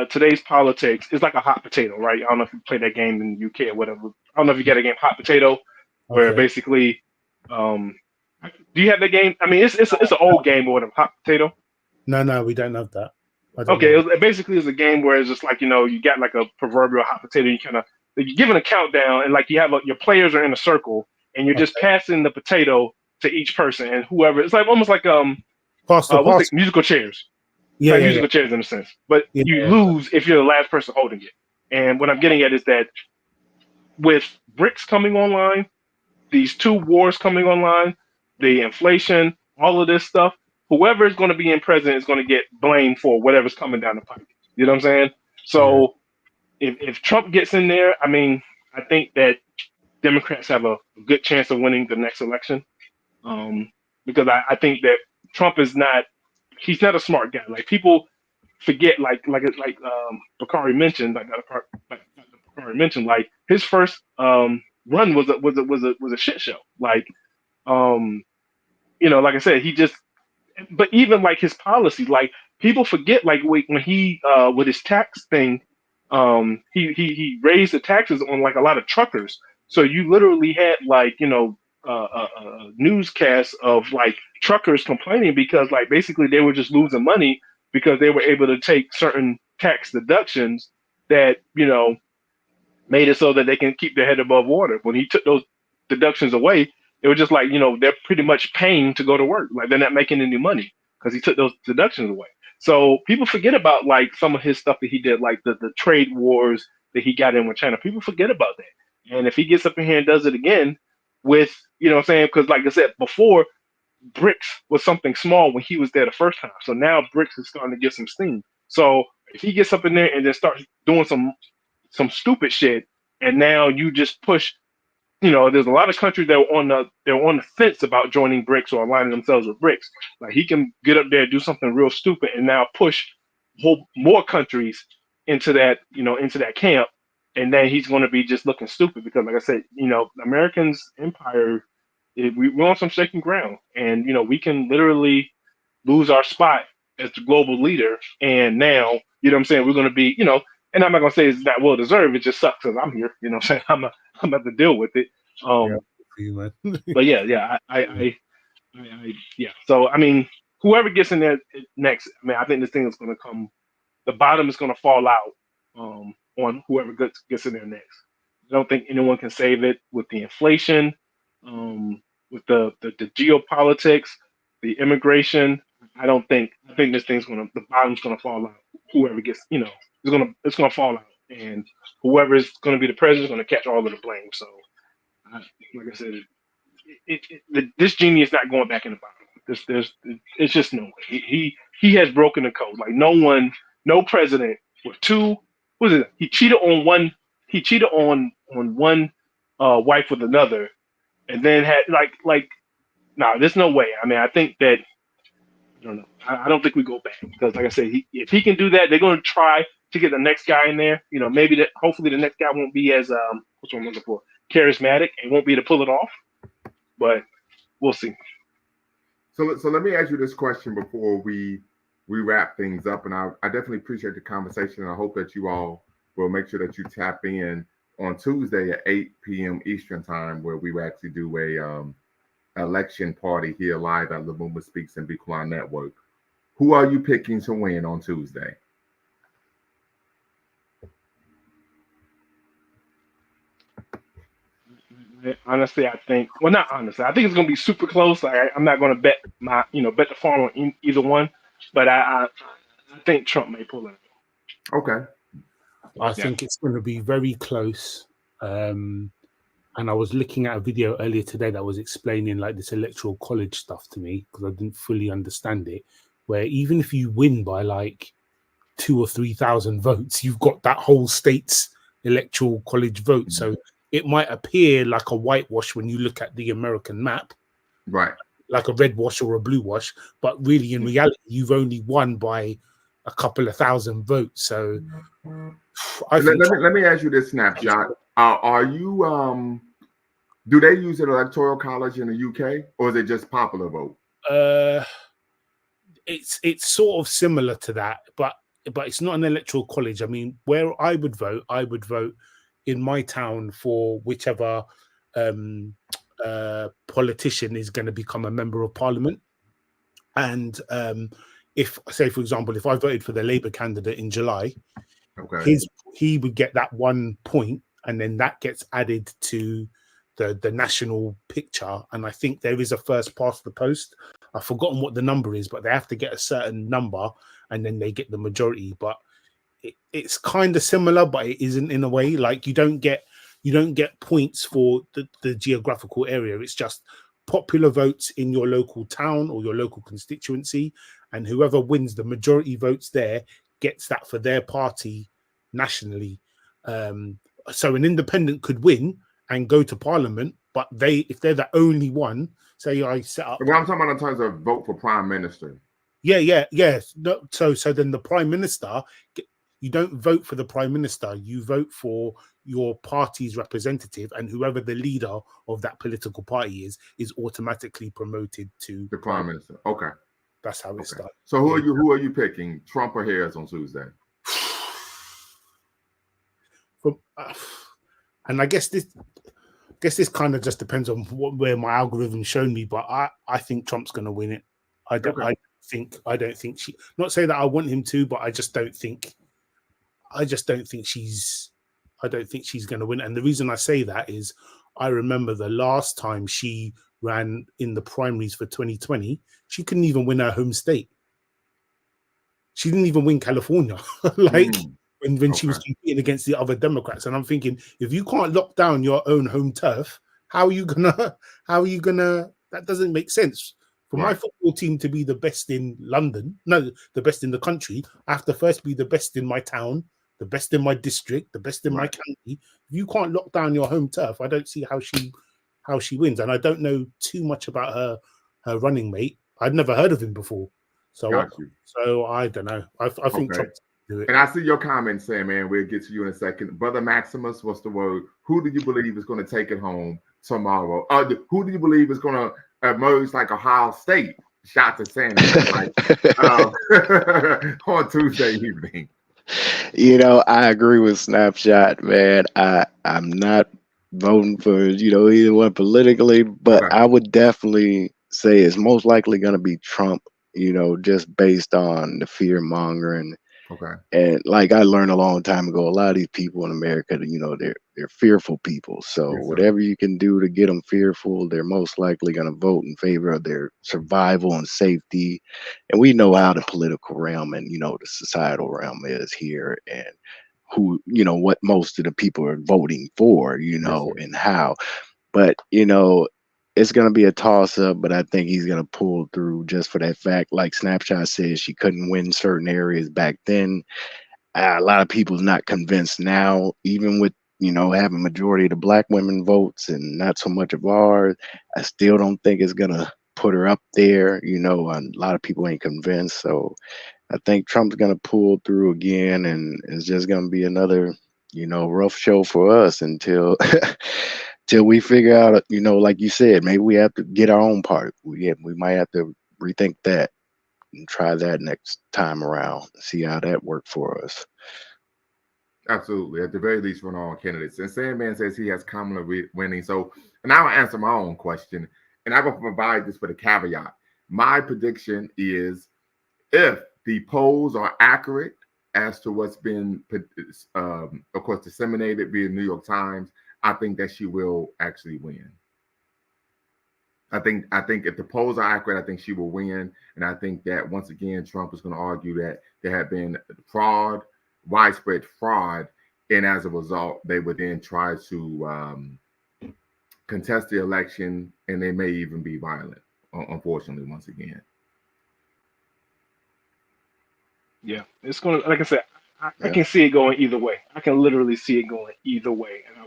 Speaker 2: today's politics is like a hot potato, right? I don't know if you play that game in the UK or whatever. I don't know if you get a game Hot Potato, where basically, do you have the game? I mean, it's an old game or whatever, Hot Potato.
Speaker 3: No, we don't have that.
Speaker 2: It basically is a game where it's just like, you got like a proverbial hot potato. You kind of, you're giving a countdown, and like you have your players are in a circle, and you're just passing the potato to each person, and whoever, it's like almost like musical chairs. Musical chairs in a sense, but you lose if you're the last person holding it. And what I'm getting at is that with BRICS coming online, these two wars coming online, the inflation, all of this stuff, whoever is going to be in president is going to get blamed for whatever's coming down the pipe. You know what I'm saying? So if Trump gets in there, I mean, I think that Democrats have a good chance of winning the next election. Because I think that Trump is not, he's not a smart guy. Like people forget, like Bakari mentioned, Bakari mentioned, like his first run was a shit show. Like like I said, he just, but even like his policy, like people forget, like when he with his tax thing, he raised the taxes on like a lot of truckers. So you literally had like newscasts of like truckers complaining because like basically they were just losing money because they were able to take certain tax deductions that made it so that they can keep their head above water. When he took those deductions away, it was just like, they're pretty much paying to go to work. Like they're not making any money because he took those deductions away. So people forget about like some of his stuff that he did, like the trade wars that he got in with China. People forget about that. And if he gets up in here and does it again with, what I'm saying? Because like I said before, BRICS was something small when he was there the first time. So now BRICS is starting to get some steam. So if he gets up in there and then starts doing some stupid shit, and now you just push, there's a lot of countries that were on the fence about joining BRICS or aligning themselves with BRICS. Like he can get up there, do something real stupid, and now push more countries into that, into that camp, and then he's going to be just looking stupid because, like I said, Americans' empire, we're on some shaky ground, and we can literally lose our spot as the global leader, and now, what I'm saying, we're going to be, and I'm not gonna say it's not well deserved. It just sucks because I'm here. What I'm saying, I'm have to deal with it. But yeah, yeah. So I mean, whoever gets in there next, I think this thing is gonna come. The bottom is gonna fall out on whoever gets in there next. I don't think anyone can save it with the inflation, with the geopolitics, the immigration. I think this thing's the bottom's gonna fall out. Whoever gets, it's gonna fall out, and whoever is gonna be the president is gonna catch all of the blame. So, like I said, this genie is not going back in the bottle. It's just no way. He has broken the code. Like no president with two. What is it? He cheated on one. He cheated on one wife with another, and then had nah. There's no way. I think that. I don't know. I don't think we go back because, like I said, if he can do that, they're going to try to get the next guy in there. Maybe that. Hopefully, the next guy won't be as what's one I'm looking for, charismatic, and won't be to pull it off. But we'll see.
Speaker 1: So let me ask you this question before we wrap things up, and I definitely appreciate the conversation. And I hope that you all will make sure that you tap in on Tuesday at 8 p.m. Eastern time, where we will actually do a election party here live at Lumumba Speaks and Bequan Network. Who are you picking to win on Tuesday?
Speaker 2: Honestly, I think not honestly. I think it's going to be super close. I'm not going to bet bet the farm on either one, but I think Trump may pull it.
Speaker 1: Okay.
Speaker 3: I think it's going to be very close. And I was looking at a video earlier today that was explaining like this electoral college stuff to me because I didn't fully understand it. Where even if you win by like 2,000 or 3,000 votes, you've got that whole state's electoral college vote. Mm-hmm. So it might appear like a whitewash when you look at the American map,
Speaker 1: right? Like
Speaker 3: a red wash or a blue wash, but really in reality, you've only won by a couple of thousand votes. So
Speaker 1: let me ask you this, Snapshot. Are you do they use an electoral college in the UK, or is it just popular vote?
Speaker 3: It's sort of similar to that, but it's not an electoral college. I mean, where I would vote in my town for whichever politician is going to become a member of parliament. And if, say, for example, if I voted for the Labour candidate in July, he would get that 1 point, and then that gets added to the national picture. And I think there is a first past the post. I've forgotten what the number is, but they have to get a certain number, and then they get the majority. But it's kind of similar, but it isn't in a way. Like you don't get points for the geographical area. It's just popular votes in your local town or your local constituency, and whoever wins the majority votes there gets that for their party nationally. So an independent could win and go to parliament, but if they're the only one, say I set up.
Speaker 1: Well, I'm talking about in terms of vote for prime minister.
Speaker 3: Yes. No, so then the prime minister, you don't vote for the prime minister. You vote for your party's representative, and whoever the leader of that political party is automatically promoted to
Speaker 1: the prime minister. Okay,
Speaker 3: that's how it starts.
Speaker 1: So who are you picking, Trump or Harris on Tuesday?
Speaker 3: And I guess this kind of just depends on where my algorithm's shown me, but I think Trump's going to win it. I don't think she. Not say that I want him to, but I don't think she's going to win. And the reason I say that is I remember the last time she ran in the primaries for 2020, she couldn't even win her home state. She didn't even win California. When she was competing against the other Democrats. And I'm thinking, if you can't lock down your own home turf, how are you gonna that doesn't make sense. For my football team to be the best in London, no, the best in the country, I have to first be the best in my town, the best in my district, the best in my county. If you can't lock down your home turf, I don't see how she wins. And I don't know too much about her running mate. I'd never heard of him before. So I don't know. I think Trump do it.
Speaker 1: And I see your comment saying, man, we'll get to you in a second. Brother Maximus, what's the word? Who do you believe is going to take it home tomorrow? Who do you believe is going to emerge like Ohio State? Shot to Sanders on Tuesday evening.
Speaker 5: I agree with Snapshot, man. I'm not voting for either one politically, but I would definitely say it's most likely going to be Trump. Just based on the fear mongering.
Speaker 1: Okay.
Speaker 5: And like I learned a long time ago, a lot of these people in America, they're fearful people. So whatever you can do to get them fearful, they're most likely going to vote in favor of their survival and safety. And we know how the political realm and, the societal realm is here, and who, what most of the people are voting for, and how. But, it's going to be a toss-up, but I think he's going to pull through just for that fact. Like Snapshot says, she couldn't win certain areas back then. A lot of people's not convinced now, even with, having majority of the black women votes and not so much of ours. I still don't think it's going to put her up there, and a lot of people ain't convinced. So I think Trump's going to pull through again, and it's just going to be another, rough show for us until... till we figure out, like you said, maybe we have to get our own part. We might have to rethink that and try that next time around, see how that worked for us.
Speaker 1: Absolutely. At the very least, run all candidates. And Sandman says he has Kamala winning. So now I'll answer my own question. And I will provide this with a caveat. My prediction is if the polls are accurate as to what's been, of course, disseminated via New York Times, I think that she will actually win. I think if the polls are accurate, I think she will win. And I think that once again, Trump is going to argue that there have been fraud, widespread fraud. And as a result, they would then try to contest the election, and they may even be violent, unfortunately, once again.
Speaker 2: Yeah, it's going to, like I said, I can see it going either way. I can literally see it going either way, and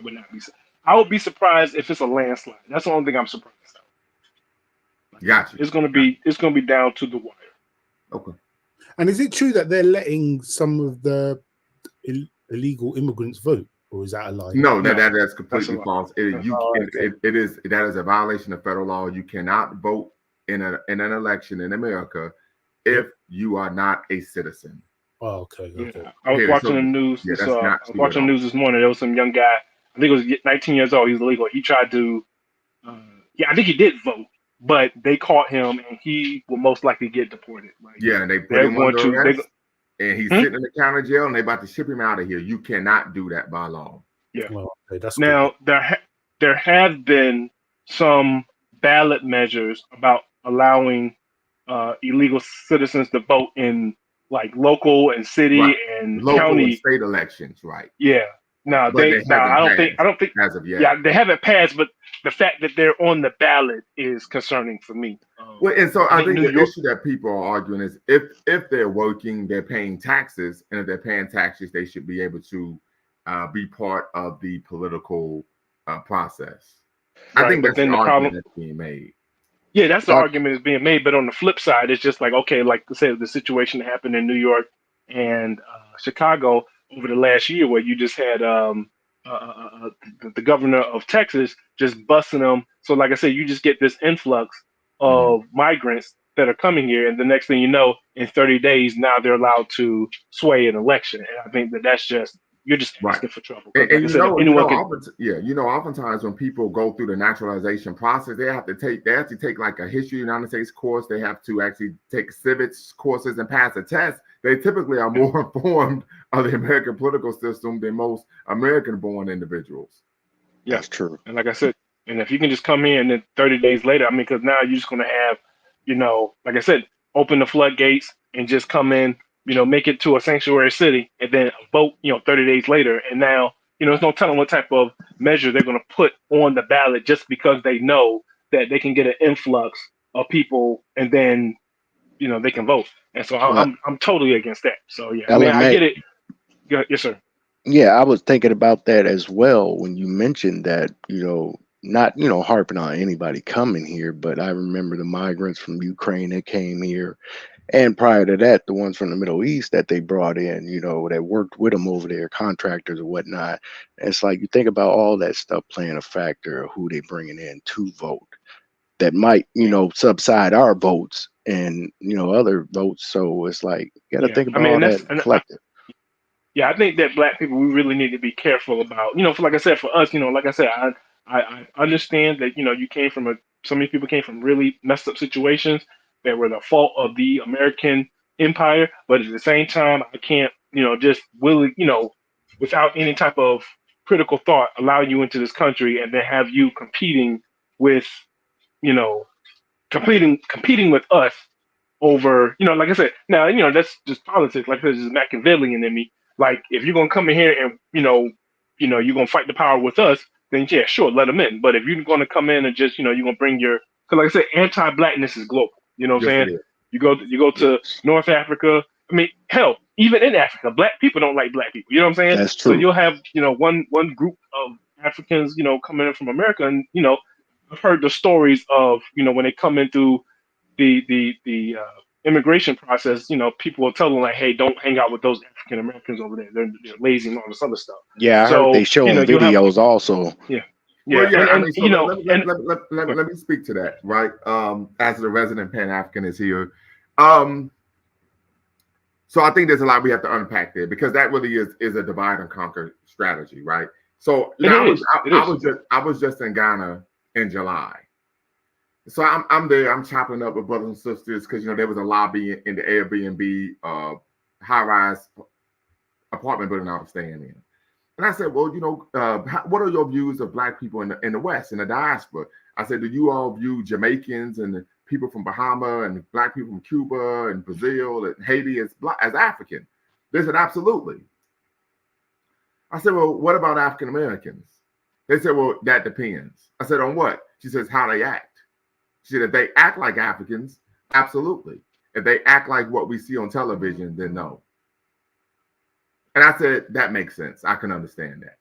Speaker 2: I would be surprised if it's a landslide. That's the only thing I'm surprised of.
Speaker 1: Gotcha.
Speaker 2: It's going to be down to the wire.
Speaker 1: Okay.
Speaker 3: And is it true that they're letting some of the illegal immigrants vote, or is that a lie?
Speaker 1: No, that's completely false.
Speaker 3: Okay.
Speaker 1: That is a violation of federal law. You cannot vote in an election in America if you are not a citizen.
Speaker 3: Oh, okay.
Speaker 2: Yeah. I was watching the news.
Speaker 1: Yeah,
Speaker 2: I was watching the news this morning. There was some young guy. I think it was 19 years old. He's illegal. He tried to. I think he did vote, but they caught him, and he will most likely get deported.
Speaker 1: And they put him under arrest, and he's sitting in the county jail, and they're about to ship him out of here. You cannot do that by law.
Speaker 2: Yeah.
Speaker 3: Well, okay, that's
Speaker 2: now there have been some ballot measures about allowing illegal citizens to vote in like local and city and
Speaker 1: local
Speaker 2: county
Speaker 1: and state elections, right?
Speaker 2: Yeah. No, I don't think
Speaker 1: as of yet.
Speaker 2: Yeah, they haven't passed, but the fact that they're on the ballot is concerning for me.
Speaker 1: Well, and so I think the issue that people are arguing is if they're working, they're paying taxes, and if they're paying taxes, they should be able to be part of the political process. I
Speaker 2: Right,
Speaker 1: think
Speaker 2: but
Speaker 1: that's the
Speaker 2: then the
Speaker 1: argument
Speaker 2: problem,
Speaker 1: that's being made.
Speaker 2: yeah, that's the
Speaker 5: Doc,
Speaker 2: argument that's being made. But on the flip side, it's just like, okay, like I said, the situation that happened in New York and Chicago over the last year, where you just had the governor of Texas just busting them. So, like I said, you just get this influx
Speaker 1: Mhm.
Speaker 2: of migrants that are coming here, and the next thing you know, in 30 days, now they're allowed to sway an election. And I think that that's just you're just
Speaker 1: Right.
Speaker 2: asking for trouble. Because, like
Speaker 1: And
Speaker 2: I said, if anyone can,
Speaker 1: oftentimes when people go through the naturalization process, they actually take like a history of the United States course. They have to actually take civics courses and pass a test. They typically are more informed of the American political system than most American-born individuals.
Speaker 2: yeah.
Speaker 5: that's true.
Speaker 2: And like I said, and if you can just come in and then 30 days later, I mean, because now you're just going to have, like I said, open the floodgates and just come in, make it to a sanctuary city and then vote, 30 days later. And now, there's no telling what type of measure they're going to put on the ballot just because they know that they can get an influx of people and then, they can vote. And so
Speaker 5: Well,
Speaker 2: I'm totally against that. So, yeah, I mean, I
Speaker 5: LMA,
Speaker 2: get it. Yeah, yes, sir.
Speaker 5: yeah, I was thinking about that as well when you mentioned that, not, harping on anybody coming here, but I remember the migrants from Ukraine that came here. And prior to that, the ones from the Middle East that they brought in, that worked with them over there, contractors or whatnot. And it's like you think about all that stuff playing a factor of who they bringing in to vote that might, subside our votes and, other votes. So it's like you got to
Speaker 2: Yeah.
Speaker 5: think
Speaker 2: I
Speaker 5: about all
Speaker 2: mean,
Speaker 5: that collective.
Speaker 2: yeah, I think that black people, we really need to be careful about, for, like I said, for us, like I said, I understand that, you came from so many people came from really messed up situations that were the fault of the American empire. But at the same time, I can't, just really, without any type of critical thought, allow you into this country and then have you competing with, you know, competing with us over, like I said, now, that's just politics. Like this is Machiavellian in me. Like if you're gonna come in here and you're gonna fight the power with us, then yeah, sure, let them in. But if you're gonna come in and just you're gonna bring because like I said, anti-blackness is global. You know what I'm
Speaker 1: Yes,
Speaker 2: saying?
Speaker 1: it is.
Speaker 2: You go to North Africa. I mean, hell, even in Africa, black people don't like black people. You know what I'm saying?
Speaker 5: That's
Speaker 2: So
Speaker 5: true.
Speaker 2: you'll have one group of Africans, coming in from America, and I've heard the stories of when they come in through the immigration process, people will tell them like, hey, don't hang out with those African Americans over there. They're lazy and all this other stuff.
Speaker 5: Yeah, I heard
Speaker 2: So
Speaker 5: they showing
Speaker 2: you'll have
Speaker 5: videos also.
Speaker 2: yeah,
Speaker 1: Well, yeah, I
Speaker 2: and
Speaker 1: mean, so let me speak to that, right? As the resident Pan-African is here. So I think there's a lot we have to unpack there because that really is a divide and conquer strategy, right? So I was just in Ghana in July. So I'm there. I'm chopping up with brothers and sisters because there was a lobby in the Airbnb high-rise apartment building I was staying in, and I said, well, what are your views of black people in the West in the diaspora? I said, do you all view Jamaicans and the people from Bahama and black people from Cuba and Brazil and Haiti as African? They said, absolutely. I said, well, what about African Americans? They said, well, that depends. I said, on what? She says, how they act. She said, if they act like Africans, absolutely. If they act like what we see on television, then no. And I said, that makes sense. I can understand that.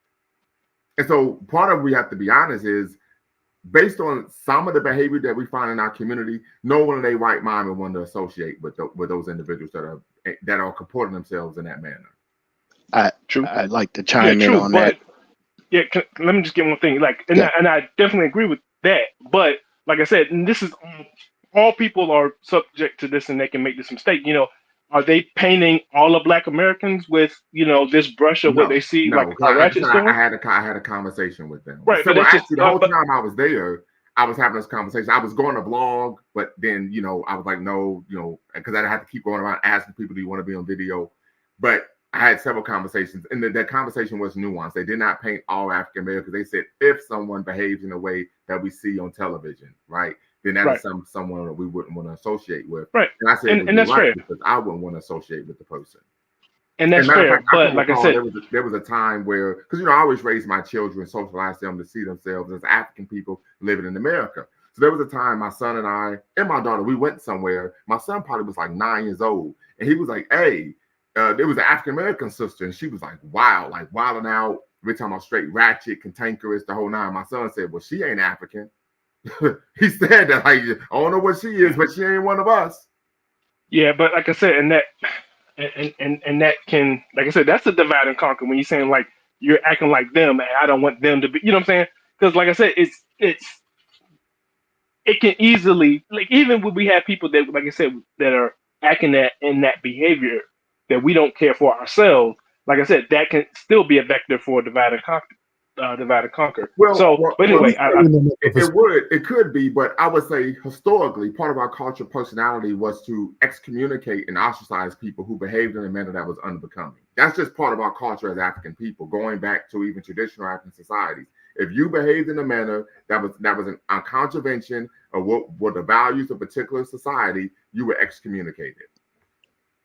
Speaker 1: And so part of we have to be honest is based on some of the behavior that we find in our community, no one in their right mind would want to associate with those individuals that are comporting themselves in that manner.
Speaker 5: I'd like to chime in on that.
Speaker 2: Yeah, let me just get one thing. And I definitely agree with that. But like I said, and this is all people are subject to this, and they can make this mistake. Are they painting all of Black Americans with this brush of what they see like Ratchet's doing?
Speaker 1: I had a conversation with them.
Speaker 2: Right,
Speaker 1: so
Speaker 2: but
Speaker 1: actually, the whole time I was there, I was having this conversation. I was going to vlog, but then I was like, no, because I had to keep going around asking people, do you want to be on video? But I had several conversations, and that conversation was nuanced. They did not paint all African Americans. They said if someone behaves in a way that we see on television, right, then that is someone that we wouldn't want to associate with.
Speaker 2: Right.
Speaker 1: And I said,
Speaker 2: and that's fair
Speaker 1: because I wouldn't want to associate with the person.
Speaker 2: And that's fair. But like I said,
Speaker 1: there was a time where, because I always raised my children, socialize them to see themselves as African people living in America. So there was a time my son and I and my daughter, we went somewhere. My son probably was like 9 years old, and he was like, hey. There was an African American sister, and she was like, wow, like wilding out. we're talking about straight ratchet, cantankerous, the whole nine. My son said, well, she ain't African. He said that, like, I don't know what she is, but she ain't one of us.
Speaker 2: Yeah, but like I said, and that can, like I said, that's a divide and conquer when you're saying like you're acting like them and I don't want them to be, you know what I'm saying? Because like I said, it can easily, like, even when we have people that, like I said, that are acting that in that behavior that we don't care for ourselves, like I said, that can still be a vector for divide and conquer. But anyway,
Speaker 1: it could be, but I would say historically, part of our culture personality was to excommunicate and ostracize people who behaved in a manner that was unbecoming. That's just part of our culture as African people, going back to even traditional African societies. If you behaved in a manner that was a contravention of what were the values of a particular society, you were excommunicated.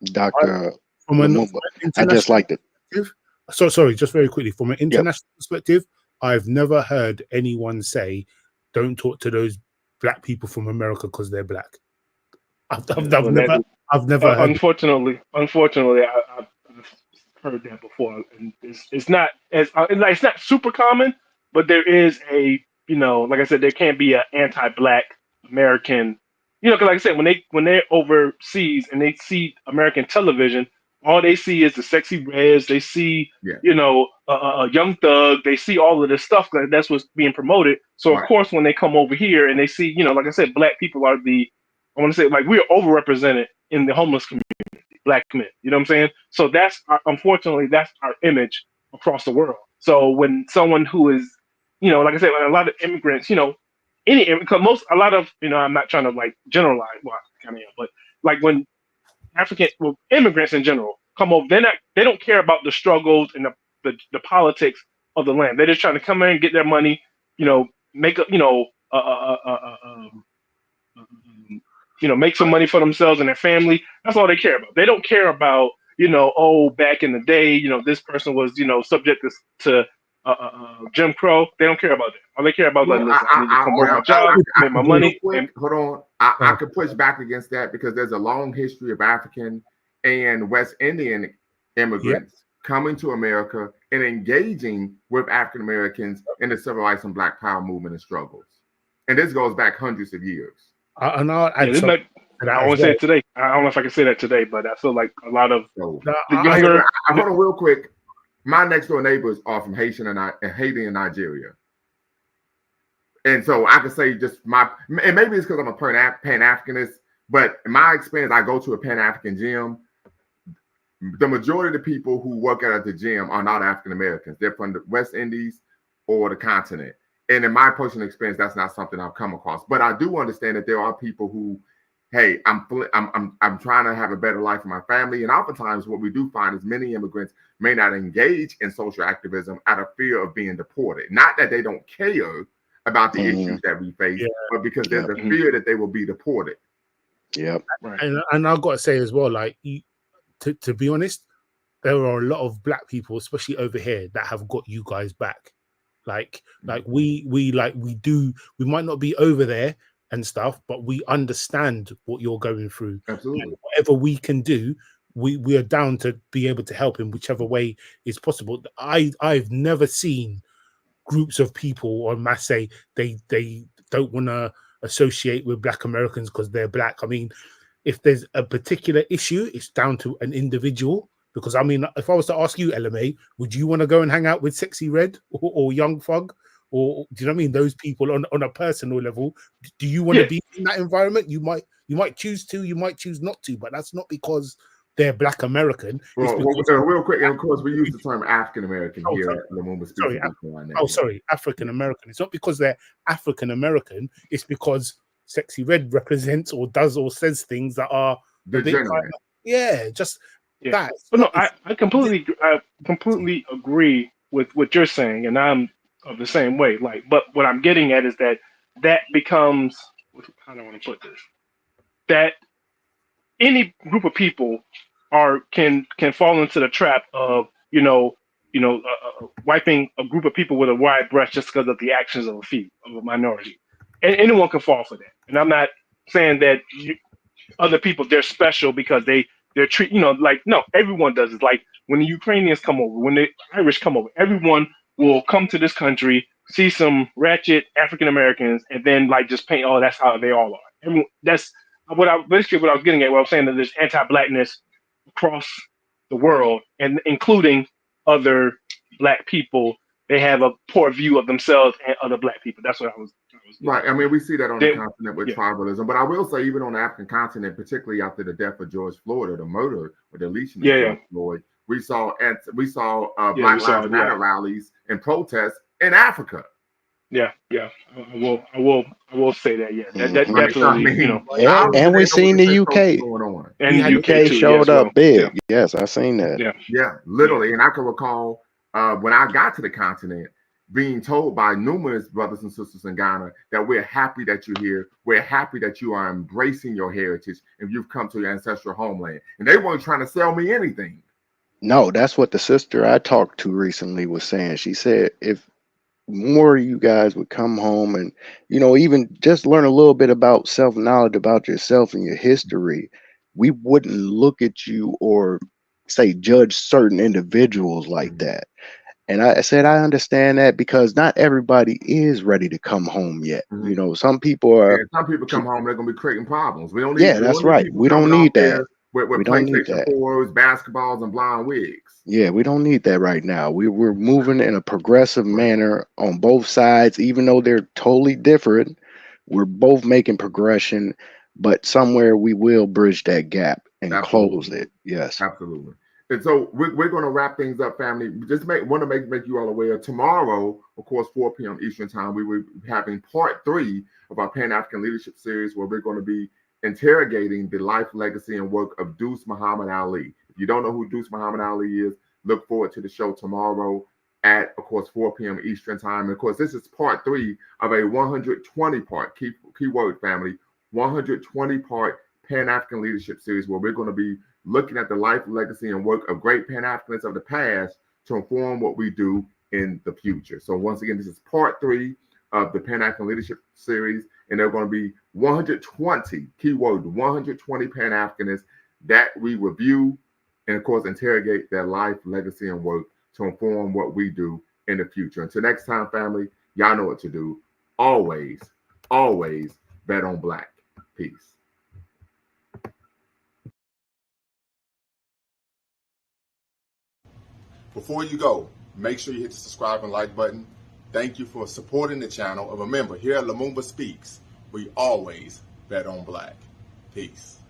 Speaker 5: Dr. I just like to.
Speaker 3: So sorry, just very quickly, from an international perspective, I've never heard anyone say, "Don't talk to those black people from America because they're black." I've never heard.
Speaker 2: Unfortunately, I've heard that before, and it's not super common, but there is a, like I said, there can't be an anti-black American, because like I said, when they're overseas and they see American television, all they see is the sexy reds. They see, a Young Thug. They see all of this stuff. That's what's being promoted. So, of course, when they come over here and they see, like I said, black people are I want to say, like, we're overrepresented in the homeless community, black men. You know what I'm saying? So unfortunately, that's our image across the world. So when someone who is, like I said, a lot of immigrants, I'm not trying to like generalize, well, I kind of am, but like when immigrants in general come over, they don't care about the struggles and the politics of the land. They're just trying to come in and get their money, make make some money for themselves and their family. That's all they care about. They don't care about, back in the day, this person was, subject to Jim Crow. They don't care about that. All they care about is I need to come work my job, make my money.
Speaker 1: Hold on. I could push back against that because there's a long history of African and West Indian immigrants coming to America and engaging with African Americans in the civil rights and Black Power movement and struggles. And this goes back hundreds of years.
Speaker 2: I won't say it today. I don't know if I can say that today, but I feel like a lot of
Speaker 1: hold on real quick. My next door neighbors are from Haiti and Nigeria. And so I could say and maybe it's because I'm a Pan-Africanist, but in my experience, I go to a Pan-African gym. The majority of the people who work out at the gym are not African Americans. They're from the West Indies or the continent. And in my personal experience, that's not something I've come across. But I do understand that there are people who, hey, I'm trying to have a better life for my family. And oftentimes what we do find is many immigrants may not engage in social activism out of fear of being deported. Not that they don't care about the issues that we face, but because there's a fear that they will be deported.
Speaker 5: Yep.
Speaker 3: Right. And I've got to say as well, like, to be honest, there are a lot of black people, especially over here, that have got you guys back. Like we might not be over there and stuff, but we understand what you're going through.
Speaker 1: Absolutely.
Speaker 3: And whatever we can do, we are down to be able to help in whichever way is possible. I've never seen groups of people or mass say they don't want to associate with Black Americans because they're black. I mean, if there's a particular issue, it's down to an individual. Because I mean, if I was to ask you, LMA, would you want to go and hang out with Sexy Red or Young Thug? Or do you know what I mean? Those people on a personal level, do you want to be in that environment? You might choose to, you might choose not to, but that's not because they're Black American.
Speaker 1: Well, real quick, and of course, we use the term African American here at the moment.
Speaker 3: Sorry, African American. It's not because they're African American. It's because Sexy Red represents or does or says things that are
Speaker 1: degenerate.
Speaker 3: That.
Speaker 2: But no, I completely agree with what you're saying, and I'm of the same way. Like, but what I'm getting at is that becomes, how do I want to put this? That any group of people can fall into the trap of wiping a group of people with a wide brush just because of the actions of a minority, and anyone can fall for that. And I'm not saying that other people, they're special because they're treat, no, everyone does it. Like when the Ukrainians come over, when the Irish come over, everyone will come to this country, see some ratchet African Americans, and then like just paint, oh, that's how they all are. That's basically what I was getting at. What I was saying, that there's anti-blackness across the world, and including other Black people. They have a poor view of themselves and other Black people. That's what I was
Speaker 1: right. I mean, we see that on the
Speaker 2: Then-
Speaker 1: continent with
Speaker 2: yeah.
Speaker 1: tribalism, but I will say, even on the African continent, particularly after the death of George Floyd, or the murder or deletion of
Speaker 2: Yeah,
Speaker 1: George Floyd, we saw Black
Speaker 2: we saw
Speaker 1: Lives
Speaker 2: it,
Speaker 1: Matter
Speaker 2: yeah.
Speaker 1: rallies and protests in Africa.
Speaker 2: Yeah. I will say that. Yeah, that
Speaker 5: Mhm.
Speaker 2: definitely, you know,
Speaker 5: And we seen the UK.
Speaker 1: going on.
Speaker 2: and
Speaker 3: had
Speaker 2: UK
Speaker 5: UK
Speaker 2: too,
Speaker 5: showed
Speaker 2: yeah, as
Speaker 5: up
Speaker 2: well.
Speaker 5: big. Yes, I seen that.
Speaker 2: Yeah.
Speaker 1: Yeah, literally. And I can recall when I got to the continent, being told by numerous brothers and sisters in Ghana that we're happy that you're here. We're happy that you are embracing your heritage and you've come to your ancestral homeland. And they weren't trying to sell me anything.
Speaker 5: No, that's what the sister I talked to recently was saying. She said if more of you guys would come home and, you know, even just learn a little bit about self-knowledge about yourself and your history, we wouldn't look at you or say judge certain individuals like that. And I said, I understand that because not everybody is ready to come home yet.
Speaker 1: Mhm.
Speaker 5: You know, some people are.
Speaker 1: And some people come home, they're going to be creating problems. We don't need,
Speaker 5: Yeah, that's right.
Speaker 1: people
Speaker 5: We don't
Speaker 1: coming
Speaker 5: need
Speaker 1: out there
Speaker 5: that.
Speaker 1: With
Speaker 5: We don't need
Speaker 1: PlayStation
Speaker 5: that.
Speaker 1: 4s, basketballs, and blonde wigs.
Speaker 5: Yeah, we don't need that right now. We're moving in a progressive manner on both sides, even though they're totally different. We're both making progression, but somewhere we will bridge that gap and close
Speaker 1: Absolutely.
Speaker 5: it. Yes.
Speaker 1: Absolutely. And so we're going to wrap things up, family. Just want to make you all aware. Tomorrow, of course, 4 p.m. Eastern time, we will be having part 3 of our Pan-African Leadership Series, where we're going to be interrogating the life, legacy, and work of Deuce Muhammad Ali. If you don't know who Deuce Muhammad Ali is, look forward to the show tomorrow at, of course, 4 p.m. Eastern time. And of course, this is part 3 of a 120-part, keyword family, 120-part Pan-African Leadership Series, where we're going to be looking at the life, legacy, and work of great Pan-Africanists of the past to inform what we do in the future. So once again, this is part 3 of the Pan-African Leadership Series, and there are going to be 120, keyword 120 Pan-Africanists that we review and, of course, interrogate their life, legacy, and work to inform what we do in the future. Until next time, family, y'all know what to do. Always, always bet on Black. Peace. Before you go, make sure you hit the subscribe and like button. Thank you for supporting the channel. And remember, here at Lumumba Speaks, we always bet on Black. Peace.